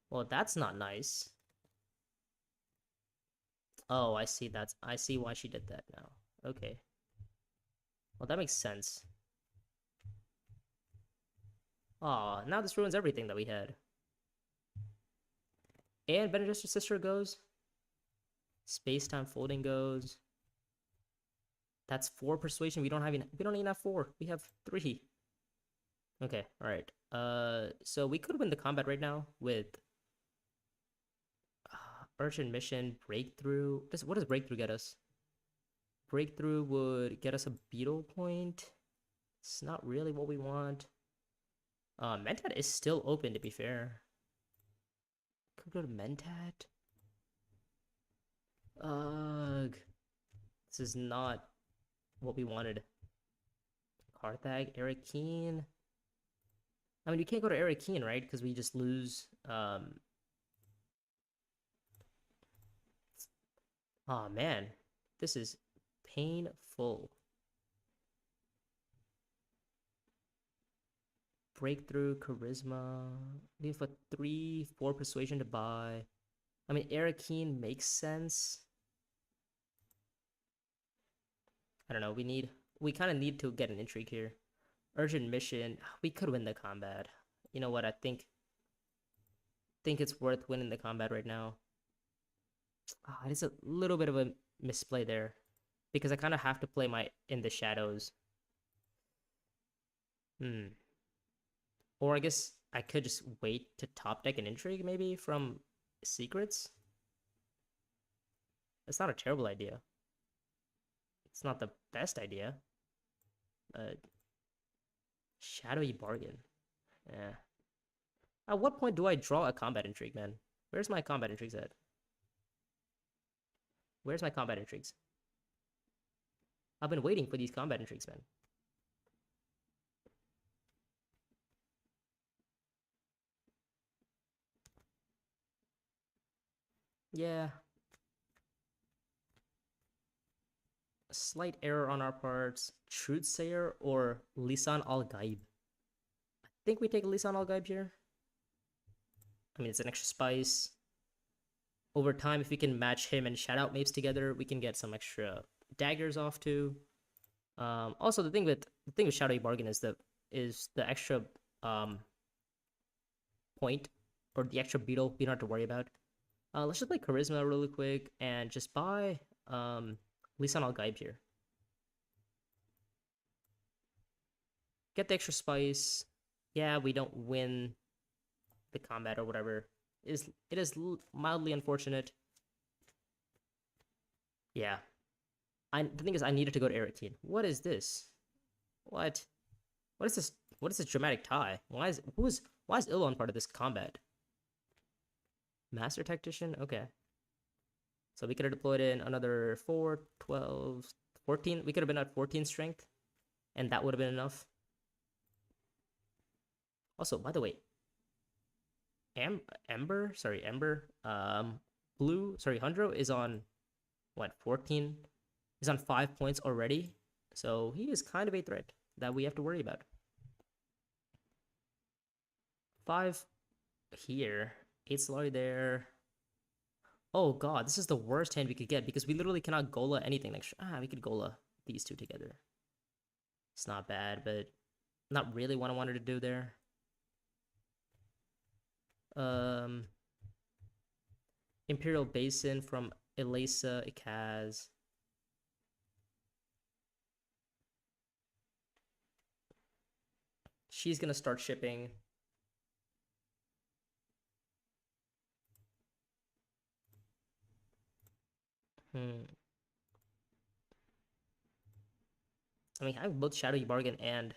Well, that's not nice. Oh, I see why she did that now. Okay. Well, that makes sense. Aw, now this ruins everything that we had. And Benedict's sister goes. Space-time folding goes. That's 4 persuasion. We don't even have 4. We have 3. Okay, all right. So we could win the combat right now with urgent mission breakthrough. What does breakthrough get us? Breakthrough would get us a beetle point. It's not really what we want. Mentat is still open, to be fair. Could go to Mentat. Ugh. This is not what we wanted. Carthag, Eric Keen. I mean, you can't go to Eric Keen, right? Because we just lose. Oh, man. This is painful. Breakthrough, charisma. We have a 3-4 persuasion to buy. I mean, Eric Keen makes sense. I don't know. We kind of need to get an intrigue here. Urgent mission. We could win the combat. You know what? I think it's worth winning the combat right now. It is a little bit of a misplay there because I kind of have to play my in the shadows. Or I guess I could just wait to top deck an intrigue maybe from secrets. That's not a terrible idea. It's not the best idea. Shadowy bargain. Yeah. At what point do I draw a combat intrigue, man? Where's my combat intrigues at? Where's my combat intrigues? I've been waiting for these combat intrigues, man. Yeah. A slight error on our parts. Truthsayer or Lisan al-Gaib? I think we take Lisan al-Gaib here. I mean, it's an extra spice. Over time, if we can match him and Shadow Mapes together, we can get some extra daggers off too. Also, the thing with Shadowy Bargain is the extra point or the extra beetle we don't have to worry about. Let's just play Charisma really quick and just buy Lisan al-Gaib here. Get the extra spice. Yeah, we don't win the combat or whatever. It is mildly unfortunate. Yeah. The thing is, I needed to go to Eric Keen. What is this? What? What is this? What is this dramatic tie? Why is Ilon part of this combat? Master Tactician? Okay. So we could have deployed in another 4, 12, 14. We could have been at 14 strength, and that would have been enough. Also, by the way, Ember, Hundro is on what, 14? He's on 5 points already, so he is kind of a threat that we have to worry about. 5 here, 8 Solari there. Oh god, this is the worst hand we could get because we literally cannot Gola anything next. We could Gola these two together. It's not bad, but not really what I wanted to do there. Imperial Basin from Elasa Ikaz. She's gonna start shipping. I mean, I have both Shadowy Bargain and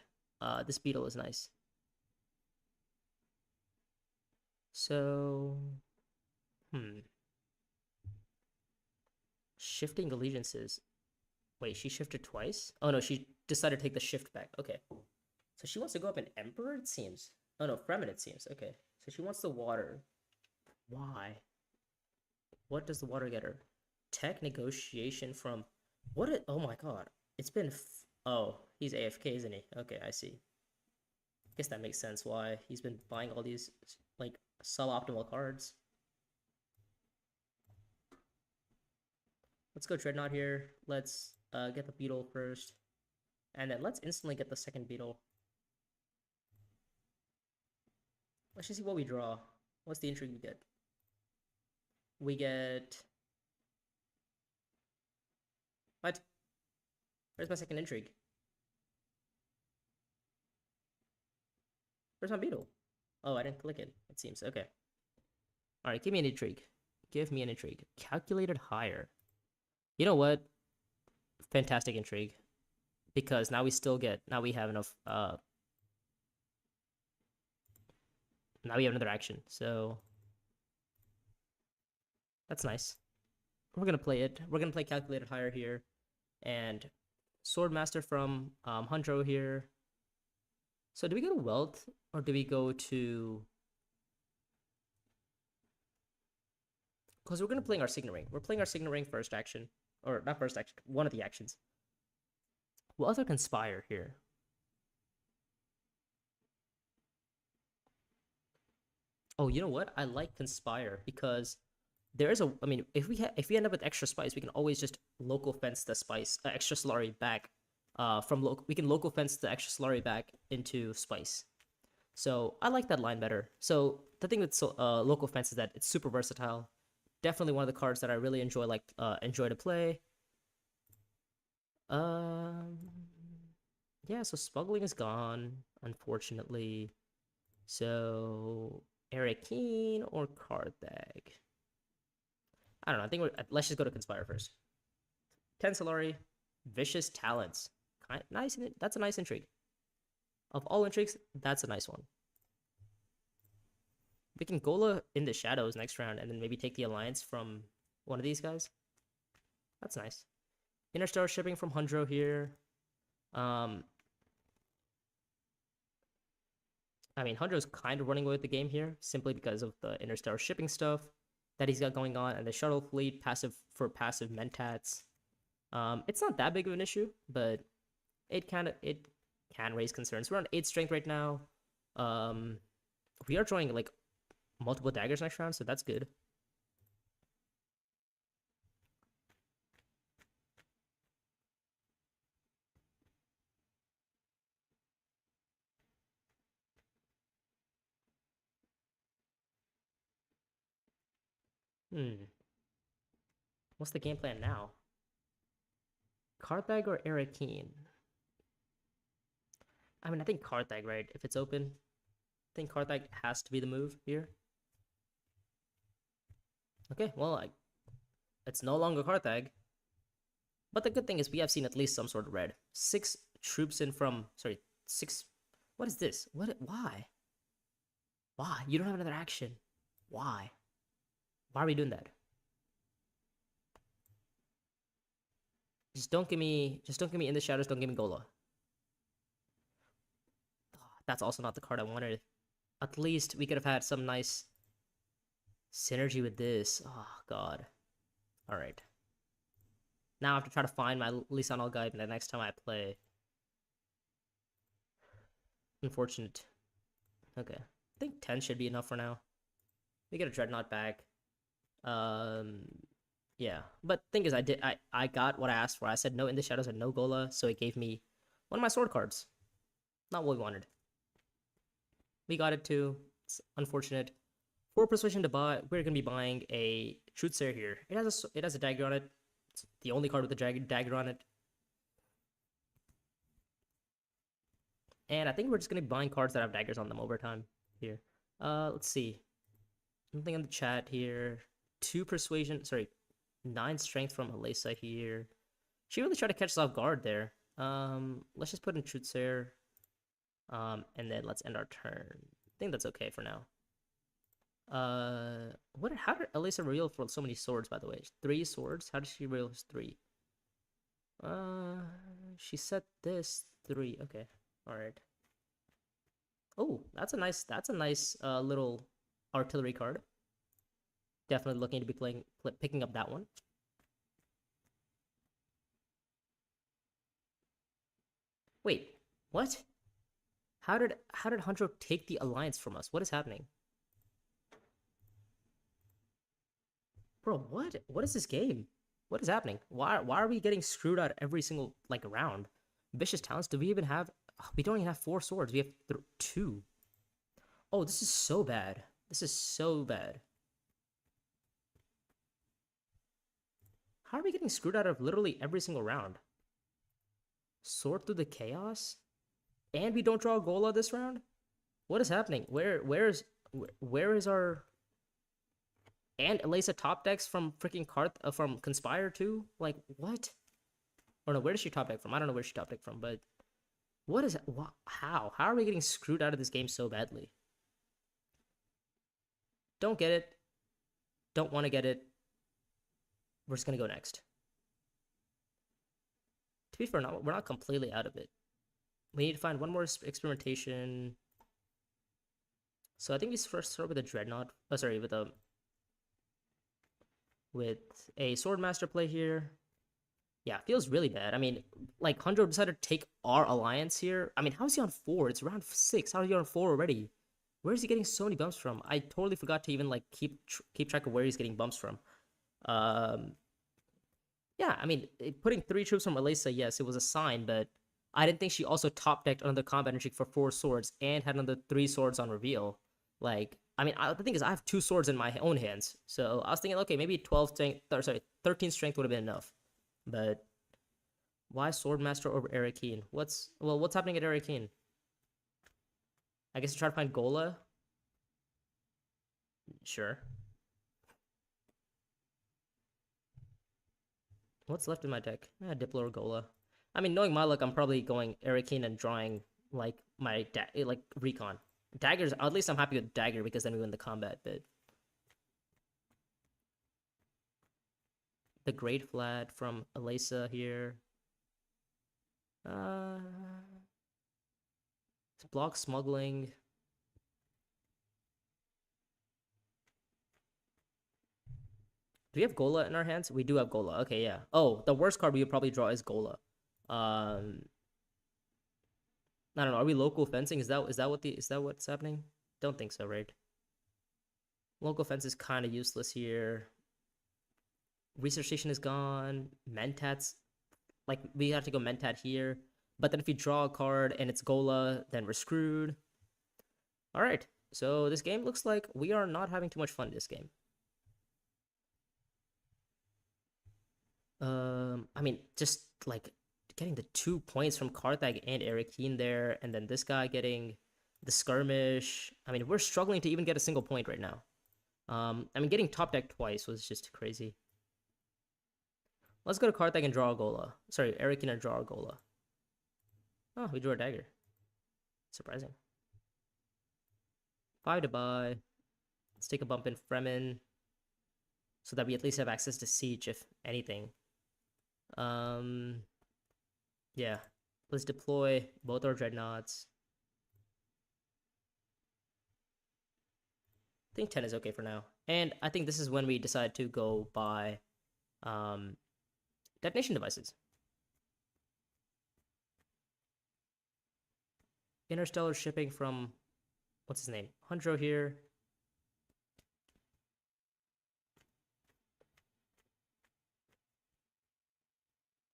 this beetle is nice. So, shifting allegiances. Wait, she shifted twice? Oh no, she decided to take the shift back. Okay. So she wants to go up in Emperor, it seems. Oh no, Fremen, it seems. Okay. So she wants the water. Why? What does the water get her? Tech negotiation from... Oh my god. It's been... Oh, he's AFK, isn't he? Okay, I see. Guess that makes sense why he's been buying all these, like, suboptimal cards. Let's go Dreadnought here. Let's get the beetle first. And then let's instantly get the second beetle. Let's just see what we draw. What's the intrigue we get? we get... What? Where's my second intrigue? Where's my beetle? Oh, I didn't click it, it seems. Okay. Alright, give me an intrigue. Give me an intrigue. Calculated higher. You know what? Fantastic intrigue. Because now we still get... Now we have enough... Now we have another action, so... That's nice. We're gonna play it. We're gonna play Calculated Higher here. And Swordmaster from Hundro here. So do we go to Wealth, or do we go to... Because we're gonna play our Signaling. We're playing our Signaling first action. Or not first action, one of the actions. Wealth or Conspire here? Oh, you know what? I like Conspire because there is a... I mean, if we end up with extra spice, we can always just local fence the spice, extra Solari back. We can local fence the extra Solari back into spice. So I like that line better. So the thing with local fence is that it's super versatile. Definitely one of the cards that I really enjoy to play. Yeah, so Smuggling is gone, unfortunately. So Eric Keen or Karthag? I don't know. I think let's just go to Conspire first. 10 Solari, Vicious Talents. Nice. That's a nice intrigue. Of all intrigues, that's a nice one. We can Gola in the shadows next round and then maybe take the alliance from one of these guys. That's nice. Interstellar Shipping from Hundro here. I mean, Hundro's kind of running away with the game here simply because of the Interstellar Shipping stuff that he's got going on and the shuttle fleet for passive Mentats. It's not that big of an issue, but it can raise concerns. We're on 8 strength right now. We are drawing like multiple daggers next round, so that's good. What's the game plan now? Karthag or Arakeen? I mean, I think Karthag, right? If it's open, I think Karthag has to be the move here. Okay, well, it's no longer Karthag. But the good thing is we have seen at least some sort of red. 6 troops in from... Sorry, 6... What is this? Why? Why? You don't have another action. Why? Why are we doing that? Just don't give me In the Shadows, don't give me Gola. That's also not the card I wanted. At least we could have had some nice synergy with this. Oh, God. Alright. Now I have to try to find my Lisanal guide the next time I play. Unfortunate. Okay. I think 10 should be enough for now. We get a Dreadnought back. Yeah. But thing is, I got what I asked for. I said no In the Shadows and no Gola, so it gave me one of my sword cards. Not what we wanted. We got it too. It's unfortunate. For Persuasion to buy, we're gonna be buying a Truthsayer here. It has a dagger on it. It's the only card with a dagger on it. And I think we're just gonna be buying cards that have daggers on them over time here. Let's see. Something in the chat here. 2 Persuasion, sorry, 9 Strength from Alesa here. She really tried to catch us off guard there. Let's just put in Truthsayer. And then let's end our turn. I think that's okay for now. How did Alesa reveal for so many swords, by the way? 3 swords? How did she reveal 3? She set this 3. Okay. Alright. Oh, that's a nice little artillery card. Definitely looking to be picking up that one. Wait, what? How did Hunter take the alliance from us? What is happening? Bro, what? What is this game? What is happening? Why are we getting screwed out every single round? Vicious Talents, do we even have... We don't even have 4 swords. We have 2. Oh, this is so bad. This is so bad. How are we getting screwed out of literally every single round? Sort through the chaos? And we don't draw a Gola this round? What is happening? Where is our and Elisa top decks from freaking from Conspire too? Like what? Or no, where does she top deck from? I don't know where she top deck from, but what is how? How are we getting screwed out of this game so badly? Don't get it. Don't want to get it. We're just gonna go next. To be fair, we're not completely out of it. We need to find one more experimentation. So I think we first start with a Dreadnought. Oh, sorry, with a Swordmaster play here. Yeah, feels really bad. I mean, like, Hundred decided to take our alliance here. I mean, how is he on 4? It's round 6. How is he on 4 already? Where is he getting so many bumps from? I totally forgot to even, like, keep track of where he's getting bumps from. Yeah, I mean, putting 3 troops from Elisa, yes, it was a sign, but I didn't think she also top-decked another combat entry for 4 swords and had another 3 swords on reveal. Like, I mean, the thing is, I have 2 swords in my own hands, so I was thinking, okay, maybe 13 strength would have been enough. But why Swordmaster over Arakeen? What's happening at Arakeen? I guess try to find Gola. Sure. What's left in my deck? Diplo or Gola. I mean, knowing my luck, I'm probably going Arakeen and drawing like my Recon. Daggers, at least I'm happy with Dagger because then we win the combat bit. The Great Flat from Elisa here. Block Smuggling. Do we have Gola in our hands? We do have Gola. Okay, yeah. Oh, the worst card we would probably draw is Gola. I don't know. Are we local fencing? Is that what's happening? Don't think so, right? Local fence is kind of useless here. Research station is gone. Mentats, like we have to go Mentat here. But then if we draw a card and it's Gola, then we're screwed. All right. So this game looks like we are not having too much fun this game. I mean, just like getting the 2 points from Karthag and Arakeen there, and then this guy getting the skirmish. I mean, we're struggling to even get a single point right now. I mean, getting top deck twice was just crazy. Let's go to Karthag and draw a Gola. Sorry, Arakeen and draw a Gola. Oh, we drew a dagger. Surprising. 5 to buy. Let's take a bump in Fremen so that we at least have access to Siege, if anything. Yeah. Let's deploy both our Dreadnoughts. I think 10 is okay for now. And I think this is when we decide to go buy detonation devices. Interstellar shipping from, what's his name? Hundro here.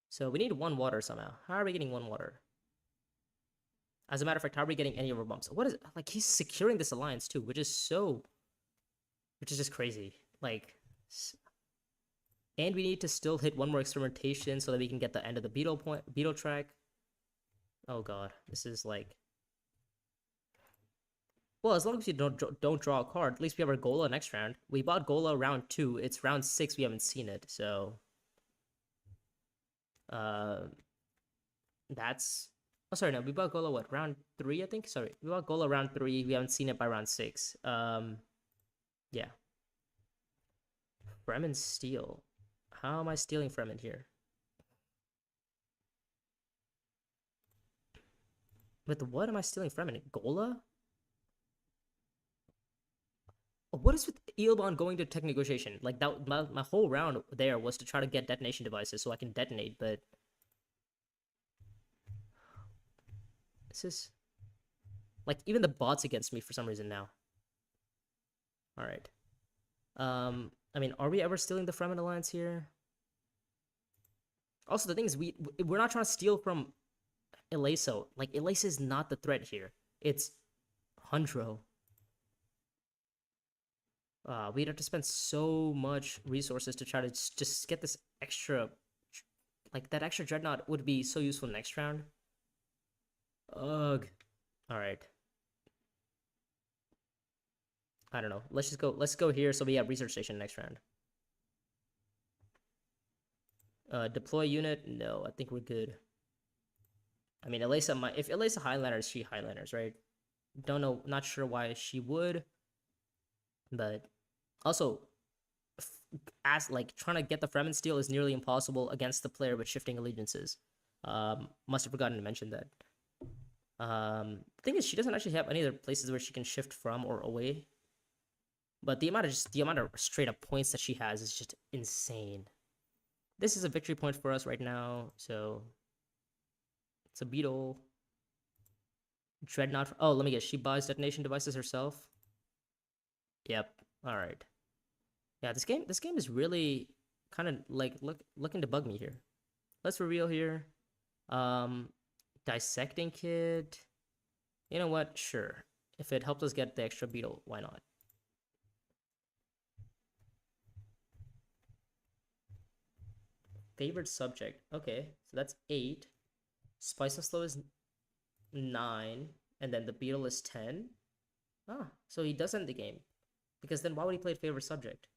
So we need 1 water somehow. How are we getting 1 water? As a matter of fact, how are we getting any of our bumps? What is, like, he's securing this alliance too, which is just crazy. Like, and we need to still hit 1 more experimentation so that we can get the end of the beetle track. Oh god, this is like, well, as long as you don't draw a card, at least we have our Gola next round. We bought Gola round 2. It's round 6. We haven't seen it, so that's. Oh, sorry, no, we bought Gola what, round 3? I think. Sorry, we bought Gola round 3. We haven't seen it by round 6. Yeah. Fremen steal. How am I stealing Fremen here? With what am I stealing Fremen? Gola? What is with Eelbon going to tech negotiation? Like that, my whole round there was to try to get detonation devices so I can detonate, but this is like even the bot's against me for some reason now. All right. I mean, are we ever stealing the Fremen alliance here? Also, the thing is, we're not trying to steal from Elaso. Like, Elaso is not the threat here. It's Hundro. We'd have to spend so much resources to try to just get this extra, like that extra dreadnought would be so useful next round. Ugh. All right. I don't know. Let's just go. Let's go here. So we have research station next round. Deploy unit. No, I think we're good. I mean, Elisa might. If Elisa Highlanders, she Highlanders, right? Don't know. Not sure why she would. But also, as like trying to get the Fremen steel is nearly impossible against the player with shifting allegiances. Must have forgotten to mention that. The thing is, she doesn't actually have any other places where she can shift from or away. But the amount of straight up points that she has is just insane. This is a victory point for us right now, so it's a beetle. Dreadnought. Oh, let me guess. She buys detonation devices herself. Yep. All right. Yeah, this game is really kind of like looking to bug me here. Let's reveal here. Dissecting kit. You know what? Sure. If it helps us get the extra beetle, why not? Favorite subject. Okay, so that's 8. Spice of Slow is 9, and then the beetle is 10. Ah, so he does end the game. Because then why would he play favorite subject?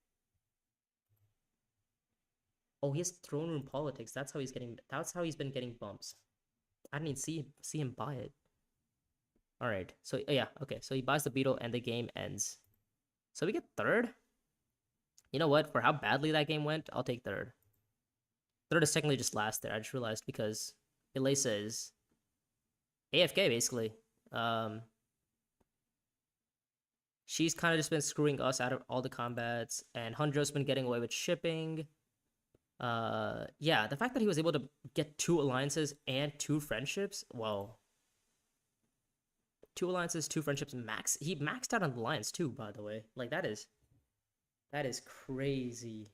Oh, he has throne room politics. That's how he's been getting bumps. I didn't even see him buy it. All right. So yeah, okay. So he buys the beetle and the game ends. So we get third. You know what? For how badly that game went, I'll take third. Third is technically just last there. I just realized because Elisa is AFK basically. She's kind of just been screwing us out of all the combats, and Hunjo's been getting away with shipping. Yeah, the fact that he was able to get 2 alliances and 2 friendships, whoa. 2 alliances, 2 friendships, he maxed out on the alliance too, by the way. Like that is crazy.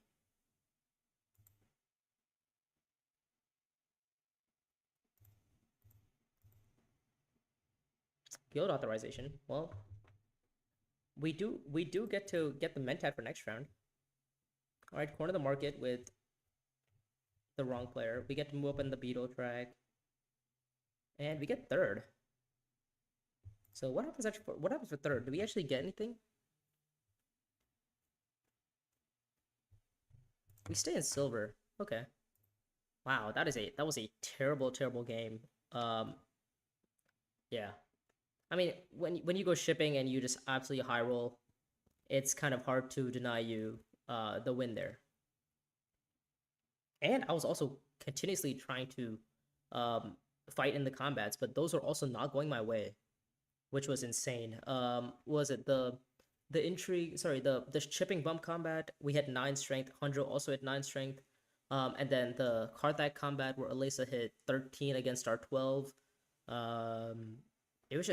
Guild authorization. Well, we do get to get the mentat for next round. All right, corner the market with the wrong player. We get to move up in the beetle track, and we get third. So what happens for third? Do we actually get anything? We stay in silver. Okay. Wow, that was a terrible game. Yeah. I mean, when you go shipping and you just absolutely high roll, it's kind of hard to deny you the win there. And I was also continuously trying to fight in the combats, but those are also not going my way, which was insane. Was it the intrigue? Sorry, the shipping bump combat. We had 9 strength. Hundro also had 9 strength. And then the Karthak combat where Elisa hit 13 against our 12. It was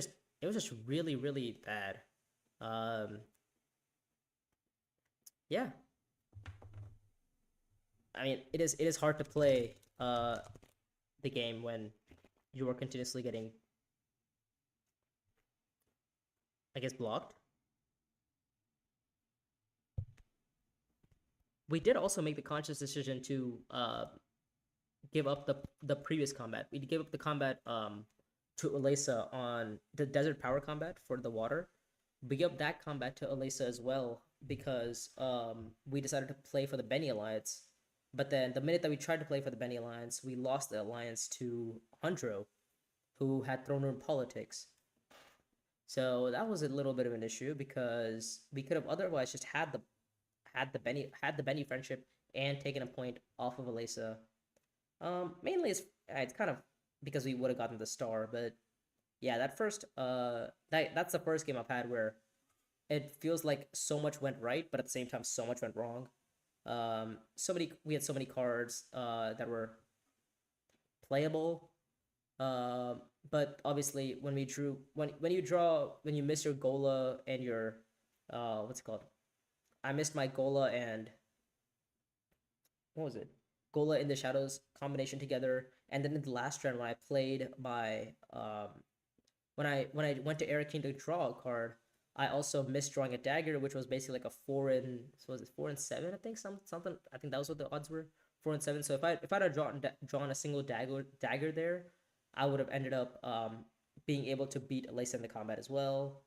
just really bad. Yeah. I mean, it is hard to play the game when you are continuously getting, I guess, blocked. We did also make the conscious decision to give up the previous combat. We gave up the combat to Elisa on the desert power combat for the water. We gave up that combat to Elisa as well because we decided to play for the Benny Alliance. But then the minute that we tried to play for the Benny Alliance, we lost the alliance to Hundro, who had throne room politics. So that was a little bit of an issue because we could have otherwise just had the Benny friendship and taken a point off of Elisa. Mainly it's kind of because we would have gotten the star, but yeah, that's the first game I've had where it feels like so much went right, but at the same time so much went wrong. We had so many cards that were playable. But obviously when you miss your Gola and your what's it called? I missed my Gola and what was it? Gola in the Shadows combination together, and then in the last round when I played my when I went to Eric King to draw a card, I also missed drawing a dagger, which was basically like a 4 and so was it 4 and 7? I think something. I think that was what the odds were, 4 and 7. So if I'd have drawn a single dagger there, I would have ended up being able to beat Alyssa in the combat as well.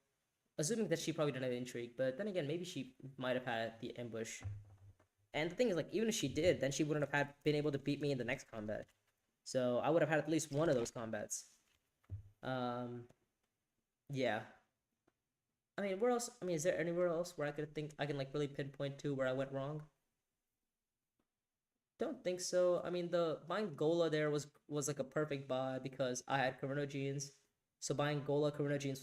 Assuming that she probably didn't have intrigue, but then again, maybe she might have had the ambush. And the thing is, like, even if she did, then she wouldn't have been able to beat me in the next combat. So I would have had at least one of those combats. Yeah. I mean, where else? I mean, is there anywhere else where I could think I can like really pinpoint to where I went wrong? Don't think so. I mean, the buying Gola there was like a perfect buy because I had Corona Genes. So buying Gola Corona Genes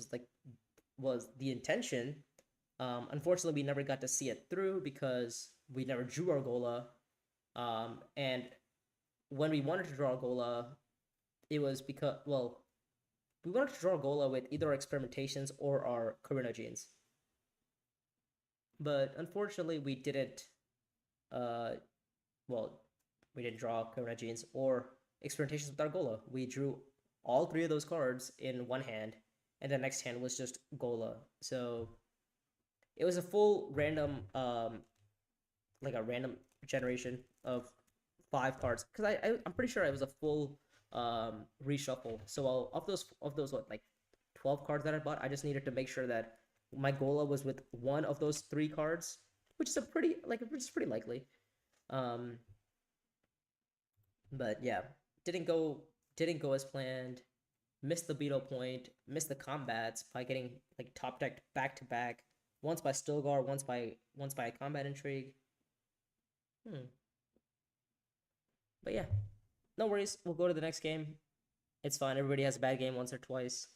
was the intention. Unfortunately, we never got to see it through because we never drew our Gola. And when we wanted to draw Gola, it was because, well, we wanted to draw Gola with either our experimentations or our Corona Genes. But unfortunately, we didn't. Uh, well, we didn't draw Corona Genes or experimentations with our Gola. We drew all three of those cards in one hand, and the next hand was just Gola. So it was a full random, like a random generation of 5 cards. Because I'm pretty sure it was a full reshuffle. So of those what, like 12 cards that I bought, I just needed to make sure that my Gola was with one of those 3 cards, which is pretty likely. Um, but yeah, didn't go as planned. Missed the Beetle point, missed the combats by getting like top decked back to back. Once by Stilgar, once by a combat intrigue. Hmm. But yeah, no worries. We'll go to the next game. It's fine. Everybody has a bad game once or twice.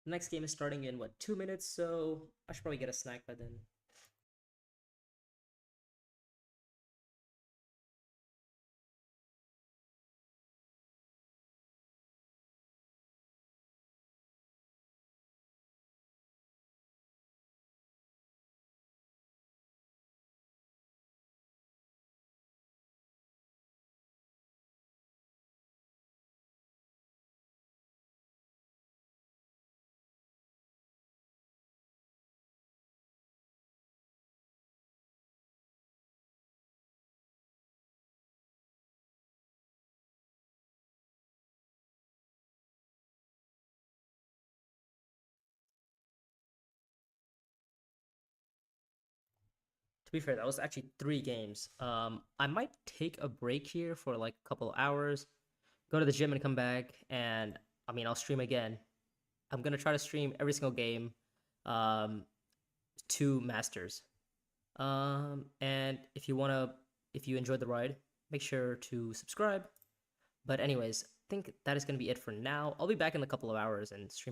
The next game is starting in what, 2 minutes, so I should probably get a snack by then. To be fair, that was actually 3 games. I might take a break here for like a couple of hours, go to the gym and come back, and I mean I'll stream again. I'm gonna try to stream every single game, um, to masters. And if you enjoyed the ride, make sure to subscribe. But anyways, I think that is gonna be it for now. I'll be back in a couple of hours and stream.